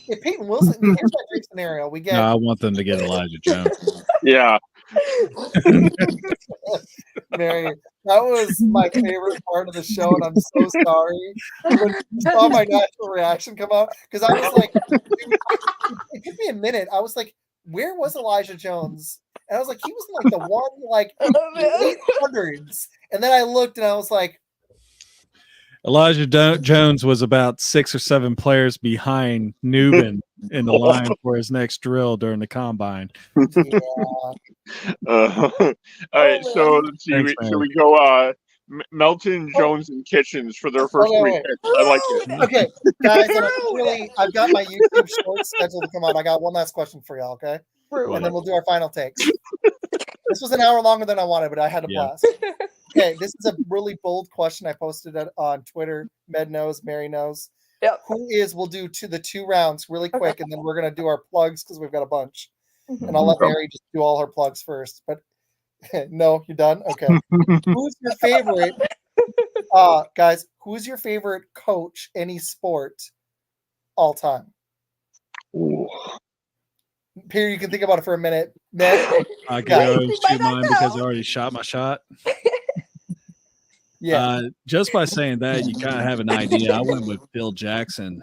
If Peyton Wilson, here's my dream scenario. We get. No, I want them to get Elijah Jones. Yeah. Mary, that was my favorite part of the show, and I'm so sorry when you saw my natural reaction come out, because I was like, it took me a minute. I was like, where was Elijah Jones? And I was like, he was like the one like 800s, and then I looked and I was like, Elijah Jones was about 6 or 7 players behind Newbin in the line for his next drill during the combine. Yeah. All right, so let's see. Should we go Melton, Jones, and Kitchens for their first 3 picks? I like it. Okay, guys, I've got my YouTube short scheduled to come out. I got one last question for y'all, okay? And then we'll do our final takes. This was an hour longer than I wanted, but I had a blast. Okay, this is a really bold question. I posted it on Twitter. Med knows, Mary knows. Yep. We'll do the 2 rounds really quick, and then we're going to do our plugs because we've got a bunch. And I'll let Mary just do all her plugs first. But no, you're done? Okay. Who's your favorite? Guys, who's your favorite coach, any sport, all time? Ooh. Peter, you can think about it for a minute. Med? I can go shoot mine because I already shot my shot. Yeah. Just by saying that, you kind of have an idea. I went with Phil Jackson,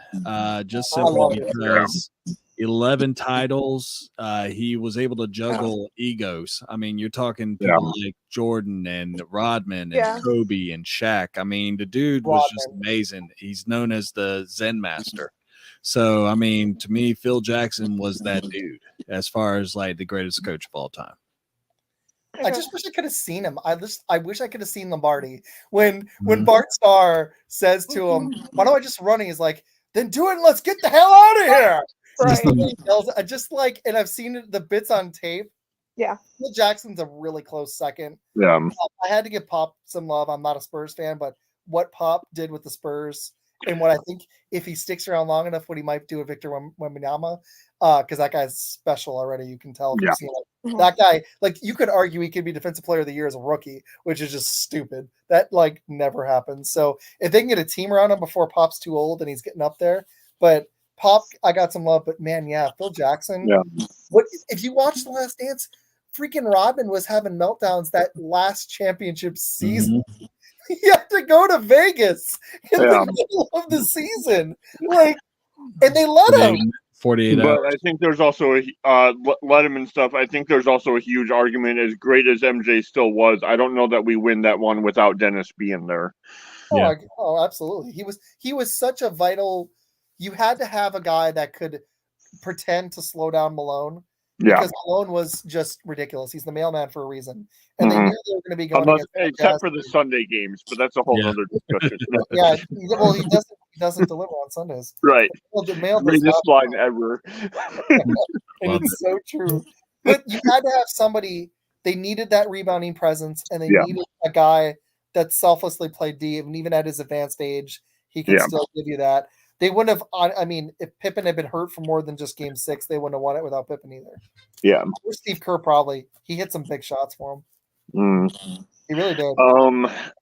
just simply because 11 titles. He was able to juggle egos. I mean, you're talking people like Jordan and Rodman and Kobe and Shaq. I mean, the dude was just amazing. He's known as the Zen Master. So, I mean, to me, Phil Jackson was that dude as far as like the greatest coach of all time. I just wish I could have seen him. I wish I could have seen Lombardi when Bart Starr says to him, "Why don't I just run?" He's like, "Then do it and let's get the hell out of here." Right. I just like, and I've seen the bits on tape. Yeah. Phil Jackson's a really close second. Yeah. I had to give Pop some love. I'm not a Spurs fan, but what Pop did with the Spurs and what I think if he sticks around long enough, what he might do with Victor Wembanyama, because that guy's special already. You can tell if you've seen it. That guy, like, you could argue he could be Defensive Player of the Year as a rookie, which is just stupid. That like never happens. So if they can get a team around him before Pop's too old and he's getting up there, but Pop, I got some love. But man, Phil Jackson. Yeah. What if you watch The Last Dance? Freaking Rodman was having meltdowns that last championship season. Mm-hmm. He had to go to Vegas in the middle of the season, like, and they let him. 48 hours. But I think there's also let him and stuff. I think there's also a huge argument. As great as MJ still was, I don't know that we win that one without Dennis being there. Oh, absolutely. He was such a vital. You had to have a guy that could pretend to slow down Malone. Because Malone was just ridiculous. He's the mailman for a reason. And they knew they were going to be going except for the Sunday games, but that's a whole other discussion. Well, he doesn't deliver on Sundays. Right. Well, the mail greatest line ever. And it's so true. But you had to have somebody, they needed that rebounding presence, and they needed a guy that selflessly played D, and even at his advanced age, he could still give you that. They wouldn't have. I mean, if Pippen had been hurt for more than just Game 6, they wouldn't have won it without Pippen either. Yeah. Or Steve Kerr he hit some big shots for him. He really did.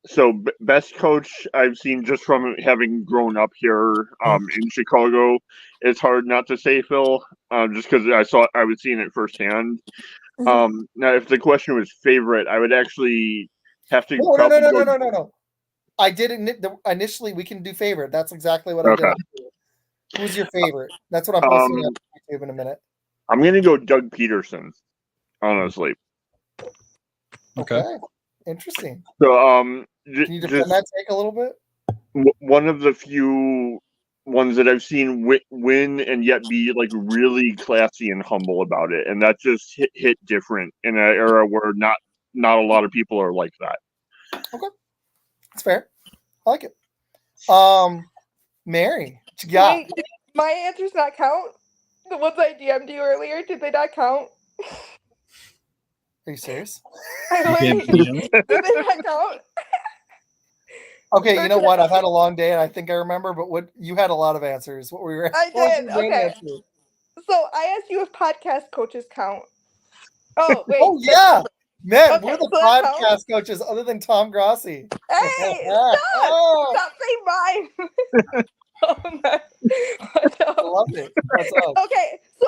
So best coach I've seen just from having grown up here in Chicago. It's hard not to say Phil, just because I was seeing it firsthand. Now, if the question was favorite, I would actually have to. No. I did initially. We can do favorite. That's exactly what I did. Who's your favorite? That's what I'm posting on YouTube in a minute. I'm gonna go Doug Peterson. Honestly. Okay. Interesting. So, can you defend that take a little bit? One of the few ones that I've seen win and yet be like really classy and humble about it, and that just hit different in an era where not a lot of people are like that. Okay. It's fair. I like it. Mary, my answers not count? The ones I DM'd you earlier, did they not count? Are you serious? Wait, does that count? Okay, you know what? I've had a long day, and I think I remember. But what you had a lot of answers. What were your? I did. Okay. So I asked you if podcast coaches count. Oh wait. Oh yeah, man, Okay, we're the so that podcast counts? coaches other than Tom Grossi. Hey, stop saying mine. Oh man. I love it. What's up? Okay, so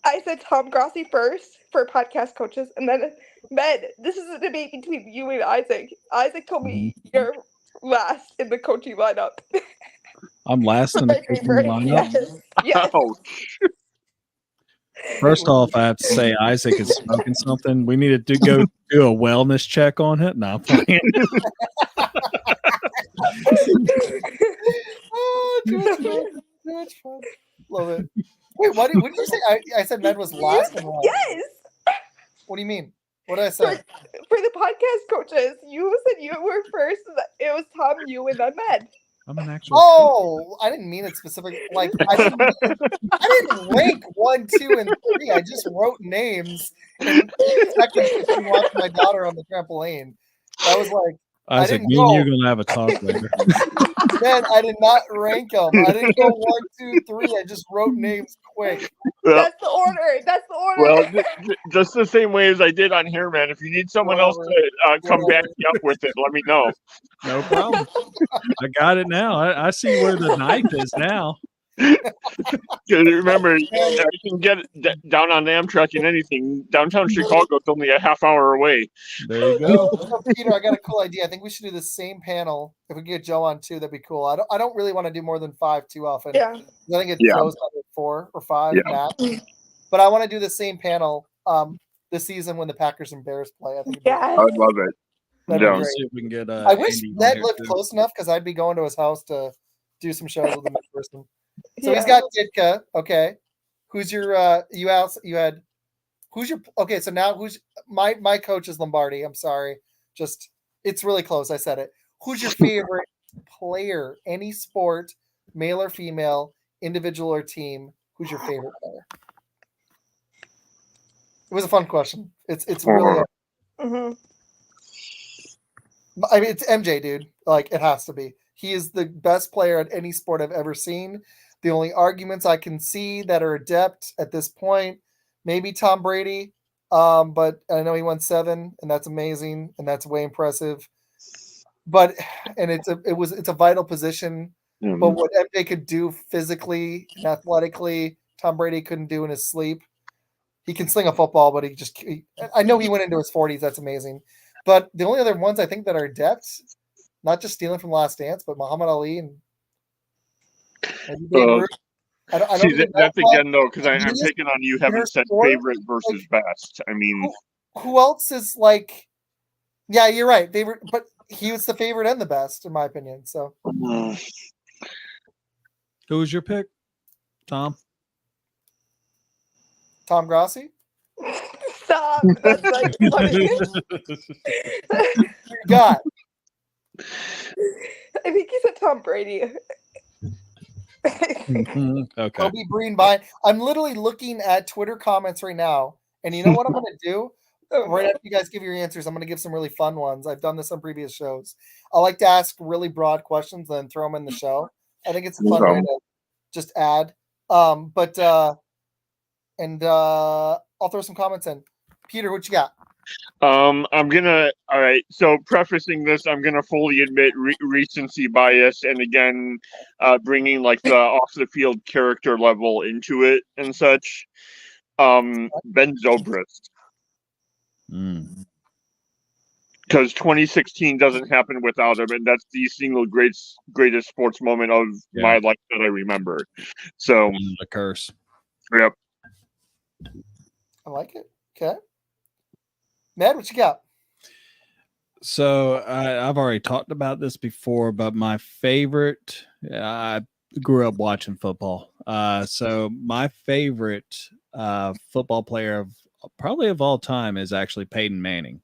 I said Tom Grossi first for podcast coaches, and then Med. This is a debate between you and Isaac. Isaac told me you're last in the coaching lineup. I'm last in the coaching lineup. Yes. Oh, First off, I have to say Isaac is smoking something. We need to go do a wellness check on it. No, I'm playing. Oh, too much fun. Love it. Wait, what did you say? I said Med was last. Yes. What do you mean? What did I say? For the podcast coaches, you said you were first. It was Tom, you, and then Med. I'm an actual. Oh, I didn't mean it specific. Like I didn't rank 1, 2, and 3. I just wrote names and seconds to watch my daughter on the trampoline. That was like Isaac, me and you're gonna have a talk later. Man, I did not rank them. I didn't go 1, 2, 3. I just wrote names quick. That's the order. That's the order. Well, just the same way as I did on here, man. If you need someone else to come back me up with it, let me know. No problem. I got it now. I see where the knife is now. Remember, I can get down on Amtrak and anything. Downtown Chicago is only a half hour away. There you go. So, Peter, I got a cool idea. I think we should do the same panel. If we could get Joe on too, that'd be cool. I don't really want to do more than 5 too often. Yeah. I think it goes on 4 or 5 max. But I want to do the same panel this season when the Packers and Bears play. I think I'd love it. Yeah. See if we can get. I wish Ned lived close enough because I'd be going to his house to do some shows with him in person. So he's got Ditka. Okay, who's your okay? So now who's my coach is Lombardi. I'm sorry, just it's really close. I said it. Who's your favorite player? Any sport, male or female, individual or team? Who's your favorite player? It was a fun question. It's really. I mean, it's MJ, dude. Like it has to be. He is the best player at any sport I've ever seen. The only arguments I can see that are adept at this point, maybe Tom Brady, but I know he won 7, and that's amazing, and that's way impressive. But it's a vital position. Mm-hmm. But what MJ could do physically and athletically, Tom Brady couldn't do in his sleep. He can sling a football, but I know he went into his 40s. That's amazing. But the only other ones I think that are adept, not just stealing from Last Dance, but Muhammad Ali and that's again though, because I'm picking on you having said favorite versus best. I mean, who else is like? Yeah, you're right. Favorite, but he was the favorite and the best, in my opinion. So, who was your pick, Tom? Tom Grossi. Stop. That's like funny. God. I think he said Tom Brady. Okay. Kobe Breen by. I'm literally looking at Twitter comments right now, and you know what I'm going to do? Right after you guys give your answers, I'm going to give some really fun ones. I've done this on previous shows. I like to ask really broad questions and then throw them in the show. I think it's a fun way to just add. I'll throw some comments in. Peter, what you got? All right. So prefacing this, I'm gonna fully admit recency bias, and again, bringing like the off the field character level into it and such. Ben Zobrist, because 2016 doesn't happen without him, and that's the single greatest sports moment of my life that I remember. So the curse. Yep. I like it. Okay. Matt, what you got? So I've already talked about this before, but my favorite, I grew up watching football. So my favorite football player of all time is actually Peyton Manning.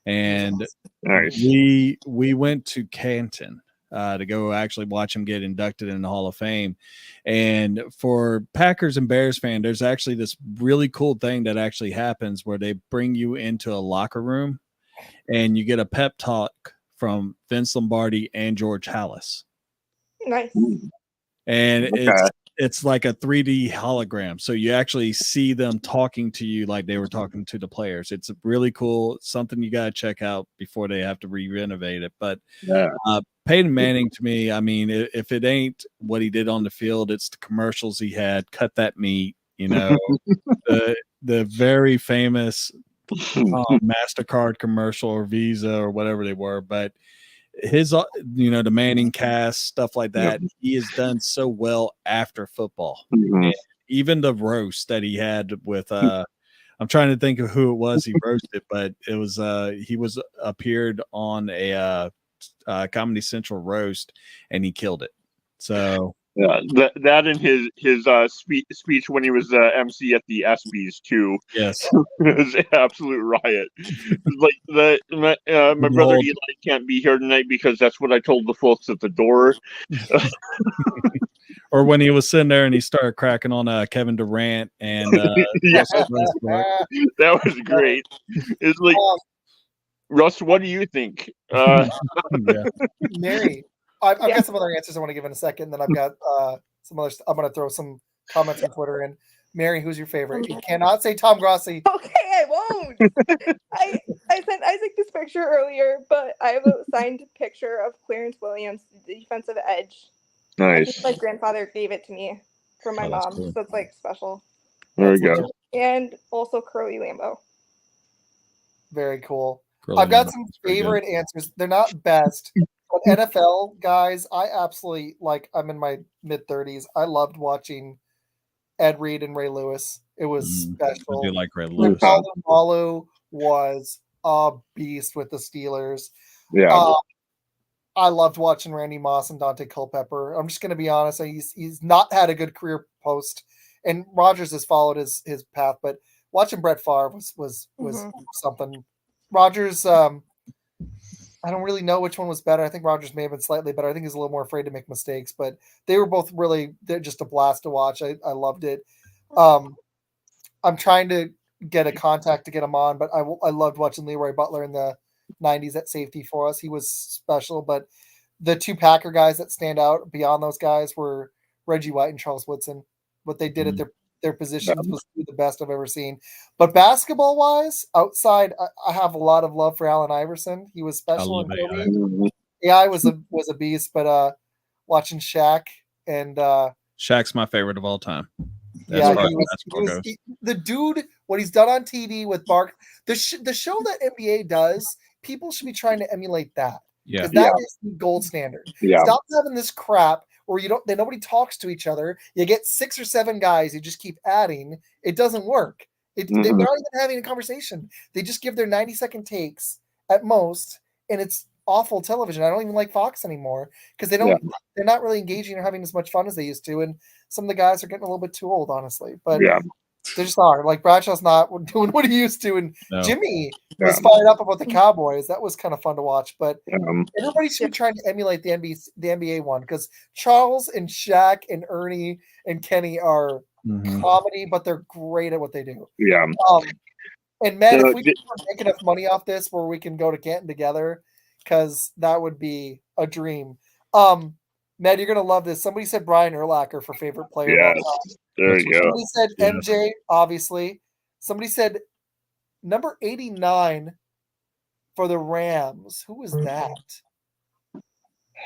And nice. we went to Canton to go actually watch him get inducted in the Hall of Fame. And for Packers and Bears fan, there's actually this really cool thing that actually happens where they bring you into a locker room and you get a pep talk from Vince Lombardi and George Halas. Nice. And it's like a 3D hologram. So you actually see them talking to you like they were talking to the players. It's really cool. It's something you got to check out before they have to re-renovate it. But Peyton Manning, to me, I mean, if it ain't what he did on the field, it's the commercials he had, Cut That Meat, you know, the very famous MasterCard commercial or Visa or whatever they were. But his, you know, the Manning cast, stuff like that, he has done so well after football. Even the roast that he had with I'm trying to think of who it was he roasted, but it was he was appeared on a Comedy Central roast and he killed it. So that and his speech when he was MC at the ESPYs too. Yes, it was an absolute riot. Like my brother Eli can't be here tonight because that's what I told the folks at the door. Or when he was sitting there and he started cracking on Kevin Durant and that was great. It's like Russ, what do you think? Mary. I've got some other answers I want to give in a second. Then I've got some other. I'm going to throw some comments on Twitter in. Mary, who's your favorite? You cannot say Tom Grossi. Okay, I won't. I sent Isaac this picture earlier, but I have a signed picture of Clarence Williams, the defensive edge. Nice. My grandfather gave it to me from my mom, cool. So it's like special. There we go. And also Curly Lambeau. Very cool. Curly I've got Lambeau. some favorite answers. They're not best. But NFL guys, I absolutely like. I'm in my mid-30s. I loved watching Ed Reed and Ray Lewis. It was special. I do like Ray Lewis. Polamalu was a beast with the Steelers. Yeah. I loved watching Randy Moss and Dante Culpepper. I'm just going to be honest. He's not had a good career post, and Rodgers has followed his path. But watching Brett Favre was something. Rodgers. I don't really know which one was better. I think Rodgers may have been slightly better. I think he's a little more afraid to make mistakes, but they were both they're just a blast to watch. I loved it. I'm trying to get a contact to get him on, but I loved watching Leroy Butler in the 90s at safety for us. He was special, but the two Packer guys that stand out beyond those guys were Reggie White and Charles Woodson. What they did at their positions was the best I've ever seen. But basketball wise, outside, I have a lot of love for Allen Iverson. He was special. AI was a beast, but watching Shaq and Shaq's my favorite of all time. The dude, what he's done on TV with Bark, the show that NBA does, people should be trying to emulate that. Yeah, that is the gold standard. Yeah. Stop having this crap where nobody talks to each other. You get 6 or 7 guys, you just keep adding. It doesn't work. They're not even having a conversation. They just give their 90-second takes at most, and it's awful television. I don't even like Fox anymore because they're not really engaging or having as much fun as they used to. And some of the guys are getting a little bit too old, honestly. But they just are. Like Bradshaw's not doing what he used to, and Jimmy was fired up about the Cowboys. That was kind of fun to watch. But everybody should be trying to emulate the NBA one because Charles and Shaq and Ernie and Kenny are comedy, but they're great at what they do. Yeah. And Matt, if we can make enough money off this where we can go to Canton together, because that would be a dream. Matt, you're gonna love this. Somebody said Brian Urlacher for favorite player. Yes, there you go. Somebody said MJ, obviously. Somebody said number 89 for the Rams. Who is that?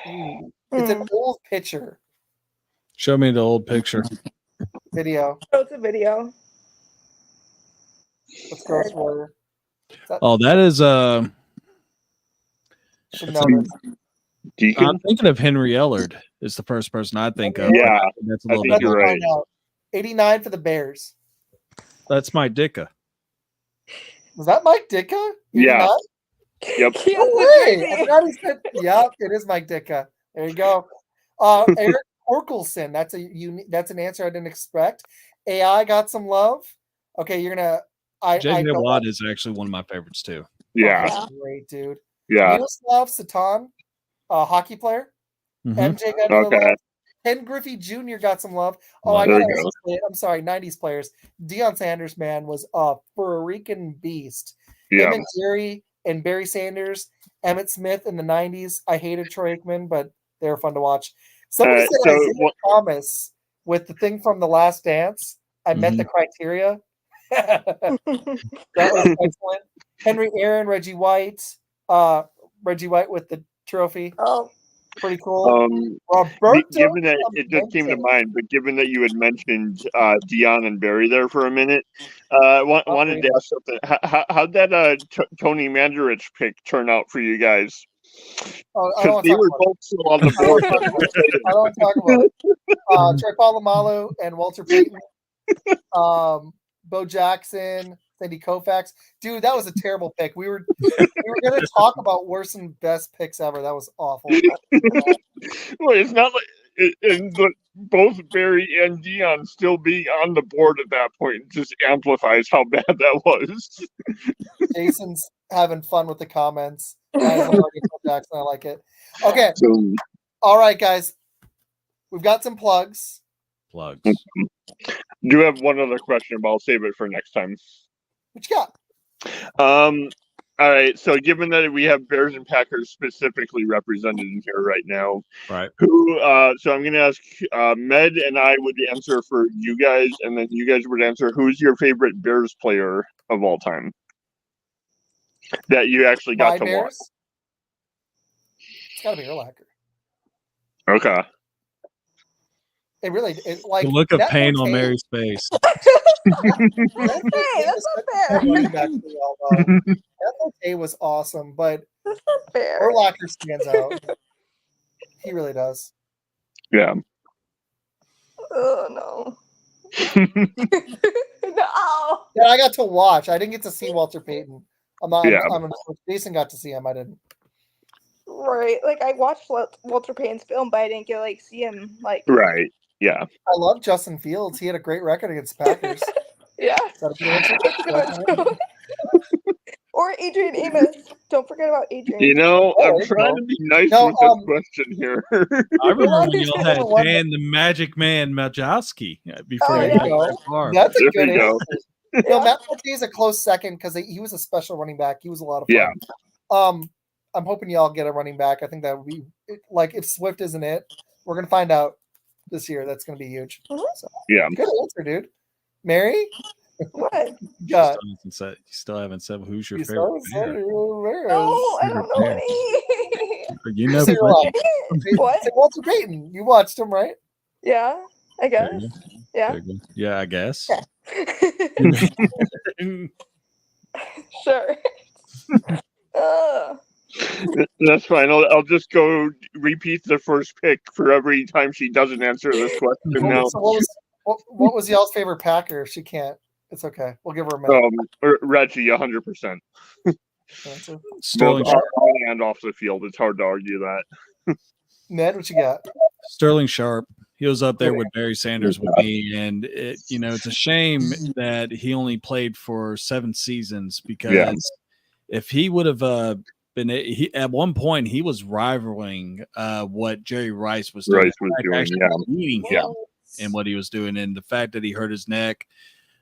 It's an old picture. Show me the old picture. Video. Oh, it's a video. Let's go for that is Deacon? I'm thinking of Henry Ellard is the first person I think of. Yeah, that's a little bit right. 89 for the Bears. That's Mike Ditka. Was that Mike Ditka? Yeah. Yep. Yep, it is Mike Ditka. There you go. Eric Orkelson. That's an answer I didn't expect. AI got some love. Okay, you're gonna. J.J. Watt is actually one of my favorites too. Yeah. Oh, great dude. Yeah. Miroslav Satan, hockey player. MJ got another Okay. love. Ken Griffey Jr. got some love. Oh, There I you got go. it. I'm sorry, 90s players. Deion Sanders, man, was a freaking beast. Yeah. Him and Jerry and Barry Sanders, Emmett Smith in the 90s. I hated Troy Aikman, but they were fun to watch. Somebody said so Isaiah what- Thomas with the thing from The Last Dance. I met the criteria. That was excellent. Henry Aaron, Reggie White with the trophy. Oh, Pretty cool. Given that it just came to mind, but given that you had mentioned Dion and Barry there for a minute, wanted to ask something. How'd that Tony Mandarich pick turn out for you guys? Because they were both still on the board. I don't talk about it. Troy Polamalu and Walter Payton, Bo Jackson, Cindy Koufax. Dude, that was a terrible pick. We were going to talk about worst and best picks ever. That was awful. Well, it's not like both Barry and Dion still being on the board at that point just amplifies how bad that was. Jason's having fun with the comments. Guys, I like it. Okay. All right, guys. We've got some plugs. Do have one other question, but I'll save it for next time. What you got? All right. So, given that we have Bears and Packers specifically represented in here right now, right? Who? So I'm going to ask Med and I would answer for you guys, and then you guys would answer who's your favorite Bears player of all time that you actually got to watch. It's got to be Urlacher. Okay. It like the look of pain on Mary's face. Hey, that's not fair. That was awesome, but That's not fair. Urlacher stands out. He really does. Yeah. Oh no. No. Yeah, I got to watch. I didn't get to see Walter Payton. Yeah. Jason got to see him. I didn't. Right. Like I watched Walter Payton's film, but I didn't get to see him. Like. Right. Yeah. I love Justin Fields. He had a great record against the Packers. Yeah. Is that a good answer? Or Adrian Amos. Don't forget about Adrian. You know, I'm trying to be nice with this question here. I remember when y'all had Dan the Magic Man Majowski before he got that far. That's a good answer. No, Matt Forte is a close second because he was a special running back. He was a lot of fun. Yeah. I'm hoping y'all get a running back. I think that would be like if Swift isn't it, we're gonna find out this year. That's gonna be huge. So, yeah. Good answer, dude. Mary? What? You still haven't said who's your favorite player. No, I don't know any. You know what? Walter Payton. You watched him, right? Yeah, I guess. Yeah. Yeah, I guess. Sure. That's fine. I'll just go repeat the first pick for every time she doesn't answer this question now. So what was y'all's favorite Packer? If she can't, it's okay. We'll give her a minute. Reggie, 100%. Sterling Both on and off the field. It's hard to argue that. Ned, what you got? Sterling Sharp. He was up there with Barry Sanders with me, and it's a shame that he only played for 7 seasons because if he would have been, at one point he was rivaling what Jerry Rice was doing, leading him in what he was doing, and the fact that he hurt his neck.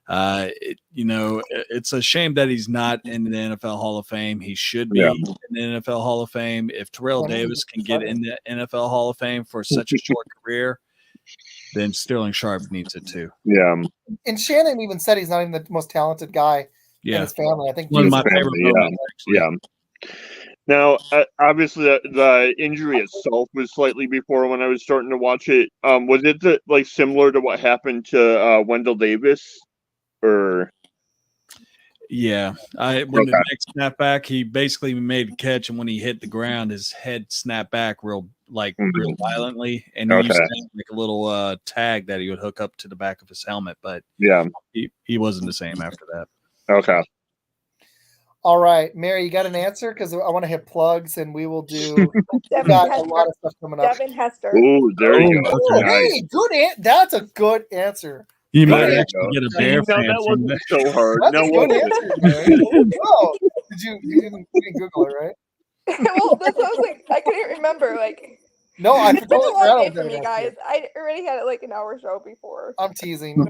It's a shame that he's not in the NFL Hall of Fame. He should be in the NFL Hall of Fame. If Terrell Davis can get in the NFL Hall of Fame for such a short career, then Sterling Sharp needs it too. Yeah. And Shannon even said he's not even the most talented guy in his family. I think one of my favorite moments, Yeah. Now, obviously, the injury itself was slightly before when I was starting to watch it. Was it similar to what happened to Wendell Davis? Or when the neck snapped back, he basically made a catch, and when he hit the ground, his head snapped back real violently, and he used to have like a little tag that he would hook up to the back of his helmet. But he wasn't the same after that. Okay. All right, Mary, you got an answer? Because I want to hit plugs, and we will do. We've got a lot of stuff coming up. Devin Hester. Oh, there you go. Hey, good. That's a good answer. You might actually get a Bear fan. That wasn't so hard. That's a good answer, Mary. Oh, you didn't Google it, right? Well, that's what I was like. I couldn't remember. No, I It's been a totally long forgot day about for me, that. guys. I already had like an hour show before. I'm teasing.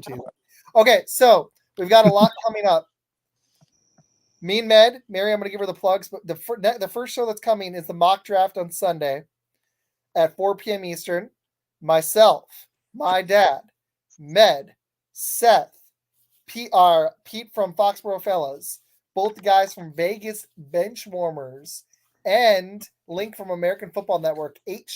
Okay, so we've got a lot coming up. Me and Mary, I'm going to give her the plugs, but the first show that's coming is the mock draft on Sunday at 4 p.m. Eastern. Myself, my dad, Med, Seth, Pete from Foxborough Fellas, both the guys from Vegas Benchwarmers, and Link from American Football Network. 8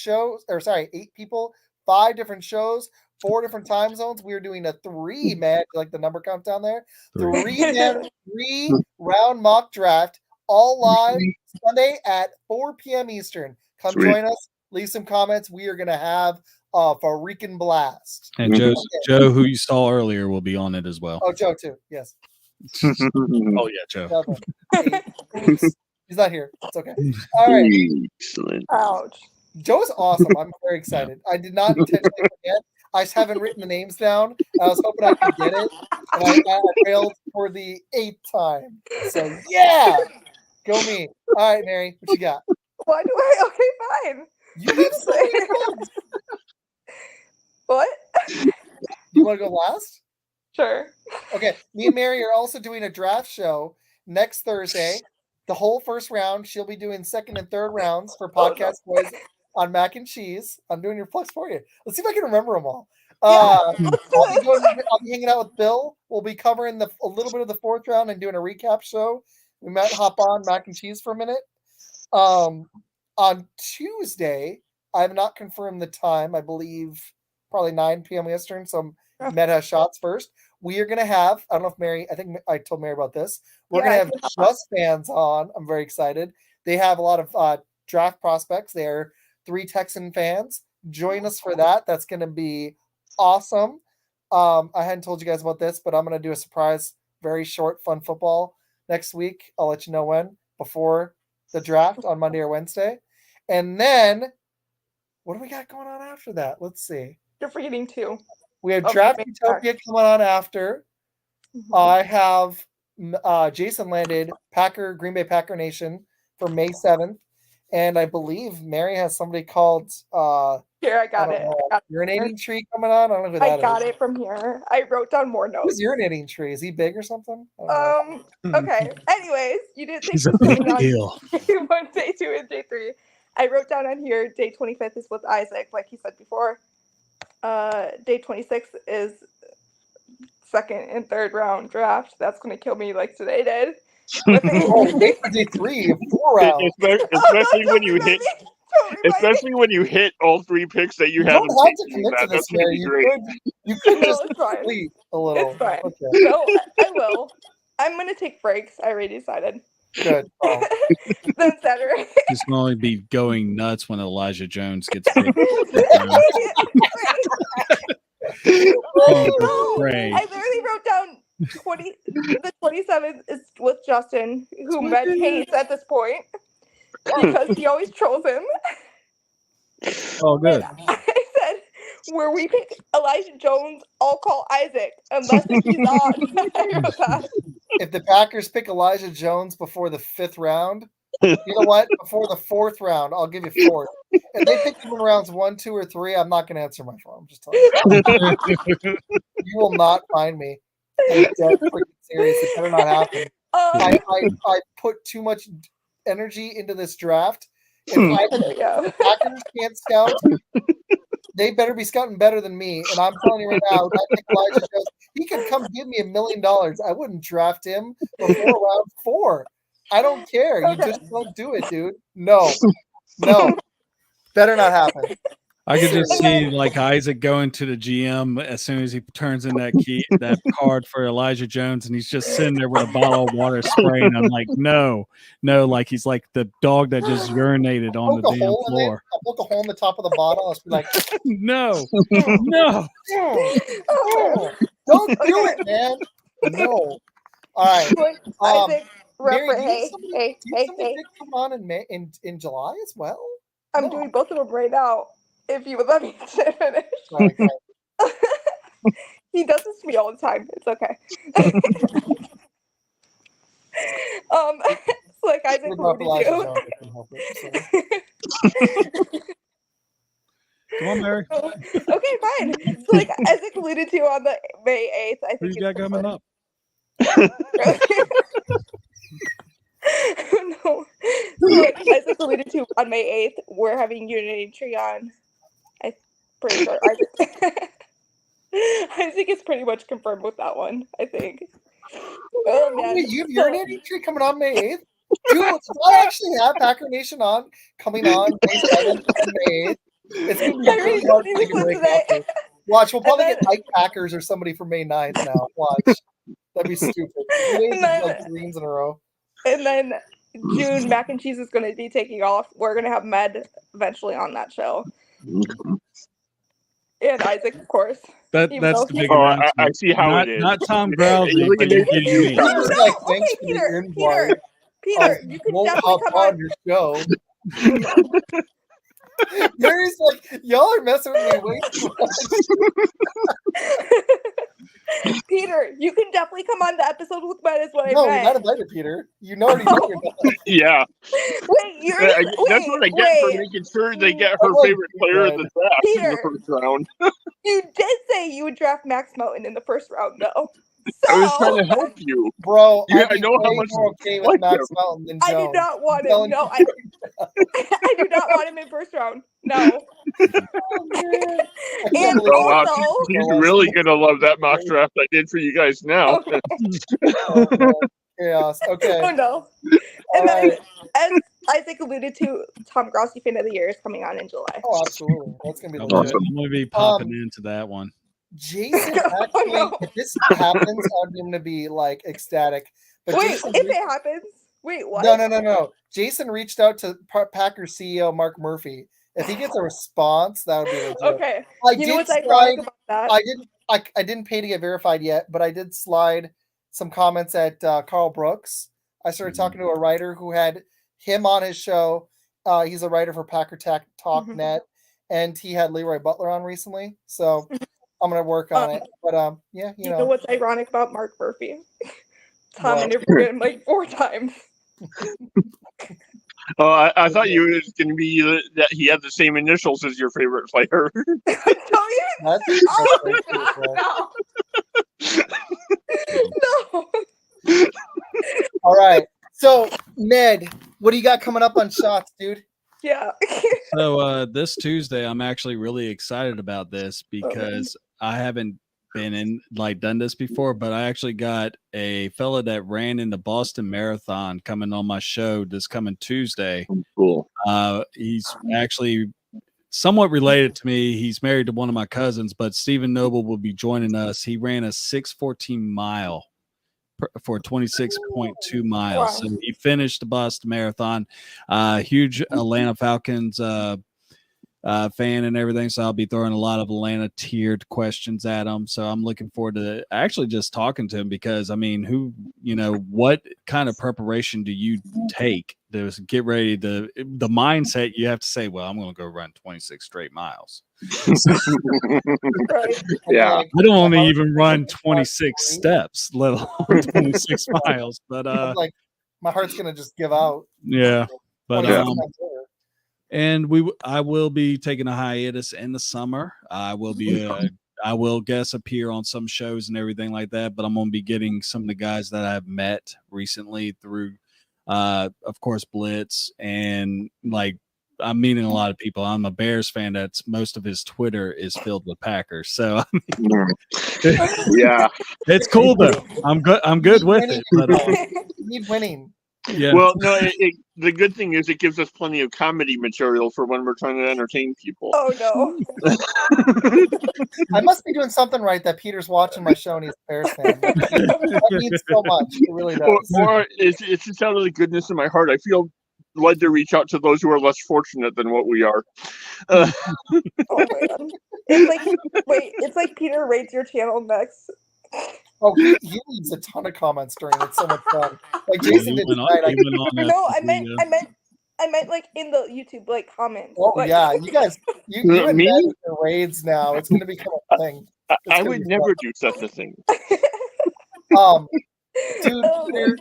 people, 5 different shows, 4 different time zones. We are doing a 3-man, like the number count down there, 3-man, 3-round mock draft, all live Sunday at 4 p.m. Eastern. Come join us. Leave some comments. We are going to have a freaking blast. And Joe, who you saw earlier, will be on it as well. Oh, Joe too. Yes. Oh yeah, Joe. He's not here. It's okay. All right. Excellent. Ouch. Joe's awesome. I'm very excited. I did not intentionally forget. I just haven't written the names down. I was hoping I could get it, and I failed for the 8th time. So yeah, go me. All right, Mary, what you got? Why do I? Okay, fine. You have so many plugs. What? You want to go last? Sure. Okay, me and Mary are also doing a draft show next Thursday. The whole first round. She'll be doing second and third rounds for Podcast Boys on Mac and Cheese. I'm doing your plugs for you. Let's see if I can remember them all. I'll be hanging out with Bill. We'll be covering a little bit of the 4th round and doing a recap show. We might hop on Mac and Cheese for a minute. On Tuesday, I have not confirmed the time. I believe probably 9 p.m. Eastern. So Med has shots first. We are going to have, I don't know if Mary, I think I told Mary about this. We're going to have Just fans on. I'm very excited. They have a lot of draft prospects. They're 3 Texan fans. Join us for that. That's going to be awesome. I hadn't told you guys about this, but I'm going to do a surprise, very short, fun football next week. I'll let you know when, before the draft on Monday or Wednesday. And then, what do we got going on after that? Let's see. You're forgetting 2. We have Draft Utopia coming on after. Mm-hmm. I have Jason landed Green Bay Packer Nation for May 7th. And I believe Mary has somebody called here, I got it. Urinating Tree coming on. I don't know who that is. I got it from here. I wrote down more notes. Who's Urinating Tree? Is he big or something? Okay. Anyways, you didn't think he's a big deal. Day 2 and day 3. I wrote down on here day 25th is with Isaac, like he said before. Day 26 is second and third round draft. That's gonna kill me like today did. Day 3, 4 rounds. Especially when you hit. Especially when you hit all 3 picks that you have. You don't have to commit to this, Mary. You could just sleep a little. It's fine. Okay. No, I will. I'm gonna take breaks. I already decided. Good. Oh. Then Saturday. He's going to only be going nuts when Elijah Jones gets picked. I literally wrote down the 27th is with Justin, who Med hates at this point because he always trolls him. Oh, good. And I said, where we pick Elijah Jones, I'll call Isaac unless he's on. If the Packers pick Elijah Jones before the 5th round, you know what? Before the 4th round, I'll give you 4. If they pick him in rounds 1, 2, or 3, I'm not going to answer my phone. I'm just telling you. You will not find me. I'm dead freaking serious. It better not happen. I put too much energy into this draft. If the Packers can't scout, they better be scouting better than me. And I'm telling you right now, I think Elijah Jones, he could come give me $1 million. I wouldn't draft him before round 4. I don't care. You just don't do it, dude. No. Better not happen. I could just see like Isaac going to the GM as soon as he turns in that card for Elijah Jones, and he's just sitting there with a bottle of water spraying. I'm like, no, like he's like the dog that just urinated on the damn floor. I'll poke a hole in the top of the bottle. I'll be like, no. Don't do it, man. No. All right. Isaac, Mary, hey. Come on in July as well. I'm doing both of them right now. If you would let me finish. Okay. He does this to me all the time. It's okay. Like Isaac, what did you? Come on, Mary. Okay, fine. So, like Isaac alluded to on the May 8th, I think Who you got coming up? No. So, like Isaac alluded to on May 8th, we're having Unity Tree on. I'm pretty sure Isaac. Isaac is pretty much confirmed with that one, I think. Oh man. Wait, you have Urinary Tree coming on May 8th? Dude, if I actually have Packer Nation coming on May 7th and May 8th, it's going to be I already hard told to you take a break today. after. Watch, we'll probably And get Ike Packers or somebody for May 9th now. Watch. That'd be stupid. 2 days of like greens in a row. And then June, Mac and Cheese is going to be taking off. We're going to have Med eventually on that show. And Isaac, of course. That's the big announcement. I see how it is. Not Tom Grousey, but Eliminate you're getting me. He was like, okay, thanks for Peter, the invite. Peter, you can won't definitely hop come on on. your show. Mary's like, y'all are messing with me way too much. Peter, you can definitely come on the episode with Med is what No, I you're meant. not invited, Peter. You already know you're not. Yeah. Wait, That's what I get for making sure they get her like favorite player in the draft in the Peter. first round. You did say you would draft Max Mountain in the first round, though. So, I was trying to help you. Bro, Yeah, I'd be I know how way much more okay you with like Max him. Mountain than I Jones. do not want him. Telling No, you I do not want him in first round. No. Oh, man. I can't And believe Oh, wow. also, She's really going to love that mock draft I did for you guys now. Oh, man. Chaos. Okay. oh no. All And then, right. as Isaac alluded to, Tom Grousey Fan of the Year is coming on in July. Oh, absolutely. That's gonna be I'm the gonna legit. be popping into that one. Jason actually, no. if this happens, I'm gonna be like ecstatic. But Wait, Jason if it happens, wait, what? No. Jason reached out to Packers CEO Mark Murphy. If he gets a response, that would be legit. Okay. I You know did what's slide. ironic about that? I didn't pay to get verified yet, but I did slide some comments at Carl Brooks. I started talking to a writer who had him on his show. He's a writer for Packer Talk Net, and he had Leroy Butler on recently. So I'm gonna work on it. But yeah, you know what's ironic about Mark Murphy? Tom interviewed him like 4 times. Oh, I thought you was going to be that he had the same initials as your favorite player. That's no. No. All right. So, Ned, what do you got coming up on shots, dude? Yeah. So this Tuesday, I'm actually really excited about this because I haven't done this before, but I actually got a fella that ran in the Boston Marathon coming on my show this coming Tuesday. Cool. He's actually somewhat related to me. He's married to one of my cousins, but Stephen Noble will be joining us. He ran a 6:14 mile for 26.2 miles. Wow. So he finished the Boston Marathon. Huge Atlanta Falcons fan and everything. So I'll be throwing a lot of Atlanta tiered questions at him. So I'm looking forward to actually just talking to him because, I mean, what kind of preparation do you take to get ready to the mindset you have to say, well, I'm going to go run 26 straight miles. Right. Yeah. I don't only even run 26 steps, let alone 26 miles. But like my heart's gonna just give out. yeah. But and I will be taking a hiatus in the summer. I will guest appear on some shows and everything like that, but I'm going to be getting some of the guys that I've met recently through, of course, Blitz, and I'm meeting a lot of people. I'm a Bears fan. That's most of his Twitter is filled with Packers. So yeah, it's cool though. I'm good with it. But, keep winning. Yeah. Well, no, the good thing is it gives us plenty of comedy material for when we're trying to entertain people. Oh no. I must be doing something right that Peter's watching my show and he's a Bears fan. That means so much. It really does. Or it's just out of the goodness of my heart. I feel led to reach out to those who are less fortunate than what we are. Oh man. It's like Peter rates your channel next. Oh, he leaves a ton of comments during it. It's so much fun. Like Jason did tonight. No, I meant like in the YouTube comments. Oh like, yeah, you guys, you and Ned with the raids now. It's going to become a thing. I would never do such a thing. Dude, Peter,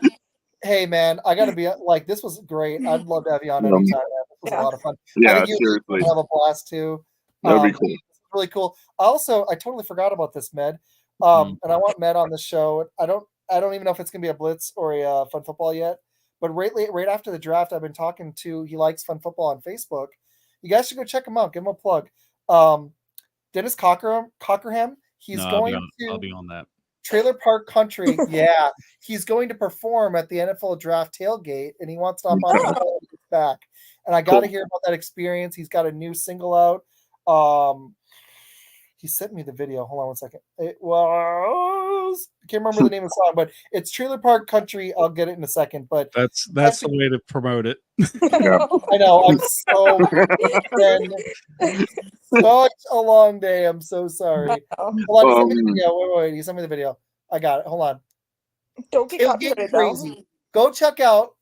hey man, I gotta be like, this was great. I'd love to have you on anytime. Man. This was a lot of fun. Yeah, I think you seriously. have a blast too. That'd be cool. Really cool. Also, I totally forgot about this, Med. And I want Med on the show. I don't even know if it's gonna be a Blitz or a Fun Football yet. But right after the draft, I've been talking to. He likes Fun Football on Facebook. You guys should go check him out. Give him a plug. Dennis Cockerham. I'll be on that. Trailer Park Country. Yeah, he's going to perform at the NFL Draft tailgate, and he wants to hop on the back. And I got to hear about that experience. He's got a new single out. He sent me the video. Hold on one second. It was, I can't remember the name of the song, but it's Trailer Park Country. I'll get it in a second. But that's the way to promote it. I know. I'm so such a long day. I'm so sorry. Hold on, send me the video. Wait. You sent me the video. I got it. Hold on. Don't get Tailgate Crazy. Go check out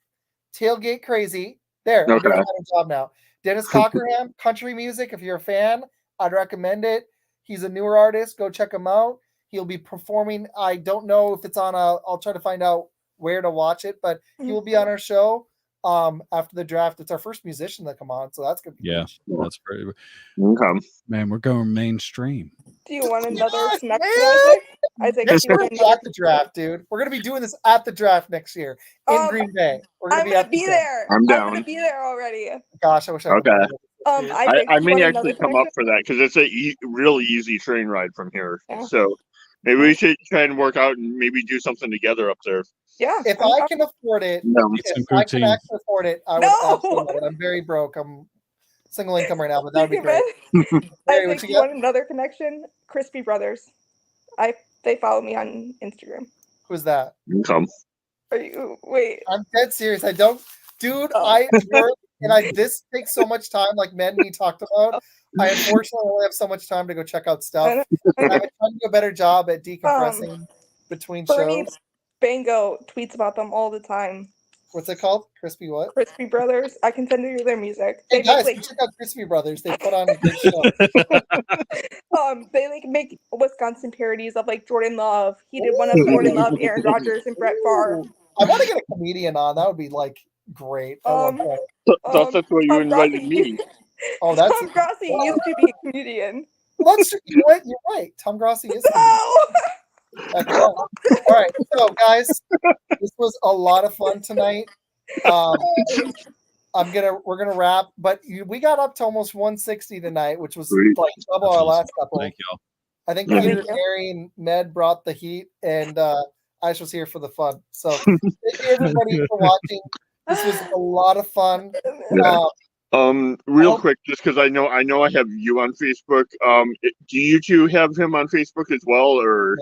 Tailgate Crazy. There. I'm doing a job now. Dennis Cockerham, country music. If you're a fan, I'd recommend it. He's a newer artist. Go check him out. He'll be performing. I don't know if it's on I'll try to find out where to watch it, but he will be on our show after the draft. It's our first musician that come on, so that's good. Yeah, that's pretty. Man, we're going mainstream. Do you want another connection? Isaac, we're at the draft, dude. We're gonna be doing this at the draft next year in Green Bay. We're gonna be there. I'm down. I'm gonna be there already. Gosh, I wish I could. Okay. Isaac, I may actually come up for that because it's a really easy train ride from here. Yeah. So maybe we should try and work out and maybe do something together up there. Yeah. If I can afford it, if I can actually afford it, I would absolutely. I'm very broke. I'm single income right now, but that would be great. Isaac, you want another connection? Crispy Brothers. They follow me on Instagram. Who's that? Are you? Wait. I'm dead serious. I don't, dude. I work and this takes so much time. Like men we talked about. I unfortunately only have so much time to go check out stuff. I've been trying to do a better job at decompressing between Bernie shows. Bango tweets about them all the time. What's it called? Crispy what? Crispy Brothers. I can send you their music. Hey guys, check out Crispy Brothers. They put on a good show. They make Wisconsin parodies of Jordan Love. He did one of Jordan Love, Aaron Rodgers, and Brett Favre. I want to get a comedian on. That would be great. I love that. That's why you invited me. Oh, that's Tom Grossi used to be a comedian. You're right. Tom Grossi is. That's right. All right, so guys, this was a lot of fun tonight. We're gonna wrap, but we got up to almost 160 tonight, which was double our last couple. Thank y'all. I think Peter, Mary, and Med brought the heat, and Ash was here for the fun. So thank you everybody for watching. This was a lot of fun. Real quick, just because I know I have you on Facebook. Do you two have him on Facebook as well, or?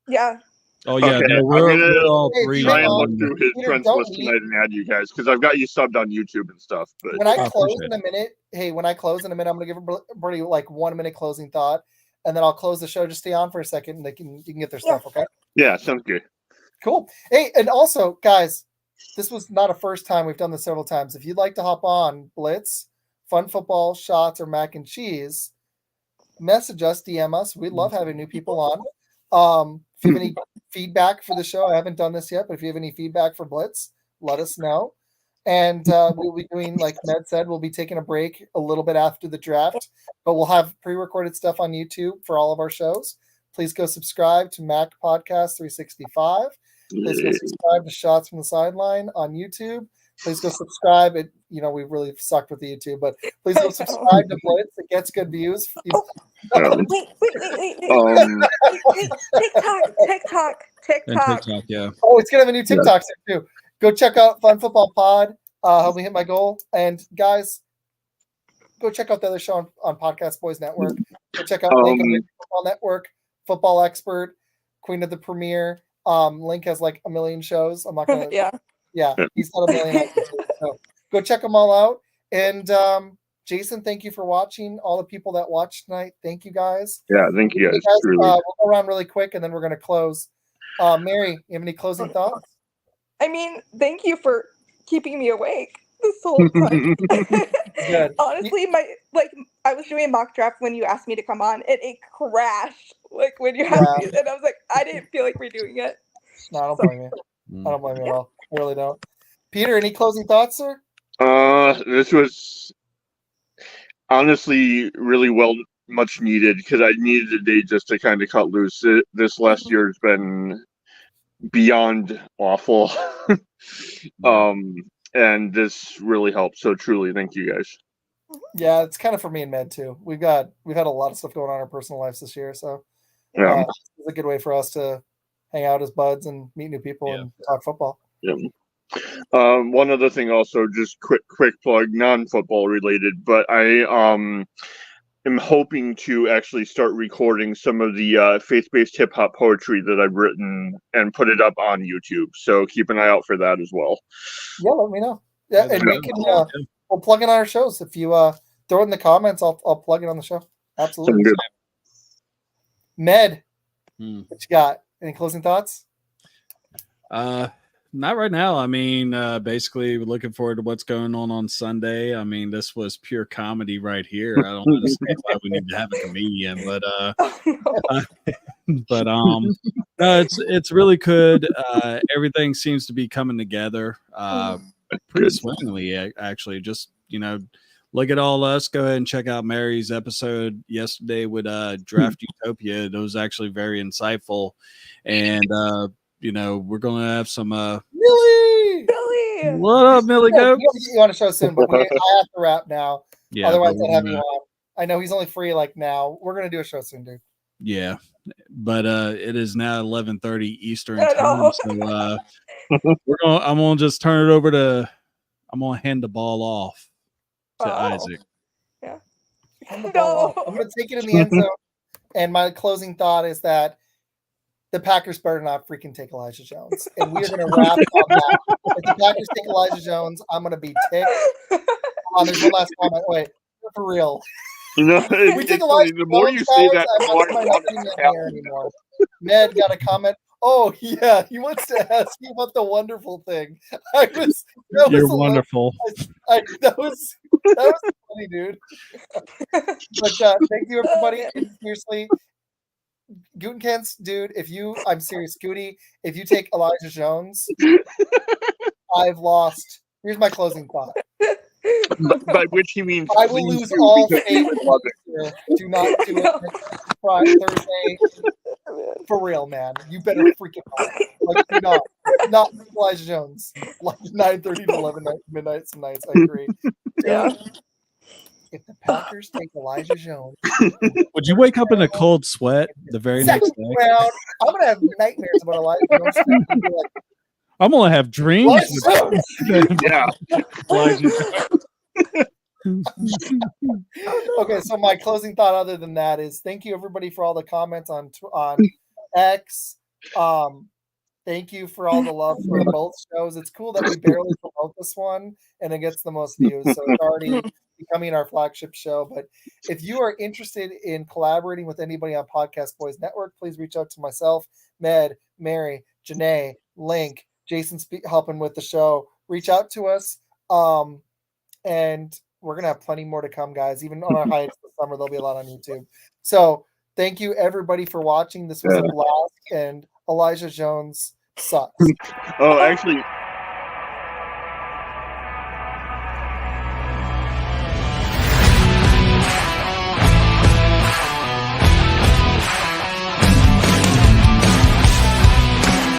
Yeah. Oh yeah, okay. we're all three. Try and look through his friends list tonight and add you guys because I've got you subbed on YouTube and stuff. But when I close in a minute, I'm gonna give everybody 1 minute closing thought, and then I'll close the show. Just stay on for a second, and you can get their stuff. Okay. Yeah, sounds good. Cool. Hey, and also, guys, this was not a first time. We've done this several times. If you'd like to hop on Blitz, Fun Football, Shots, or Mac and Cheese, message us, DM us. We love having new people on. If you have any feedback for the show, I haven't done this yet, but if you have any feedback for Blitz, let us know. And we'll be doing, like Ned said, we'll be taking a break a little bit after the draft, but we'll have pre-recorded stuff on YouTube for all of our shows. Please go subscribe to Mac Podcast 365. Please go subscribe to Shots from the Sideline on YouTube. Please go subscribe. We've really sucked with the YouTube, but please go subscribe to Blitz. It gets good views. Wait. TikTok. Yeah. Oh, it's gonna have a new TikTok too. Go check out Fun Football Pod. Help me hit my goal. And guys, go check out the other show on Podcast Boys Network. Go check out Link of Football Network, Football Expert, Queen of the Premiere. Link has a million shows. I'm not gonna. Yeah, he's got a million. So go check them all out. And Jason, thank you for watching. All the people that watched tonight, thank you guys. Yeah, thank you guys. We'll go around really quick, and then we're gonna close. Mary, you have any closing thoughts? I mean, thank you for keeping me awake this whole time. Good. Honestly, I was doing a mock draft when you asked me to come on, and it crashed. When you asked me, and I was like, I didn't feel like redoing it. No, I don't blame you. I don't blame you at all. I really don't. Peter, any closing thoughts, sir? This was. honestly really much needed, because I needed a day just to kind of cut loose. This last year has been beyond awful. And this really helped. So truly, thank you guys. Yeah, it's kind of for me and Med too. We've had a lot of stuff going on in our personal lives this year, so it's a good way for us to hang out as buds and meet new people and talk football. Yeah. One other thing, also, just quick plug, non-football related, but I am hoping to actually start recording some of the faith-based hip-hop poetry that I've written and put it up on YouTube. So keep an eye out for that as well. Yeah, let me know. Yeah, and we can we'll plug it on our shows. If you throw it in the comments, I'll plug it on the show. Absolutely. Good. Med, what you got? Any closing thoughts? Not right now. I mean, basically looking forward to what's going on Sunday. I mean, this was pure comedy right here. I don't understand why we need to have a comedian, but no, it's really good. Everything seems to be coming together pretty swimmingly, actually. Just, look at all us. Go ahead and check out Mary's episode yesterday with Draft Utopia. It was actually very insightful, and we're going to have some Millie. What up, Millie? Go. You want to show soon, but I have to wrap now. Yeah, otherwise I'd have you on. I know he's only free like now. We're gonna do a show soon, dude. Yeah, but it is now 11:30 Eastern time, so I'm gonna just turn it over to. I'm gonna hand the ball off to Isaac. Yeah. I'm gonna take it in the end zone, and my closing thought is that the Packers better not freaking take Elijah Jones. And we're going to wrap on that. If the Packers take Elijah Jones, I'm going to be ticked. There's one last comment. Wait, for real. We take Elijah Jones, the more you say that, the more I want to anymore. Med got a comment. Oh, yeah, he wants to ask you about the wonderful thing. You're wonderful. That was funny, dude. But thank you, everybody. Seriously. Gutenkens, dude, I'm serious, Goody, if you take Elijah Jones, I've lost. Here's my closing thought. By which he means I will lose all faith. Do not do it Friday, Thursday. For real, man. You better freaking not Elijah Jones. Like 9:30 to 11 midnight some nights. I agree. Yeah. If the Packers take Elijah Jones, would you wake up in a cold sweat the very next day? Round, I'm gonna have nightmares about Elijah Jones. I'm gonna have dreams. Yeah. Okay, so my closing thought, other than that, is thank you everybody for all the comments on X. Thank you for all the love for both shows. It's cool that we barely promote this one and it gets the most views, so it's already becoming our flagship show. But if you are interested in collaborating with anybody on Podcast Boys Network, please reach out to myself, Med, Mary, Janae, Link, Jason helping with the show. Reach out to us, and we're gonna have plenty more to come, guys. Even on our hiatus this summer, there'll be a lot on YouTube. So thank you everybody for watching. This was a blast, and Elijah Jones sucks. Oh, actually,